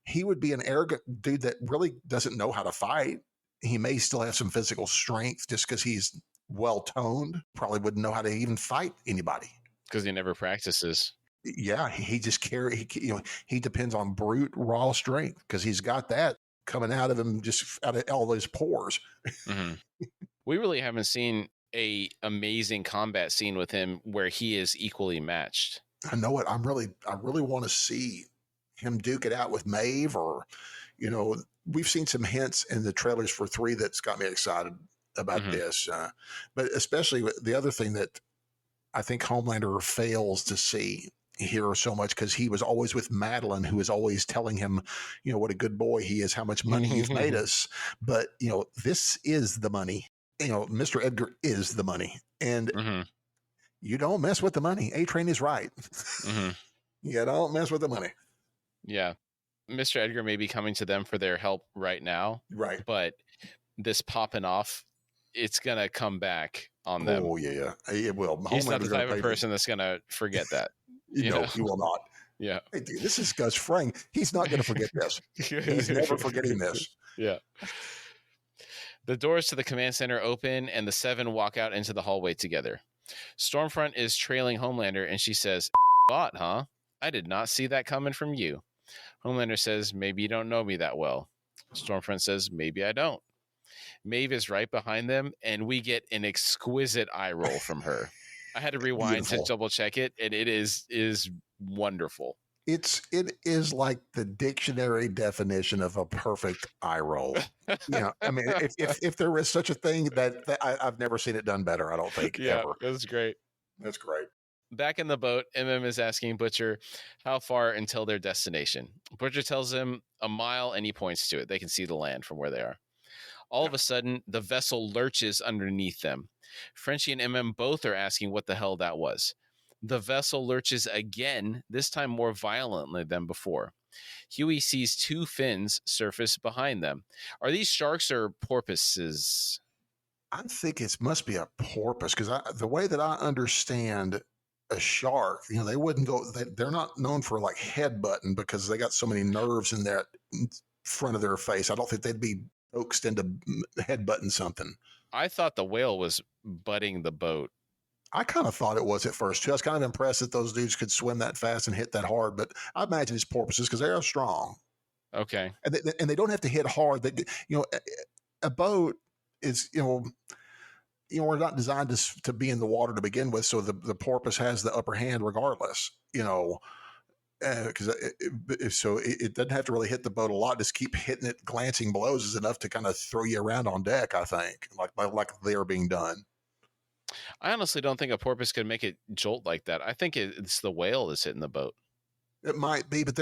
he would be an arrogant dude that really doesn't know how to fight. He may still have some physical strength just because he's well toned. Probably wouldn't know how to even fight anybody because he never practices. Yeah, he just he depends on brute raw strength because he's got that coming out of him, just out of all those pores. We really haven't seen a amazing combat scene with him where he is equally matched. I know it. I really want to see him duke it out with Maeve, or we've seen some hints in the trailers for 3 that's got me excited about this. But especially the other thing that I think Homelander fails to see here so much, because he was always with Madeline, who is always telling him, what a good boy he is, how much money you've made us. But, this is the money. Mr. Edgar is the money. And you don't mess with the money. A-Train is right. You don't mess with the money. Yeah. Mr. Edgar may be coming to them for their help right now. Right. But this popping off, it's going to come back on them. Oh, yeah. It will. He's not the type of person that's going to forget that. No, he will not. Yeah. Hey, dude, this is Gus Fring. He's not going to forget this. He's never forgetting this. Yeah. The doors to the command center open, and the 7 walk out into the hallway together. Stormfront is trailing Homelander, and she says, "Bot, huh? I did not see that coming from you." Homelander says, "Maybe you don't know me that well." Stormfront says, "Maybe I don't." Maeve is right behind them, and we get an exquisite eye roll from her. I had to rewind to double check it, and it is wonderful. It is like the dictionary definition of a perfect eye roll. I mean, if there is such a thing, that I've never seen it done better. I don't think ever. That's great. That's great. Back in the boat, MM is asking Butcher how far until their destination. Butcher tells him a mile, and he points to it. They can see the land from where they are. All of a sudden, the vessel lurches underneath them. Frenchie and MM both are asking what the hell that was. The vessel lurches again, this time more violently than before. Huey sees 2 fins surface behind them. Are these sharks or porpoises? I think it must be a porpoise because the way that I understand a shark, they wouldn't go. They're not known for like headbutting because they got so many nerves in that front of their face. I don't think they'd be coaxed into headbutting something. I thought the whale was butting the boat. I kind of thought it was at first too. I was kind of impressed that those dudes could swim that fast and hit that hard, but I imagine it's porpoises because they are strong. Okay. And they don't have to hit hard. A boat is, we're not designed to be in the water to begin with. So the porpoise has the upper hand regardless, because it doesn't have to really hit the boat a lot. Just keep hitting it, glancing blows is enough to kind of throw you around on deck, I think, like they're being done. I honestly don't think a porpoise could make it jolt like that. I think it's the whale that's hitting the boat. It might be, but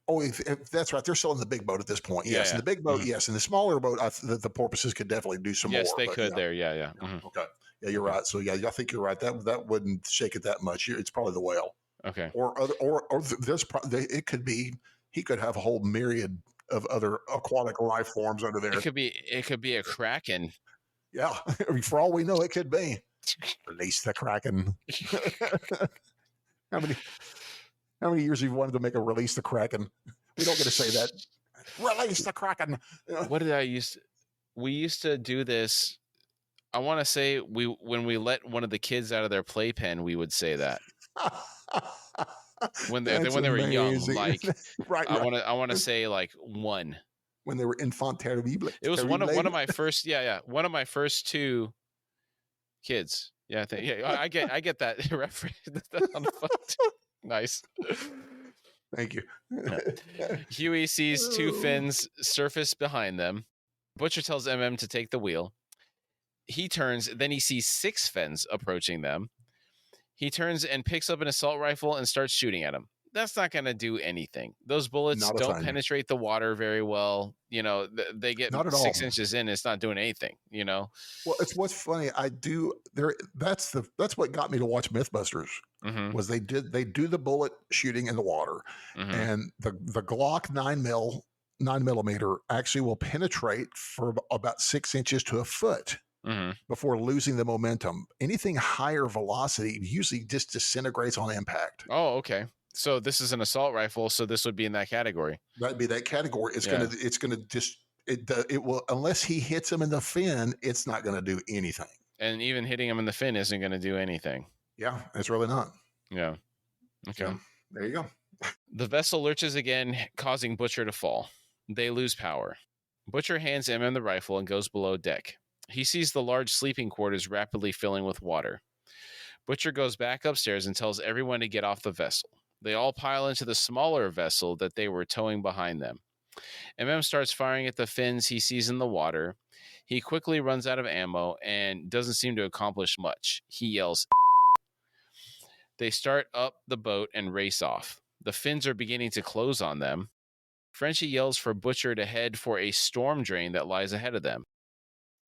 if that's right. They're still in the big boat at this point. Yes, in the big boat, yes. In the smaller boat, the porpoises could definitely do some more. Yes, they could there. Yeah. Mm-hmm. Okay. Yeah, you're right. So yeah, I think you're right. That wouldn't shake it that much. It's probably the whale. Okay. Or it could be. He could have a whole myriad of other aquatic life forms under there. It could be a kraken. Yeah, for all we know, it could be. Release the kraken. How many years have you wanted to make a release the kraken? We don't get to say that. Release the kraken. What did I use? We used to do this. I want to say when we let one of the kids out of their playpen, we would say that. when they were young, like right. I want to say like one. When they were enfant terrible. It was one of my first. One of my first two kids. Yeah, I think. Yeah, I get that reference on the phone. Nice. Thank you. Huey sees two fins surface behind them. Butcher tells MM to take the wheel. He turns, then he sees 6 fins approaching them. He turns and picks up an assault rifle and starts shooting at him. That's not going to do anything. Those bullets don't penetrate the water very well. They get 6 inches in. It's not doing anything, Well, it's what's funny. That's what got me to watch Mythbusters was they do the bullet shooting in the water, and the Glock 9mm actually will penetrate for about 6 inches to a foot. Before losing the momentum. Anything higher velocity usually just disintegrates on impact. Oh, okay. So this is an assault rifle, so this would be in that category. That'd be that category. It will, unless he hits him in the fin, it's not going to do anything. And even hitting him in the fin isn't going to do anything. Yeah, it's really not. Yeah. Okay. So, there you go. The vessel lurches again, causing Butcher to fall. They lose power. Butcher hands MM the rifle and goes below deck. He sees the large sleeping quarters rapidly filling with water. Butcher goes back upstairs and tells everyone to get off the vessel. They all pile into the smaller vessel that they were towing behind them. MM starts firing at the fins he sees in the water. He quickly runs out of ammo and doesn't seem to accomplish much. He yells. They start up the boat and race off. The fins are beginning to close on them. Frenchie yells for Butcher to head for a storm drain that lies ahead of them.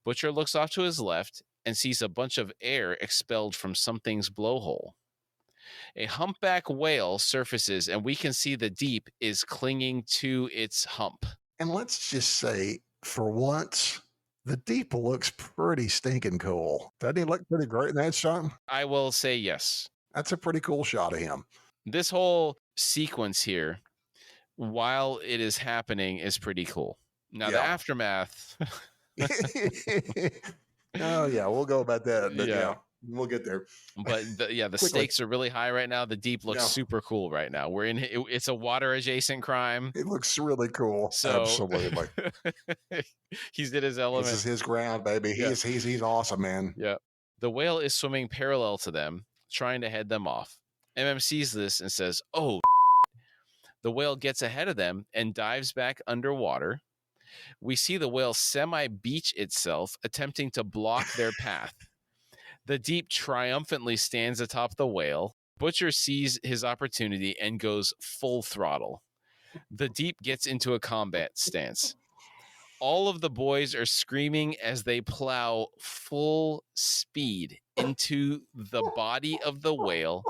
Butcher looks off to his left and sees a bunch of air expelled from something's blowhole. A humpback whale surfaces, and we can see the deep is clinging to its hump. And let's just say, for once, the deep looks pretty stinking cool. Doesn't he look pretty great in that shot? I will say yes. That's a pretty cool shot of him. This whole sequence here, while it is happening, is pretty cool. Now, the aftermath... Oh yeah, we'll go about that. But yeah, we'll get there. But the stakes are really high right now. The deep looks super cool right now. We're in it's a water adjacent crime. It looks really cool. So, absolutely. He's in his element. This is his ground, baby. He's awesome, man. Yeah. The whale is swimming parallel to them, trying to head them off. MM sees this and says, "Oh." The whale gets ahead of them and dives back underwater. We see the whale semi-beach itself, attempting to block their path. The deep triumphantly stands atop the whale. Butcher sees his opportunity and goes full throttle. The deep gets into a combat stance. All of the boys are screaming as they plow full speed into the body of the whale,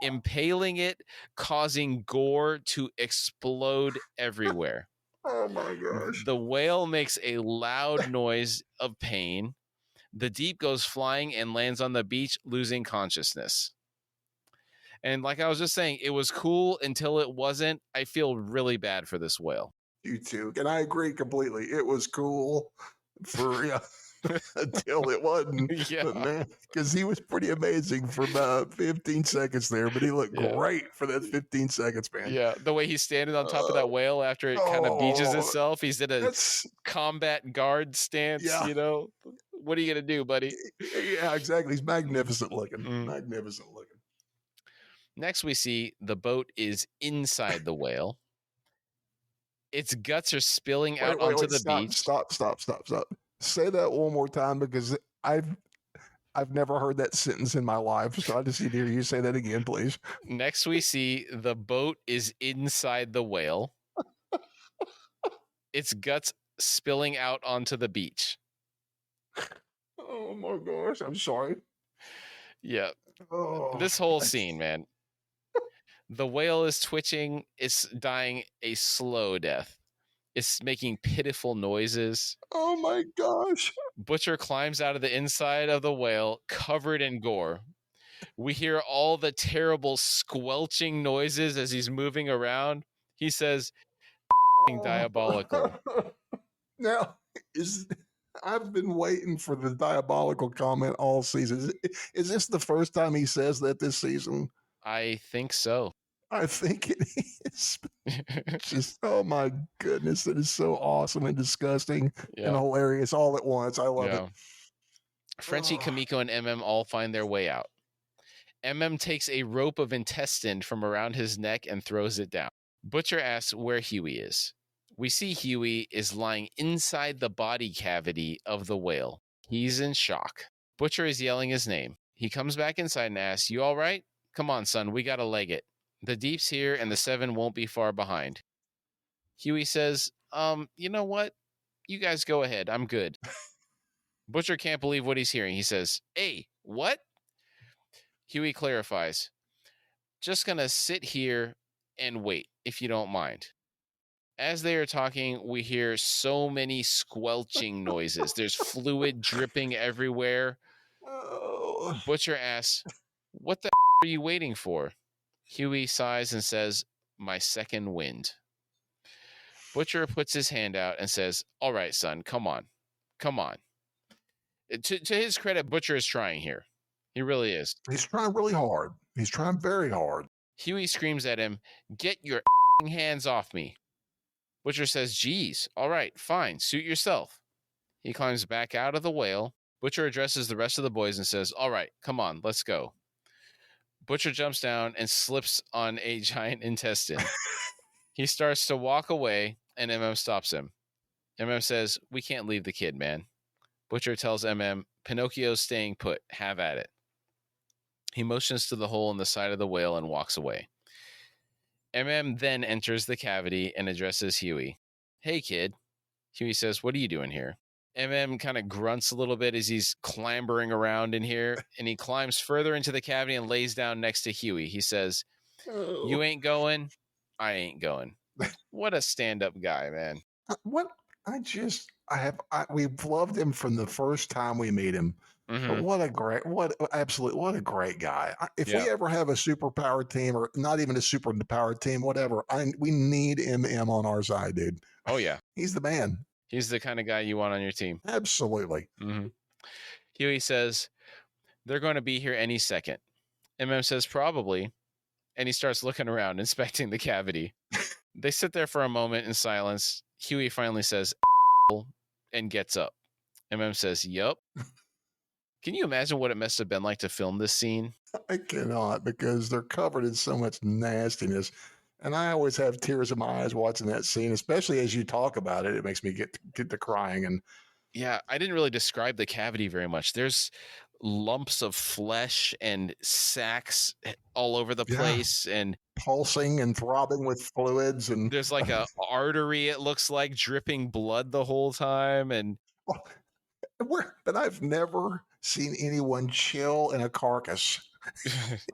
impaling it, causing gore to explode everywhere. Oh my gosh. The whale makes a loud noise of pain. The Deep goes flying and lands on the beach, losing consciousness. And like I was just saying, it was cool until it wasn't. I feel really bad for this whale. You too. And I agree completely. It was cool for until it wasn't. Yeah. But man, because he was pretty amazing for about 15 seconds there, but he looked great for that 15 seconds, man. Yeah. The way he's standing on top of that whale after it kind of beaches itself. He's in a combat guard stance, you know. What are you going to do, buddy? Yeah, exactly. He's magnificent looking. Magnificent looking. Next, we see the boat is inside the whale. Its guts are spilling out onto the beach. Stop. Say that one more time, because I've never heard that sentence in my life. So I just need to hear you say that again, please. Next, we see the boat is inside the whale. Its guts spilling out onto the beach. Oh my gosh, I'm sorry. Yeah. This whole scene, man. The whale is twitching. It's dying a slow death. It's making pitiful noises. Oh my gosh. Butcher climbs out of the inside of the whale, covered in gore. We hear all the terrible squelching noises as he's moving around. He says, diabolical. Now, I've been waiting for the diabolical comment all season. Is this the first time he says that this season? I think so. I think it is. Just, oh my goodness, that is so awesome and disgusting and hilarious all at once. I love it. Frenchie, Kamiko, and MM all find their way out. MM takes a rope of intestine from around his neck and throws it down. Butcher asks where Huey is. We see Huey is lying inside the body cavity of the whale. He's in shock. Butcher is yelling his name. He comes back inside and asks, "You all right? Come on, son, we gotta leg it. The Deep's here and the 7 won't be far behind." Huey says, you know what? You guys go ahead. I'm good. Butcher can't believe what he's hearing. He says, "Hey, what?" Huey clarifies, "Just gonna sit here and wait, if you don't mind." As they are talking, we hear so many squelching noises. There's fluid dripping everywhere. Butcher asks, "What the are you waiting for?" Huey sighs and says, "My second wind." Butcher puts his hand out and says, "All right, son, come on. Come on." To his credit, Butcher is trying here. He really is. He's trying really hard. He's trying very hard. Huey screams at him, "Get your hands off me." Butcher says, "Geez, all right, fine, suit yourself." He climbs back out of the whale. Butcher addresses the rest of the boys and says, "All right, come on, let's go." Butcher jumps down and slips on a giant intestine. He starts to walk away, and MM stops him. MM says, "We can't leave the kid, man." Butcher tells MM, "Pinocchio's staying put. Have at it." He motions to the hole in the side of the whale and walks away. MM then enters the cavity and addresses Huey. "Hey, kid." Huey says, "What are you doing here?" MM kind of grunts a little bit as he's clambering around in here, and he climbs further into the cavity and lays down next to Huey. He says, "You ain't going, I ain't going." What a stand-up guy, man. We've loved him from the first time we meet him. But what a great guy. If we ever have a superpower team, or not even a superpower team, whatever, we need MM on our side, dude. Oh, yeah. He's the man. He's the kind of guy you want on your team. Absolutely. Huey says, "They're going to be here any second." MM says, "Probably." And he starts looking around, inspecting the cavity. They sit there for a moment in silence. Huey finally says, and gets up. MM says, "Yup." Can you imagine what it must have been like to film this scene? I cannot, because they're covered in so much nastiness. And I always have tears in my eyes watching that scene, especially as you talk about it. It makes me get to crying. And yeah, I didn't really describe the cavity very much. There's lumps of flesh and sacs all over the place, and pulsing and throbbing with fluids. And there's like a artery, it looks like, dripping blood the whole time. And but I've never seen anyone chill in a carcass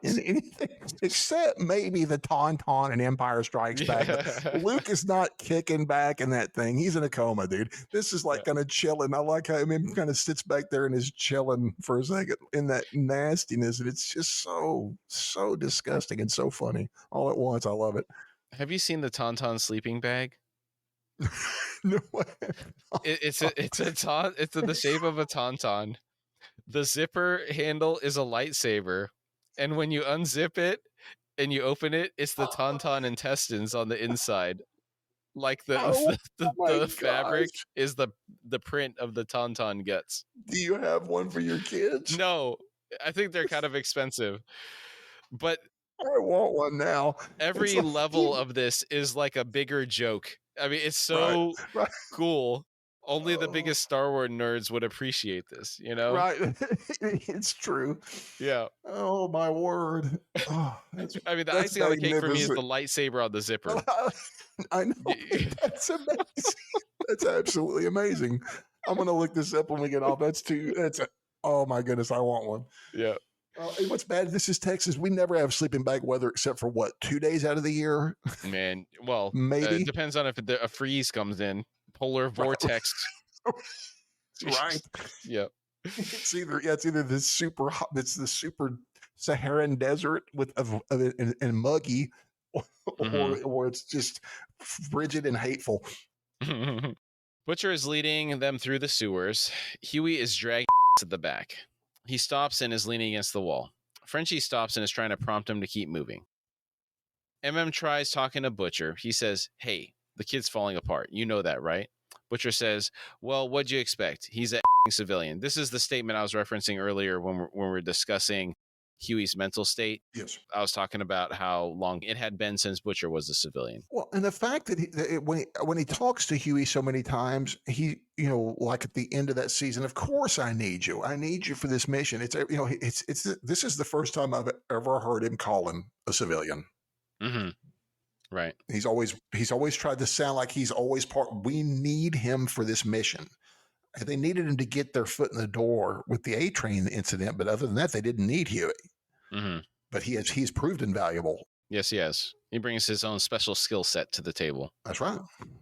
in anything except maybe the Tauntaun and Empire Strikes Back. But Luke is not kicking back in that thing. He's in a coma, dude. This is like kind of chilling. I like how he kind of sits back there and is chilling for a second in that nastiness. And it's just so disgusting and so funny all at once. I love it. Have you seen the Tauntaun sleeping bag? No way. It's in the shape of a Tauntaun. The zipper handle is a lightsaber, and when you unzip it and you open it, it's the Tauntaun intestines on the inside. Like the fabric is the print of the Tauntaun guts. Do you have one for your kids? No, I think they're kind of expensive, but I want one now. Every level of this is like a bigger joke. I mean, it's so cool. Only the biggest Star Wars nerds would appreciate this, you know? Right. It's true. Yeah. Oh, my word. Oh, I mean, the icing on the cake for me is the lightsaber on the zipper. I know. That's amazing. That's absolutely amazing. I'm going to look this up when we get off. Oh, my goodness. I want one. Yeah. And what's bad, this is Texas. We never have sleeping bag weather except for 2 days out of the year? Man, well, maybe. It depends on if a freeze comes in. Polar vortex. Right. Yep. It's either the super hot, it's the super Saharan desert and muggy, or it's just frigid and hateful. Butcher is leading them through the sewers. Huey is dragging at the back. He stops and is leaning against the wall. Frenchie stops and is trying to prompt him to keep moving. Tries talking to Butcher. He says, "Hey, the kid's falling apart. You know that, right?" Butcher says, "Well, what'd you expect? He's a civilian." This is the statement I was referencing earlier when we're discussing Huey's mental state. Yes. I was talking about how long it had been since Butcher was a civilian. Well, and the fact that when he talks to Huey so many times, he, like at the end of that season, of course I need you. I need you for this mission. It's this is the first time I've ever heard him call him a civilian. Mm-hmm. Right. He's always tried to sound like he's always part. We need him for this mission. They needed him to get their foot in the door with the A-Train incident, but other than that, they didn't need Huey. Mm-hmm. But he's proved invaluable. Yes, he has. He brings his own special skill set to the table. That's right.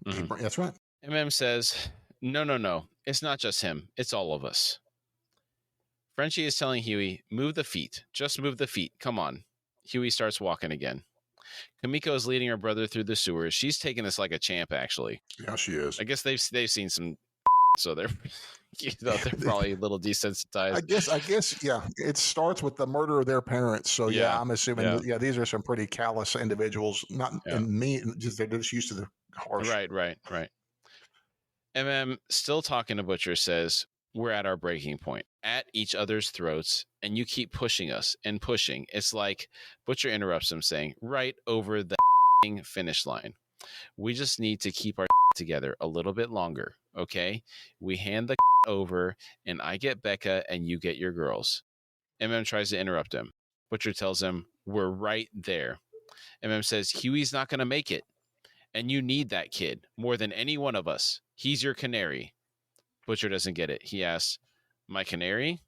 Mm-hmm. That's right. Says, No. It's not just him. It's all of us. Frenchie is telling Huey, "Move the feet. Just move the feet. Come on." Huey starts walking again. Kamiko is leading her brother through the sewers. She's taking this like a champ, actually. Yeah, she is. I guess they've seen some, so they're they're probably a little desensitized. I guess, yeah. It starts with the murder of their parents. So yeah, I'm assuming, these are some pretty callous individuals. Not in me, they're just used to the harsh. Right. Still talking to Butcher, says, "We're at our breaking point, at each other's throats, and you keep pushing us and pushing." It's like Butcher interrupts him, saying, "Right over the finish line. We just need to keep our together a little bit longer, okay? We hand the over, and I get Becca, and you get your girls." Tries to interrupt him. Butcher tells him, "We're right there." Says, "Huey's not going to make it, and you need that kid more than any one of us. He's your canary." Butcher doesn't get it. He asks, "My canary?"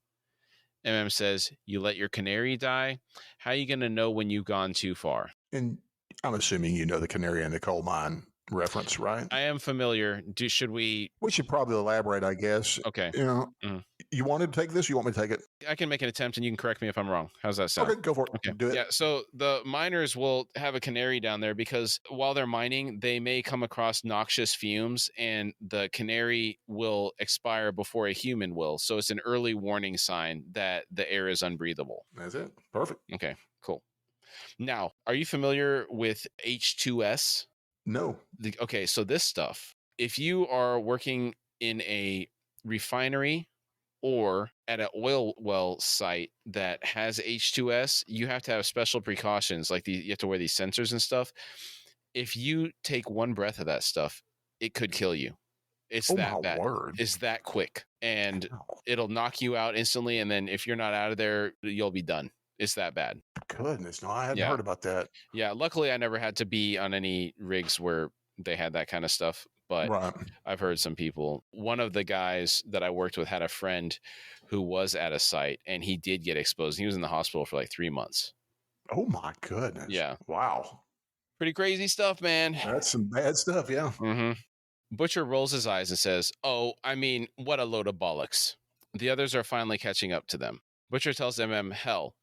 Says, "You let your canary die? How are you going to know when you've gone too far?" And I'm assuming you know the canary in the coal mine reference, right? I am familiar. Should we? We should probably elaborate, I guess. Okay. You wanted to take this? You want me to take it? I can make an attempt, and you can correct me if I'm wrong. How's that sound? Okay, go for it. Okay. Do it. Yeah. So the miners will have a canary down there because while they're mining, they may come across noxious fumes, and the canary will expire before a human will. So it's an early warning sign that the air is unbreathable. That's it. Perfect. Okay. Cool. Now, are you familiar with H2S? No. Okay, so this stuff, if you are working in a refinery or at an oil well site that has H2S, you have to have special precautions. Like you have to wear these sensors and stuff. If you take one breath of that stuff, it could kill you. It's that bad. Word. It's that quick, and it'll knock you out instantly. And then if you're not out of there, you'll be done. It's that bad. Goodness, no, I hadn't heard about that. Yeah, luckily I never had to be on any rigs where they had that kind of stuff, but I've heard some people. One of the guys that I worked with had a friend who was at a site, and he did get exposed. He was in the hospital for like 3 months. Oh my goodness. Yeah. Wow. Pretty crazy stuff, man. That's some bad stuff. Yeah. Mm-hmm. Butcher rolls his eyes and says, "Oh, I mean, what a load of bollocks." The others are finally catching up to them. Butcher tells MM, "Hell,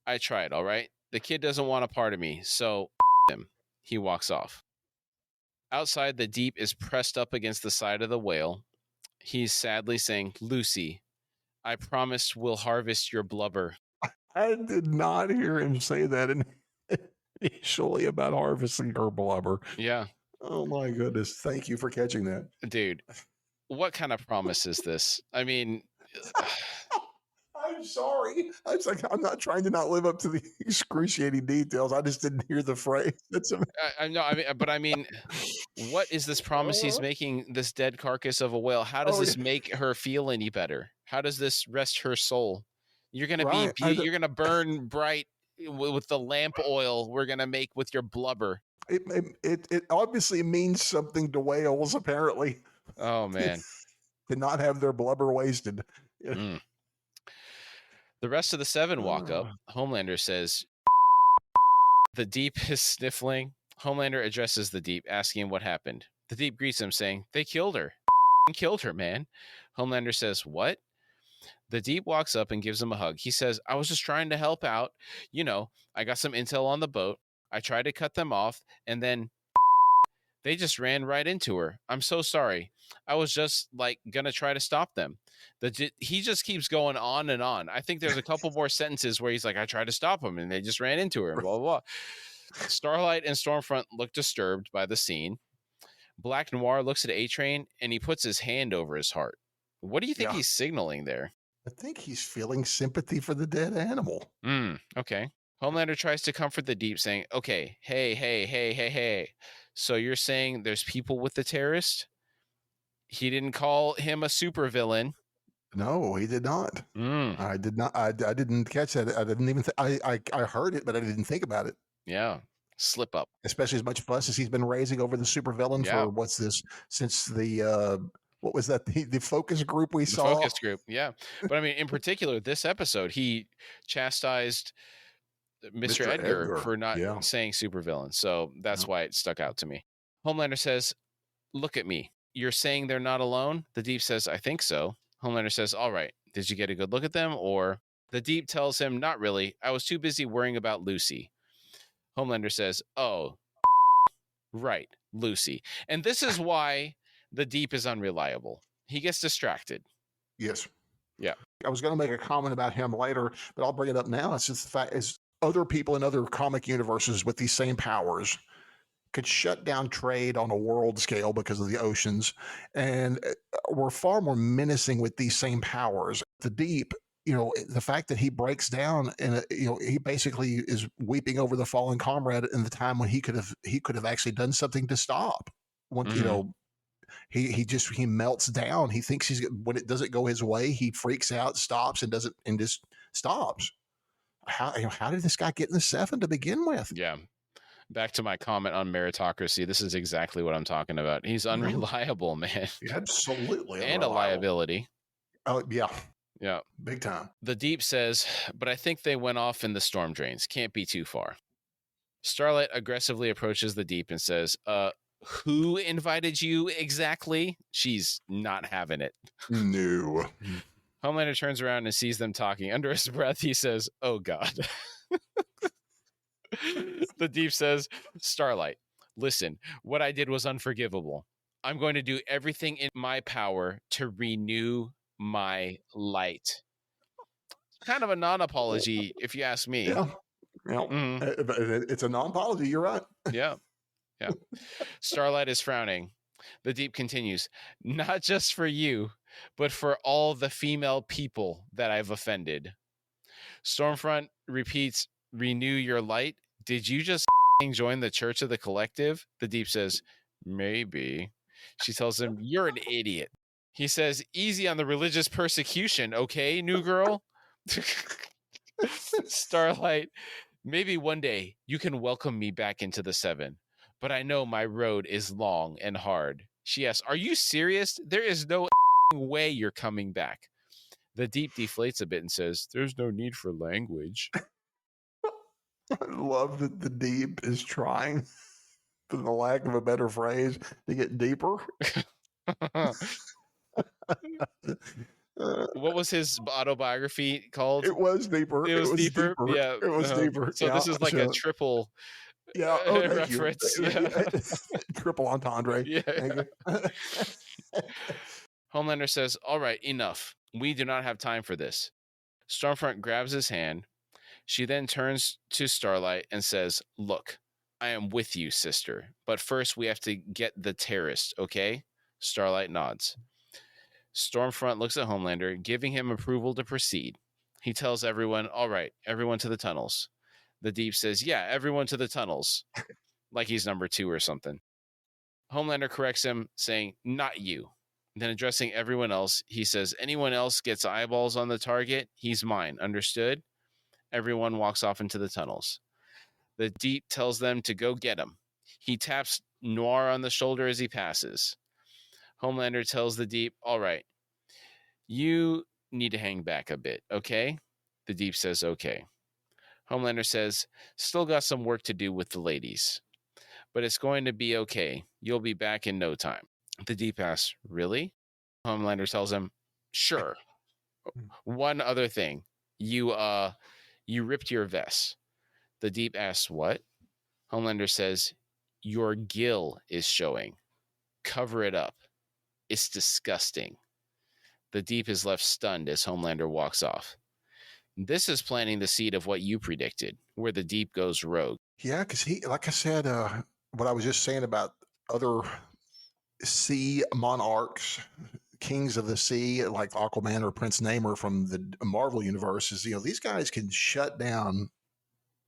I tried, all right? The kid doesn't want a part of me, so him." He walks off. Outside, the Deep is pressed up against the side of the whale. He's sadly saying, "Lucy, I promised we'll harvest your blubber." I did not hear him say that initially about harvesting her blubber. Yeah. Oh my goodness. Thank you for catching that. Dude, what kind of promise is this? I mean, I'm sorry. It's like I'm not trying to not live up to the excruciating details. I just didn't hear the phrase. That's I know. I mean, what is this promise he's making this dead carcass of a whale? How does this make her feel any better? How does this rest her soul? You're gonna be, you're gonna burn bright with the lamp oil we're gonna make with your blubber. It obviously means something to whales. Apparently, oh man, to not have their blubber wasted. Mm. The rest of the 7 walk up. Homelander says, "The Deep is sniffling." Homelander addresses the Deep, asking what happened. The Deep greets him, saying, "They killed her. Killed her, man." Homelander says, "What?" The Deep walks up and gives him a hug. He says, "I was just trying to help out. You know, I got some intel on the boat. I tried to cut them off, and then they just ran right into her. I'm so sorry. I was just like gonna try to stop them." He just keeps going on and on. I think there's a couple more sentences where he's like, "I tried to stop them, and they just ran into her," and blah, blah, blah. Starlight and Stormfront look disturbed by the scene. Black Noir looks at A-Train, and he puts his hand over his heart. What do you think he's signaling there? I think he's feeling sympathy for the dead animal. Okay. Homelander tries to comfort the Deep, saying, "Okay, hey. So you're saying there's people with the terrorist?" He didn't call him a supervillain. No, he did not. I did not. I didn't catch that. I didn't even. I heard it, but I didn't think about it. Yeah, slip up. Especially as much fuss as he's been raising over the supervillain for what's this since the what was that the focus group we saw? The focus group, yeah. But I mean, in particular, this episode, he chastised Mr. Edgar for not saying supervillain, so that's why it stuck out to me. Homelander says, "Look at me. You're saying they're not alone?" The Deep says, "I think so." Homelander says, "All right. Did you get a good look at them?" Or the Deep tells him, "Not really. I was too busy worrying about Lucy." Homelander says, "Oh, right, Lucy." And this is why the Deep is unreliable. He gets distracted. Yes. Yeah. I was going to make a comment about him later, but I'll bring it up now. It's just the fact is other people in other comic universes with these same powers could shut down trade on a world scale because of the oceans, and were far more menacing with these same powers. The Deep, the fact that he breaks down and he basically is weeping over the fallen comrade in the time when he could have actually done something to stop. When he melts down. He thinks when it doesn't go his way, he freaks out, stops, and just stops. How did this guy get in the 7 to begin with? Yeah. Back to my comment on meritocracy. This is exactly what I'm talking about. He's unreliable, man. Absolutely. And a liability. Oh, yeah. Yeah. Big time. The Deep says, "But I think they went off in the storm drains. Can't be too far." Starlight aggressively approaches the Deep and says, "Who invited you exactly?" She's not having it. No. Homelander turns around and sees them talking. Under his breath, he says, "Oh, God." The Deep says, "Starlight, listen, what I did was unforgivable. I'm going to do everything in my power to renew my light." Kind of a non-apology, if you ask me. Yeah. It's a non-apology. You're right. Yeah. Starlight is frowning. The Deep continues, "Not just for you, but for all the female people that I've offended." Stormfront repeats, "Renew your light? Did you just join the Church of the Collective?" The Deep says, "Maybe." She tells him, "You're an idiot." He says, "Easy on the religious persecution, okay, new girl?" Starlight, "Maybe one day you can welcome me back into the 7, but I know my road is long and hard." She asks, "Are you serious? There is no way you're coming back." The Deep deflates a bit and says, "There's no need for language." I love that the Deep is trying, for the lack of a better phrase, to get deeper. What was his autobiography called? It was deeper. It It was was deeper. deeper. Yeah. It was deeper. So Yeah. this is like a So, triple yeah. Oh, thank you. reference. Triple entendre. Yeah. Thank you. Homelander says, "All right, enough. We do not have time for this." Stormfront grabs his hand. She then turns to Starlight and says, "Look, I am with you, sister. But first we have to get the terrorist, okay?" Starlight nods. Stormfront looks at Homelander, giving him approval to proceed. He tells everyone, "All right, everyone to the tunnels." The Deep says, "Yeah, everyone to the tunnels." Like he's number 2 or something. Homelander corrects him, saying, "Not you." Then addressing everyone else, he says, "Anyone else gets eyeballs on the target, he's mine. Understood?" Everyone walks off into the tunnels. The Deep tells them to go get him. He taps Noir on the shoulder as he passes. Homelander tells the Deep, "All right, you need to hang back a bit, okay?" The Deep says, "Okay." Homelander says, "Still got some work to do with the ladies, but it's going to be okay. You'll be back in no time." The Deep asks, "Really?" Homelander tells him, "Sure. One other thing. You ripped your vest." The Deep asks, "What?" Homelander says, "Your gill is showing. Cover it up. It's disgusting." The Deep is left stunned as Homelander walks off. This is planting the seed of what you predicted, where the Deep goes rogue. Yeah, because he, like I said, what I was just saying about other sea monarchs, kings of the sea, like Aquaman or Prince Namor from the Marvel universe, is these guys can shut down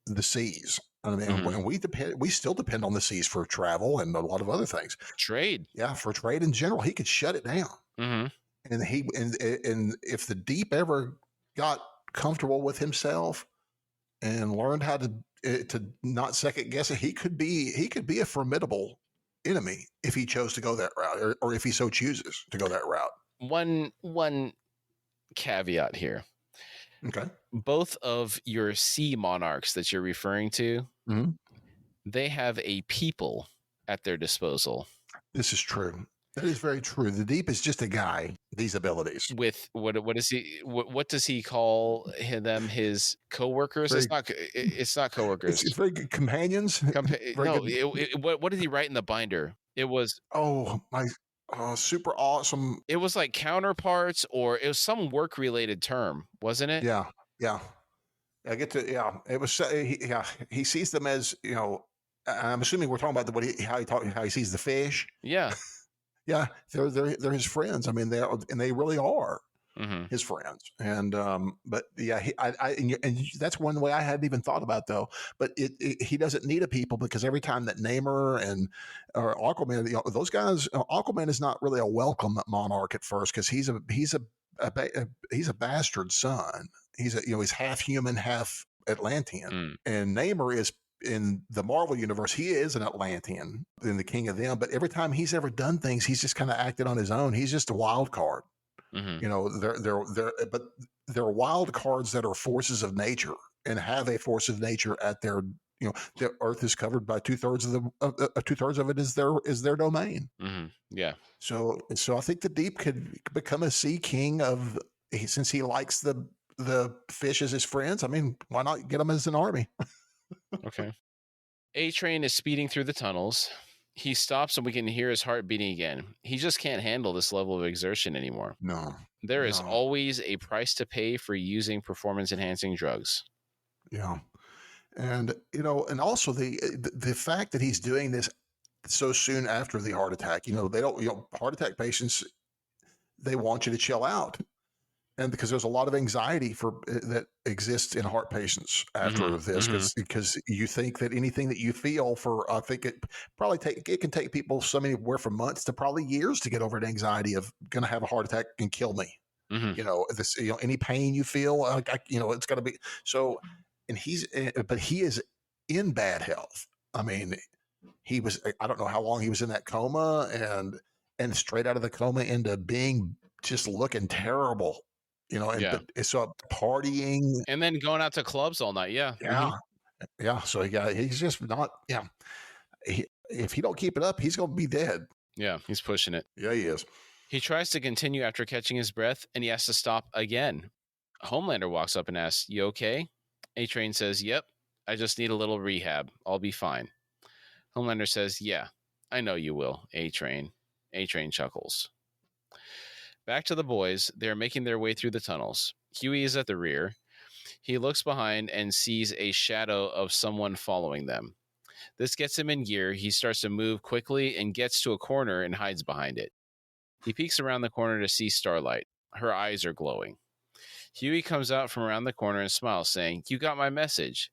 the seas. I mean, and we still depend on the seas for travel and a lot of other things. Trade. Yeah, for trade in general, he could shut it down. Mm-hmm. And if the Deep ever got comfortable with himself and learned how to not second guess it, he could be a formidable enemy if he chose to go that route, or if he so chooses to go that route. One caveat here. Okay. Both of your sea monarchs that you're referring to, Mm-hmm. they have a people at their disposal. This is true. That is very true. The Deep is just a guy. These abilities. With what is he? What does he call them? His coworkers? Very, it's not coworkers. it's very good companions. Very No. good. What did he write in the binder? It was super awesome. It was like counterparts, or it was some work related term, wasn't it? Yeah, yeah. I get to It was he sees them as I'm assuming we're talking about how he sees the fish. Yeah. Yeah, they're his friends. I mean, they really are his friends. And but yeah, and that's one way I hadn't even thought about though. But he doesn't need a people, because every time that Namor or Aquaman, those guys, Aquaman is not really a welcome monarch at first, because he's a bastard son. He's half human, half Atlantean, and Namor is. In the Marvel universe, he is an Atlantean and the king of them. But every time he's ever done things, he's just kind of acted on his own. He's just a wild card. But they're wild cards that are forces of nature and have a force of nature at their. The Earth is covered by 2/3 of it is their domain. Yeah. So I think the Deep could become a sea king since he likes the fish as his friends. I mean, why not get him as an army? Okay. A-Train is speeding through the tunnels. He stops and we can hear his heart beating again. He just can't handle this level of exertion anymore. No. There is always a price to pay for using performance-enhancing drugs. Yeah. And, and also the fact that he's doing this so soon after the heart attack, they don't, heart attack patients, they want you to chill out. And because there's a lot of anxiety that exists in heart patients after this, because you think that anything that you feel I think it can take people anywhere from months to probably years to get over the anxiety of going to have a heart attack and kill me. Any pain you feel, it's got to be so. And but he is in bad health. I mean, I don't know how long he was in that coma, and straight out of the coma into being just looking terrible. and Yeah. but it's partying. And then going out to clubs all night. Yeah. Yeah. Yeah. So he's just not, yeah. If he don't keep it up, he's going to be dead. Yeah. He's pushing it. Yeah, he is. He tries to continue after catching his breath, and he has to stop again. Homelander walks up and asks, "You okay?" A-Train says, "Yep. I just need a little rehab. I'll be fine." Homelander says, "Yeah, I know you will, A-Train." A-Train chuckles. Back to the boys. They're making their way through the tunnels. Huey is at the rear. He looks behind and sees a shadow of someone following them. This gets him in gear. He starts to move quickly and gets to a corner and hides behind it. He peeks around the corner to see Starlight. Her eyes are glowing. Huey comes out from around the corner and smiles, saying, "You got my message."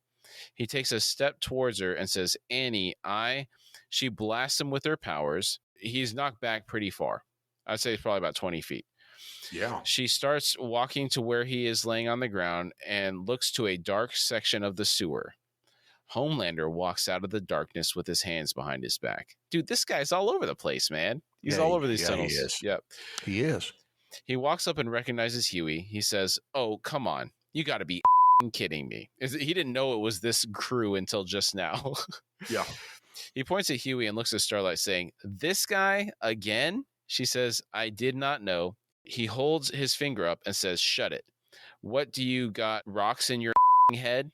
He takes a step towards her and says, "Annie, I..." She blasts him with her powers. He's knocked back pretty far. I'd say it's probably about 20 feet. Yeah. She starts walking to where he is laying on the ground and looks to a dark section of the sewer. Homelander walks out of the darkness with his hands behind his back. Dude, this guy's all over the place, man. He's all over these tunnels. He is. Yep. He is. He walks up and recognizes Huey. He says, "Oh, come on. You got to be kidding me." He didn't know it was this crew until just now. Yeah. He points at Huey and looks at Starlight, saying, "This guy again?" She says, "I did not know." He holds his finger up and says, "Shut it. What do you got, rocks in your head?"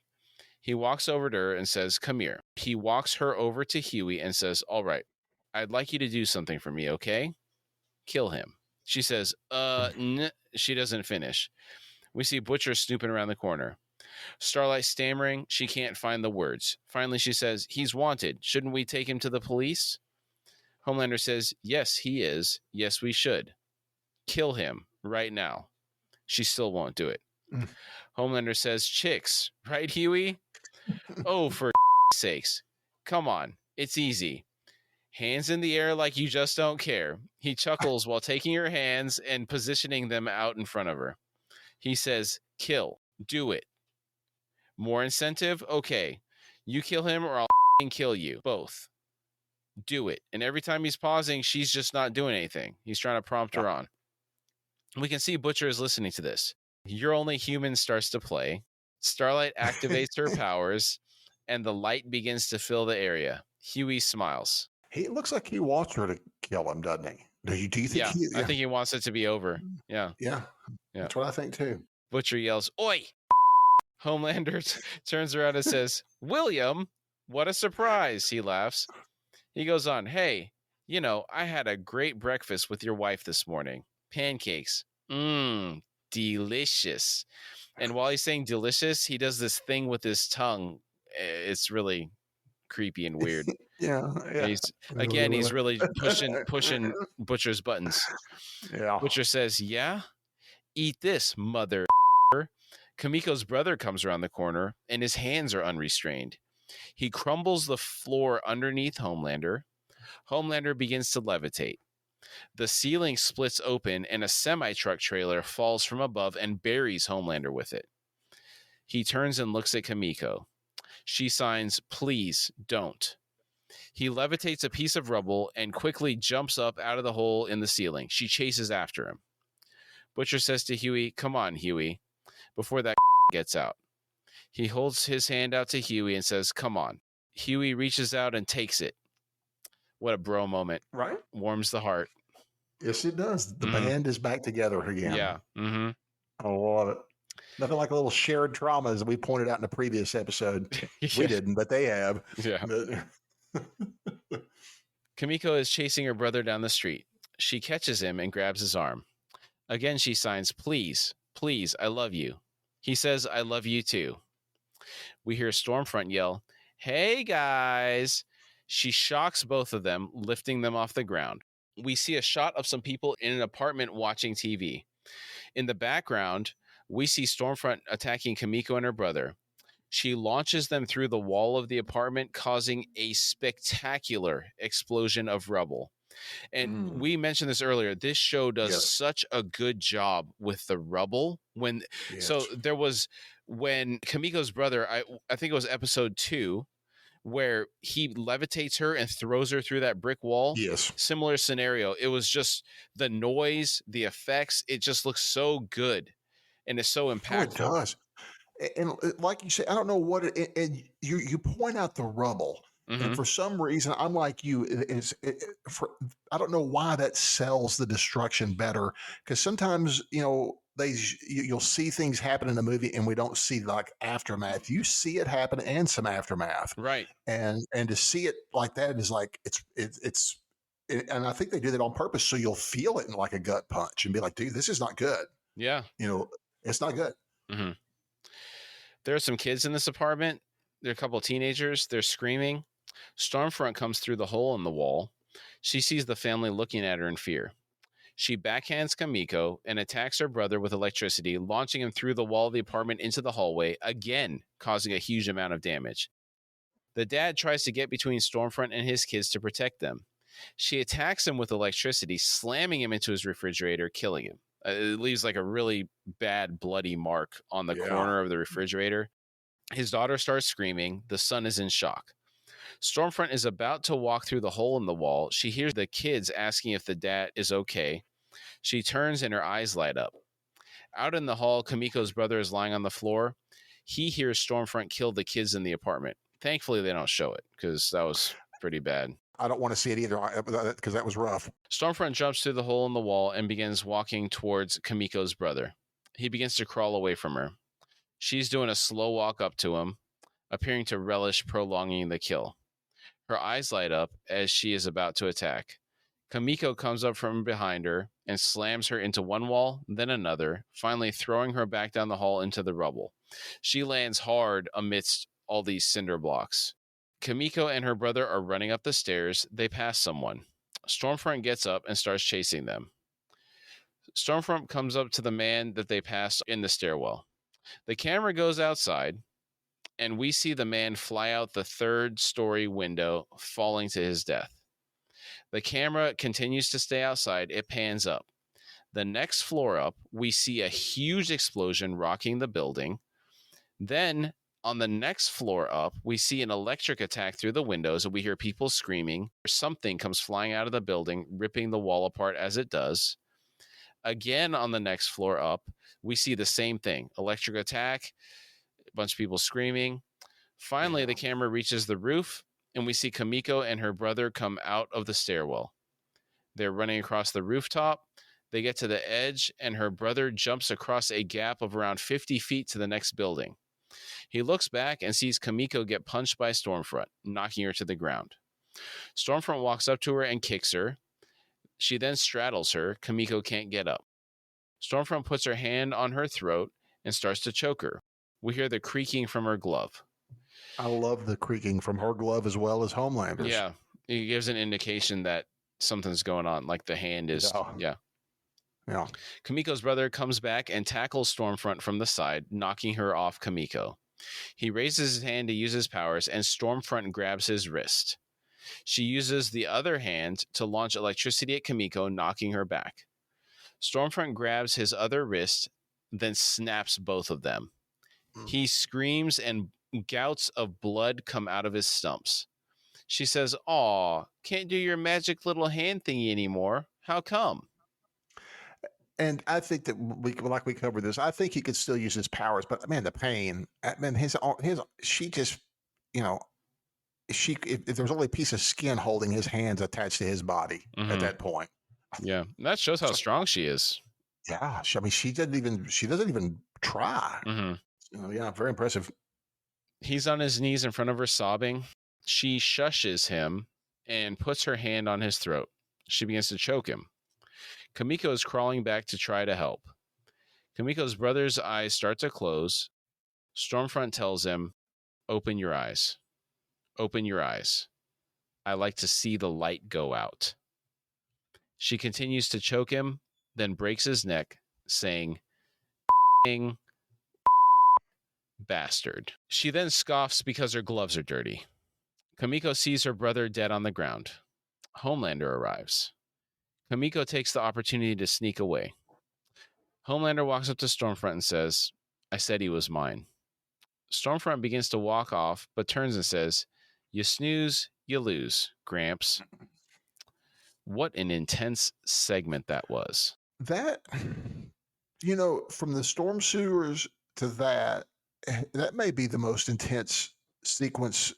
He walks over to her and says, "Come here." He walks her over to Huey and says, "All right, I'd like you to do something for me, okay? Kill him." She says, She doesn't finish. We see Butcher snooping around the corner. Starlight stammering. She can't find the words. Finally, she says, "He's wanted. Shouldn't we take him to the police?" Homelander says, "Yes, he is. Yes, we should. Kill him right now." She still won't do it. Homelander says, "Chicks, right, Huey? Oh, for sakes. Come on. It's easy. Hands in the air like you just don't care." He chuckles while taking her hands and positioning them out in front of her. He says, "Kill. Do it. More incentive? Okay. You kill him or I'll kill you. Both. Do it." And every time he's pausing, she's just not doing anything. He's trying to prompt her on. We can see Butcher is listening to this. "You're Only Human" starts to play. Starlight activates her powers, and the light begins to fill the area. Huey smiles. He looks like he wants her to kill him, doesn't he? Do you think Yeah, I think he wants it to be over. Yeah. Yeah. That's what I think too. Butcher yells, "Oi!" Homelander turns around and says, "William, what a surprise." He laughs. He goes on, "Hey, I had a great breakfast with your wife this morning. Pancakes. Delicious." And while he's saying delicious, he does this thing with his tongue. It's really creepy and weird. Yeah. He's really pushing Butcher's buttons. Yeah. Butcher says, "Yeah, eat this, mother." Kamiko's brother comes around the corner, and his hands are unrestrained. He crumbles the floor underneath Homelander. Homelander begins to levitate. The ceiling splits open, and a semi-truck trailer falls from above and buries Homelander with it. He turns and looks at Kamiko. She signs, "Please don't." He levitates a piece of rubble and quickly jumps up out of the hole in the ceiling. She chases after him. Butcher says to Huey, "Come on, Huey," before that gets out. He holds his hand out to Huey and says, "Come on." Huey reaches out and takes it. What a bro moment. Right? Warms the heart. Yes, it does. The band is back together again. Yeah. Mm-hmm. I love it. Nothing like a little shared trauma, as we pointed out in the previous episode. Yeah. We didn't, but they have. Yeah. Kamiko is chasing her brother down the street. She catches him and grabs his arm. Again, she signs, "Please, please, I love you." He says, "I love you too." We hear Stormfront yell, "Hey, guys." She shocks both of them, lifting them off the ground. We see a shot of some people in an apartment watching TV. In the background, we see Stormfront attacking Kamiko and her brother. She launches them through the wall of the apartment, causing a spectacular explosion of rubble. And we mentioned this earlier. This show does such a good job with the rubble. So there was when Kamiko's brother, I think it was episode 2, where he levitates her and throws her through that brick wall. Yes. Similar scenario. It was just the noise, the effects. It just looks so good. and it's so Oh, it impactful. does. And like you say, I don't know what and you point out the rubble, and Hmm. for some reason, I'm like you. For I don't know why that sells the destruction better because sometimes you'll see things happen in the movie and we don't see like aftermath. You see it happen and some aftermath, Right. and to see it like that is like and I think they do that on purpose so you'll feel it in like a gut punch and be like, dude, this is not good. Yeah. You know, it's not good. Hmm. There are some kids in this apartment. There are a couple of teenagers. They're screaming. Stormfront comes through the hole in the wall. She sees the family looking at her in fear. She backhands Kamiko and attacks her brother with electricity, launching him through the wall of the apartment into the hallway, again causing a huge amount of damage. The dad tries to get between Stormfront and his kids to protect them. She attacks him with electricity, slamming him into his refrigerator, killing him. It leaves like a really bad bloody mark on the Yeah. corner of the refrigerator. His daughter starts screaming. The son is in shock. Stormfront is about to walk through the hole in the wall. She hears the kids asking if the dad is okay. She turns and her eyes light up. Out in the hall, Kamiko's brother is lying on the floor. He hears Stormfront kill the kids in the apartment. Thankfully, they don't show it because that was pretty bad. I don't want to see it either because that was rough. Stormfront jumps through the hole in the wall and begins walking towards Kamiko's brother. He begins to crawl away from her. She's doing a slow walk up to him, appearing to relish prolonging the kill. Her eyes light up as she is about to attack. Kamiko comes up from behind her and slams her into one wall, then another, finally throwing her back down the hall into the rubble. She lands hard amidst all these cinder blocks. Kamiko and her brother are running up the stairs. They pass someone. Stormfront gets up and starts chasing them. Stormfront comes up to the man that they passed in the stairwell. The camera goes outside, and we see the man fly out the third-story window, falling to his death. The camera continues to stay outside. It pans up. The next floor up, we see a huge explosion rocking the building. Then, on the next floor up, we see an electric attack through the windows, and we hear people screaming. Something comes flying out of the building, ripping the wall apart as it does. Again, on the next floor up, we see the same thing. Electric attack, a bunch of people screaming. Finally, the camera reaches the roof, and we see Kamiko and her brother come out of the stairwell. They're running across the rooftop. They get to the edge, and her brother jumps across a gap of around 50 feet to the next building. He looks back and sees Kamiko get punched by Stormfront, knocking her to the ground. Stormfront walks up to her and kicks her. She then straddles her. Kamiko can't get up. Stormfront puts her hand on her throat and starts to choke her. We hear the creaking from her glove. I love the creaking from her glove as well as Homelander's. Yeah, it gives an indication that something's going on, like the hand is, yeah. Kamiko's brother comes back and tackles Stormfront from the side, knocking her off Kamiko. He raises his hand to use his powers, and Stormfront grabs his wrist. She uses the other hand to launch electricity at Kamiko, knocking her back. Stormfront grabs his other wrist, then snaps both of them. He screams, and gouts of blood come out of his stumps. She says, "Aw, can't do your magic little hand thingy anymore. How come?" And I think that we covered this. I think he could still use his powers, but man, the pain. Man, she just, you know, if there was only a piece of skin holding his hands attached to his body at that point. Yeah, that shows how strong she is. Yeah, I mean, she doesn't even try. Yeah, very impressive. He's on his knees in front of her, sobbing. She shushes him and puts her hand on his throat. She begins to choke him. Kamiko is crawling back to try to help. Kamiko's brother's eyes start to close. Stormfront tells him, "Open your eyes. Open your eyes. I like to see the light go out." She continues to choke him, then breaks his neck, saying, "Bastard." She then scoffs because her gloves are dirty. Kamiko sees her brother dead on the ground. Homelander arrives. Kamiko takes the opportunity to sneak away. Homelander walks up to Stormfront and says, "I said he was mine." Stormfront begins to walk off, but turns and says, "You snooze, you lose, Gramps." What an intense segment that was. That From the storm sewers to that, that may be the most intense sequence.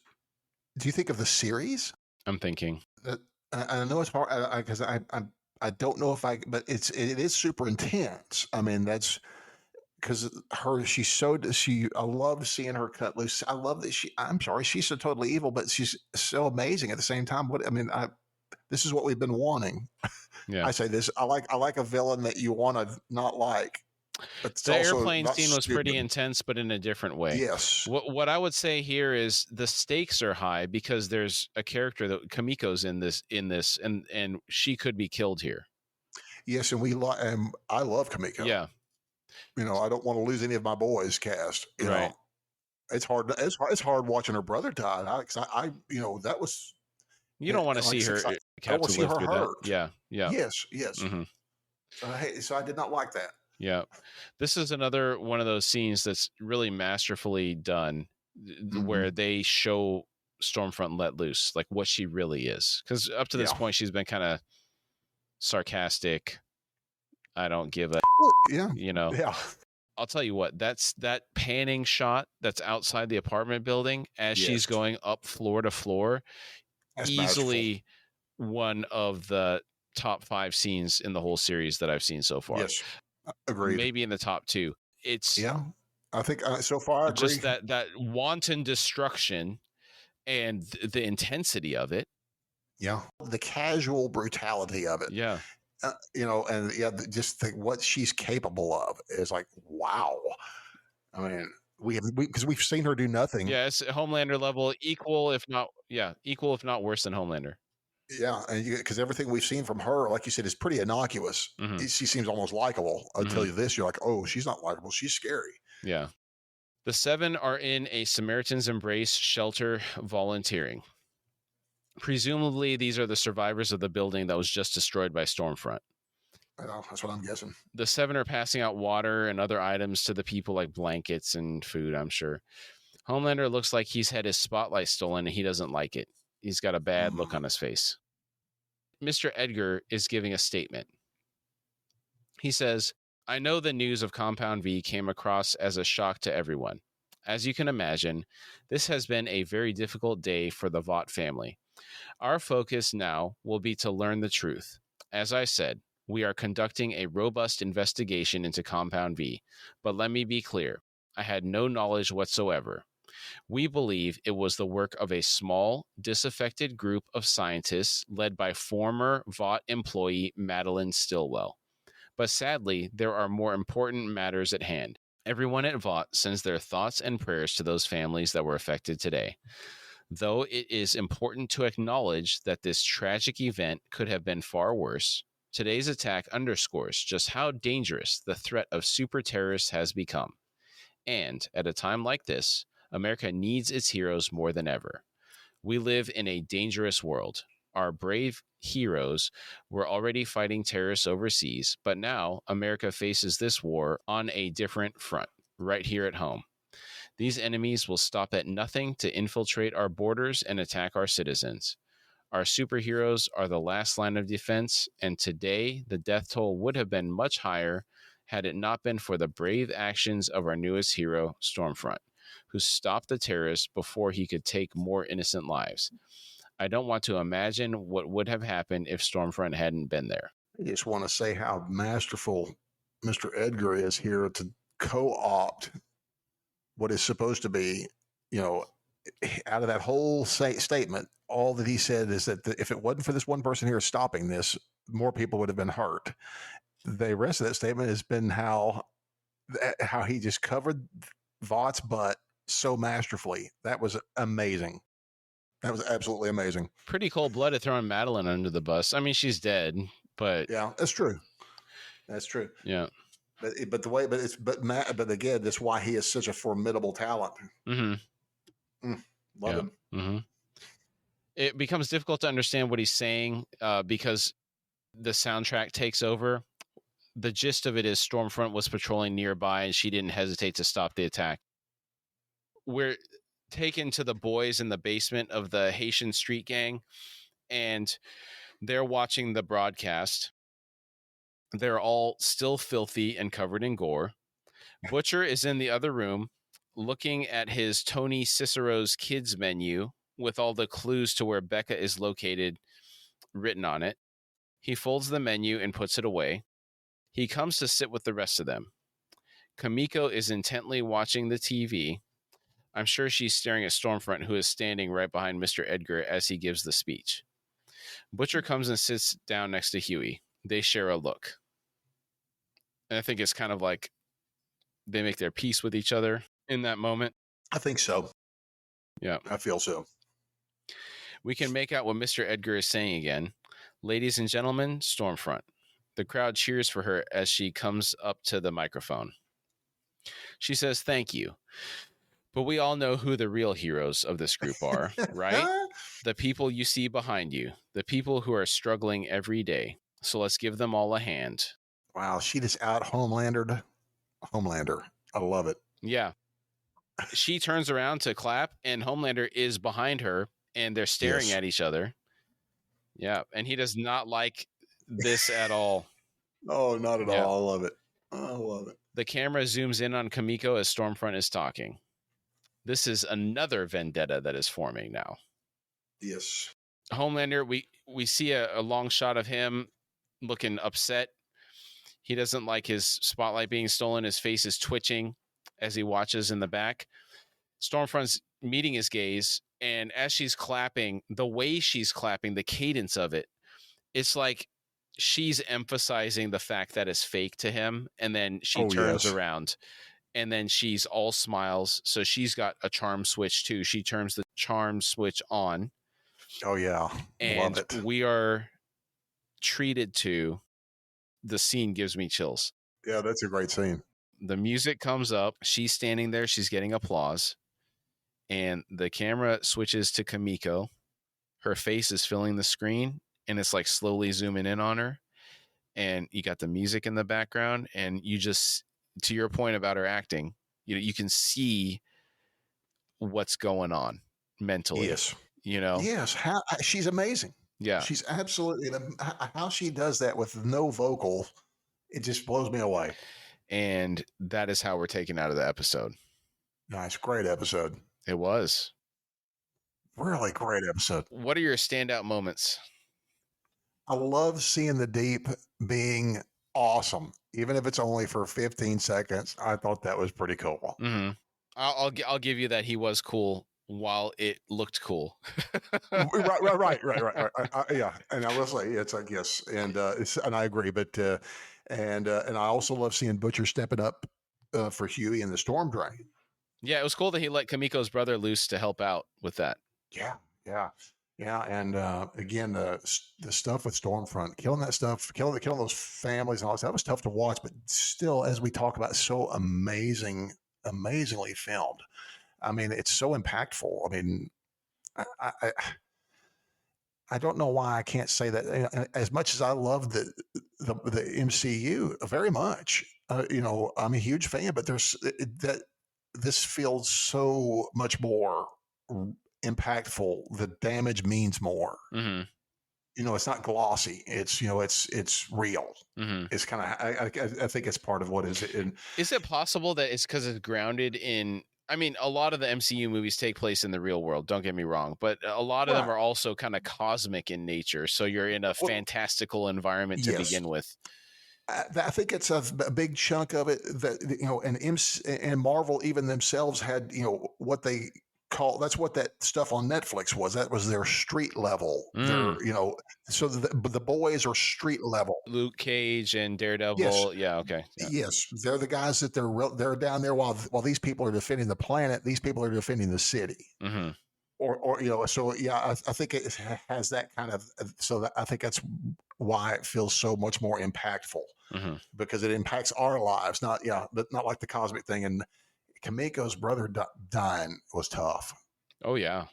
Do you think of the series? I'm thinking. That I know it's hard because I don't know if but it is super intense. I mean, that's because I love seeing her cut loose. I love that I'm sorry, she's so totally evil, but she's so amazing at the same time. This is what we've been wanting. Yeah. I say this. I like a villain that you want to not like, but it's The also airplane not scene was pretty stupid. intense, but in a different way. Yes, What I would say here is the stakes are high because there's a character that Kamiko's in this, and she could be killed here. yes, and I love Kamiko. Yeah. I don't want to lose any of my boys cast. Right. It's hard. It's hard watching her brother die. That was You don't want to like I see said, her I don't have want to to see live her through that. hurt. Yeah. Yeah. Yes, yes. Hmm. So I did not like that. Yeah. This is another one of those scenes that's really masterfully done where they show Stormfront let loose, like what she really is. Because up to this Yeah. point, she's been kind of sarcastic. I don't give a, Well, yeah. Yeah. I'll tell you what, that panning shot that's outside the apartment building as she's Yes. going up floor to floor, That's easily one of the top 5 scenes in the whole series that I've seen so far. Yes. Agreed. Maybe in the top 2. It's I think so far I agree. just that wanton destruction and the intensity of it. Yeah. The casual brutality of it. Yeah. Just what she's capable of is like, wow. I mean, because we've seen her do nothing. Yeah, it's Homelander level, equal if not worse than Homelander. Yeah, and because everything we've seen from her, like you said, is pretty innocuous. Mm-hmm. She seems almost likable until this. You're like, oh, she's not likable. She's scary. Yeah. The 7 are in a Samaritan's Embrace shelter volunteering. Presumably, these are the survivors of the building that was just destroyed by Stormfront. Well, that's what I'm guessing. The 7 are passing out water and other items to the people, like blankets and food, I'm sure. Homelander looks like he's had his spotlight stolen and he doesn't like it. He's got a bad look on his face. Mr. Edgar is giving a statement. He says, I know the news of Compound V came across as a shock to everyone. As you can imagine, this has been a very difficult day for the Vought family. Our focus now will be to learn the truth. As I said, we are conducting a robust investigation into Compound V, but let me be clear, I had no knowledge whatsoever. We believe it was the work of a small, disaffected group of scientists led by former Vought employee Madeline Stillwell. But sadly, there are more important matters at hand. Everyone at Vought sends their thoughts and prayers to those families that were affected today. Though it is important to acknowledge that this tragic event could have been far worse, today's attack underscores just how dangerous the threat of super terrorists has become. And at a time like this, America needs its heroes more than ever. We live in a dangerous world. Our brave heroes were already fighting terrorists overseas, but now America faces this war on a different front, right here at home. These enemies will stop at nothing to infiltrate our borders and attack our citizens. Our superheroes are the last line of defense, and today the death toll would have been much higher had it not been for the brave actions of our newest hero, Stormfront, who stopped the terrorists before he could take more innocent lives. I don't want to imagine what would have happened if Stormfront hadn't been there. I just want to say how masterful Mr. Edgar is here to co-opt what is supposed to be, out of that whole statement, all that he said is that if it wasn't for this one person here stopping this, more people would have been hurt. The rest of that statement has been how he just covered Vought's butt so masterfully. That was amazing. That was absolutely amazing. Pretty cold-blooded throwing Madeline under the bus. I mean, she's dead, but yeah, that's true. That's true. Yeah. But again, that's why he is such a formidable talent. Mm-hmm. Love him. Mm-hmm. It becomes difficult to understand what he's saying because the soundtrack takes over. The gist of it is Stormfront was patrolling nearby and she didn't hesitate to stop the attack. We're taken to the boys in the basement of the Haitian street gang, and they're watching the broadcast. They're all still filthy and covered in gore. Butcher is in the other room looking at his Tony Cicero's kids menu with all the clues to where Becca is located written on it. He folds the menu and puts it away. He comes to sit with the rest of them. Kamiko is intently watching the TV. I'm sure she's staring at Stormfront, who is standing right behind Mr. Edgar as he gives the speech. Butcher comes and sits down next to Huey. They share a look. And I think it's kind of like they make their peace with each other in that moment. I think so. Yeah. I feel so. We can make out what Mr. Edgar is saying again. Ladies and gentlemen, Stormfront. The crowd cheers for her as she comes up to the microphone. She says, "Thank you. But we all know who the real heroes of this group are, right? The people you see behind you, the people who are struggling every day. So let's give them all a hand." Wow, she just out Homelander. I love it. Yeah. She turns around to clap, and Homelander is behind her, and they're staring at each other. Yeah, and he does not like this at all. Oh, not at all. I love it. I love it. The camera zooms in on Kamiko as Stormfront is talking. This is another vendetta that is forming now. Yes. Homelander, we see a long shot of him looking upset. He doesn't like his spotlight being stolen. His face is twitching as he watches in the back. Stormfront's meeting his gaze, and as she's clapping, the way she's clapping, the cadence of it, it's like she's emphasizing the fact that it's fake to him, and then she turns around, and then she's all smiles. So she's got a charm switch too. She turns the charm switch on. Oh yeah, and love it. We are treated to. The scene gives me chills. Yeah, that's a great scene. The music comes up. She's standing there. She's getting applause. And the camera switches to Kamiko. Her face is filling the screen, and it's like slowly zooming in on her. And you got the music in the background, and you just, to your point about her acting, you can see what's going on mentally. Yes. Yes. She's amazing. Yeah. She's absolutely, how she does that with no vocal, it just blows me away. And that is how we're taken out of the episode. Nice. Great episode. It was. Really great episode. What are your standout moments? I love seeing the Deep being awesome, even if it's only for 15 seconds. I thought that was pretty cool. Mm-hmm. I'll give you that he was cool while it looked cool. right. Yeah, and I will say it's like yes, and I agree. But and I also love seeing Butcher stepping up for Huey in the storm drain. Yeah, it was cool that he let Kamiko's brother loose to help out with that. Yeah. And again, the stuff with Stormfront, killing that stuff, killing those families and all that was tough to watch. But still, as we talk about, so amazingly filmed. I mean, it's so impactful. I mean, I don't know why I can't say that. As much as I love the MCU very much, I'm a huge fan. But this feels so much more impactful. The damage means more. Mm-hmm. It's not glossy. It's it's real. Mm-hmm. It's kind of I think it's part of what is it. Is it possible that it's because it's grounded in? I mean, a lot of the MCU movies take place in the real world. Don't get me wrong, but a lot of them are also kind of cosmic in nature. So you're in a fantastical environment to begin with. I think it's a big chunk of it that and Marvel even themselves had what they call, that's what that stuff on Netflix was. That was their street level. So the boys are street level. Luke Cage and Daredevil. Yes. Yeah. Okay. Yeah. Yes, they're the guys that they're down there while these people are defending the planet. These people are defending the city. Mm-hmm. So yeah, I think it has that kind of. So I think that's why it feels so much more impactful, because it impacts our lives. But not like the cosmic thing. And Kamiko's brother dying was tough. Oh yeah,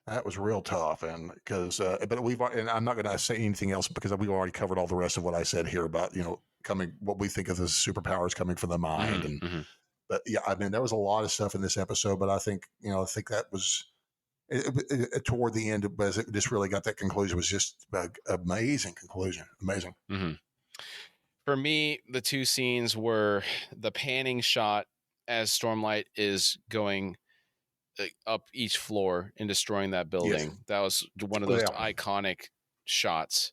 that was real tough. And because, but and I'm not going to say anything else because we've already covered all the rest of what I said here about what we think of as superpowers coming from the mind. But yeah, I mean, there was a lot of stuff in this episode, but I think that was. Toward the end, as it just really got that conclusion, was just an amazing conclusion. Amazing. For me, the two scenes were the panning shot as Stormlight is going up each floor and destroying that Yes. building. That was one of those Yeah. iconic shots.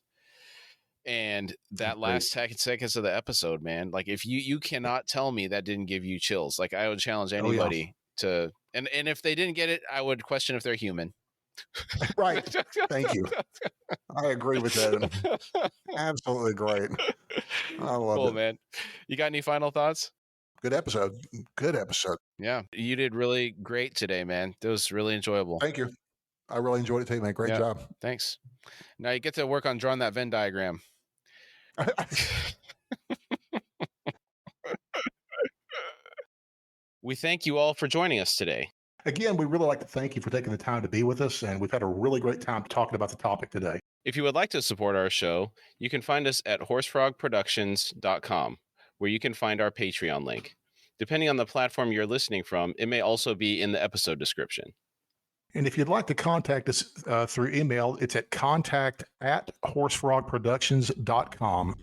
And that Great. last seconds of the episode, man, like if you cannot tell me that didn't give you chills. Like I would challenge Oh, yeah. anybody to, and if they didn't get it, I would question if they're human. Right. Thank you. I agree with that. Absolutely great. I loved Cool, it. man. You got any final thoughts? Good episode. Good episode. Yeah, you did really great today, man. It was really enjoyable. Thank you. I really enjoyed it too, man. Great Yeah. job. Thanks. Now you get to work on drawing that Venn diagram. We thank you all for joining us today. Again, we really like to thank you for taking the time to be with us, and we've had a really great time talking about the topic today. If you would like to support our show, you can find us at horsefrogproductions.com, where you can find our Patreon link. Depending on the platform you're listening from, it may also be in the episode description. And if you'd like to contact us through email, it's at contact@horsefrogproductions.com.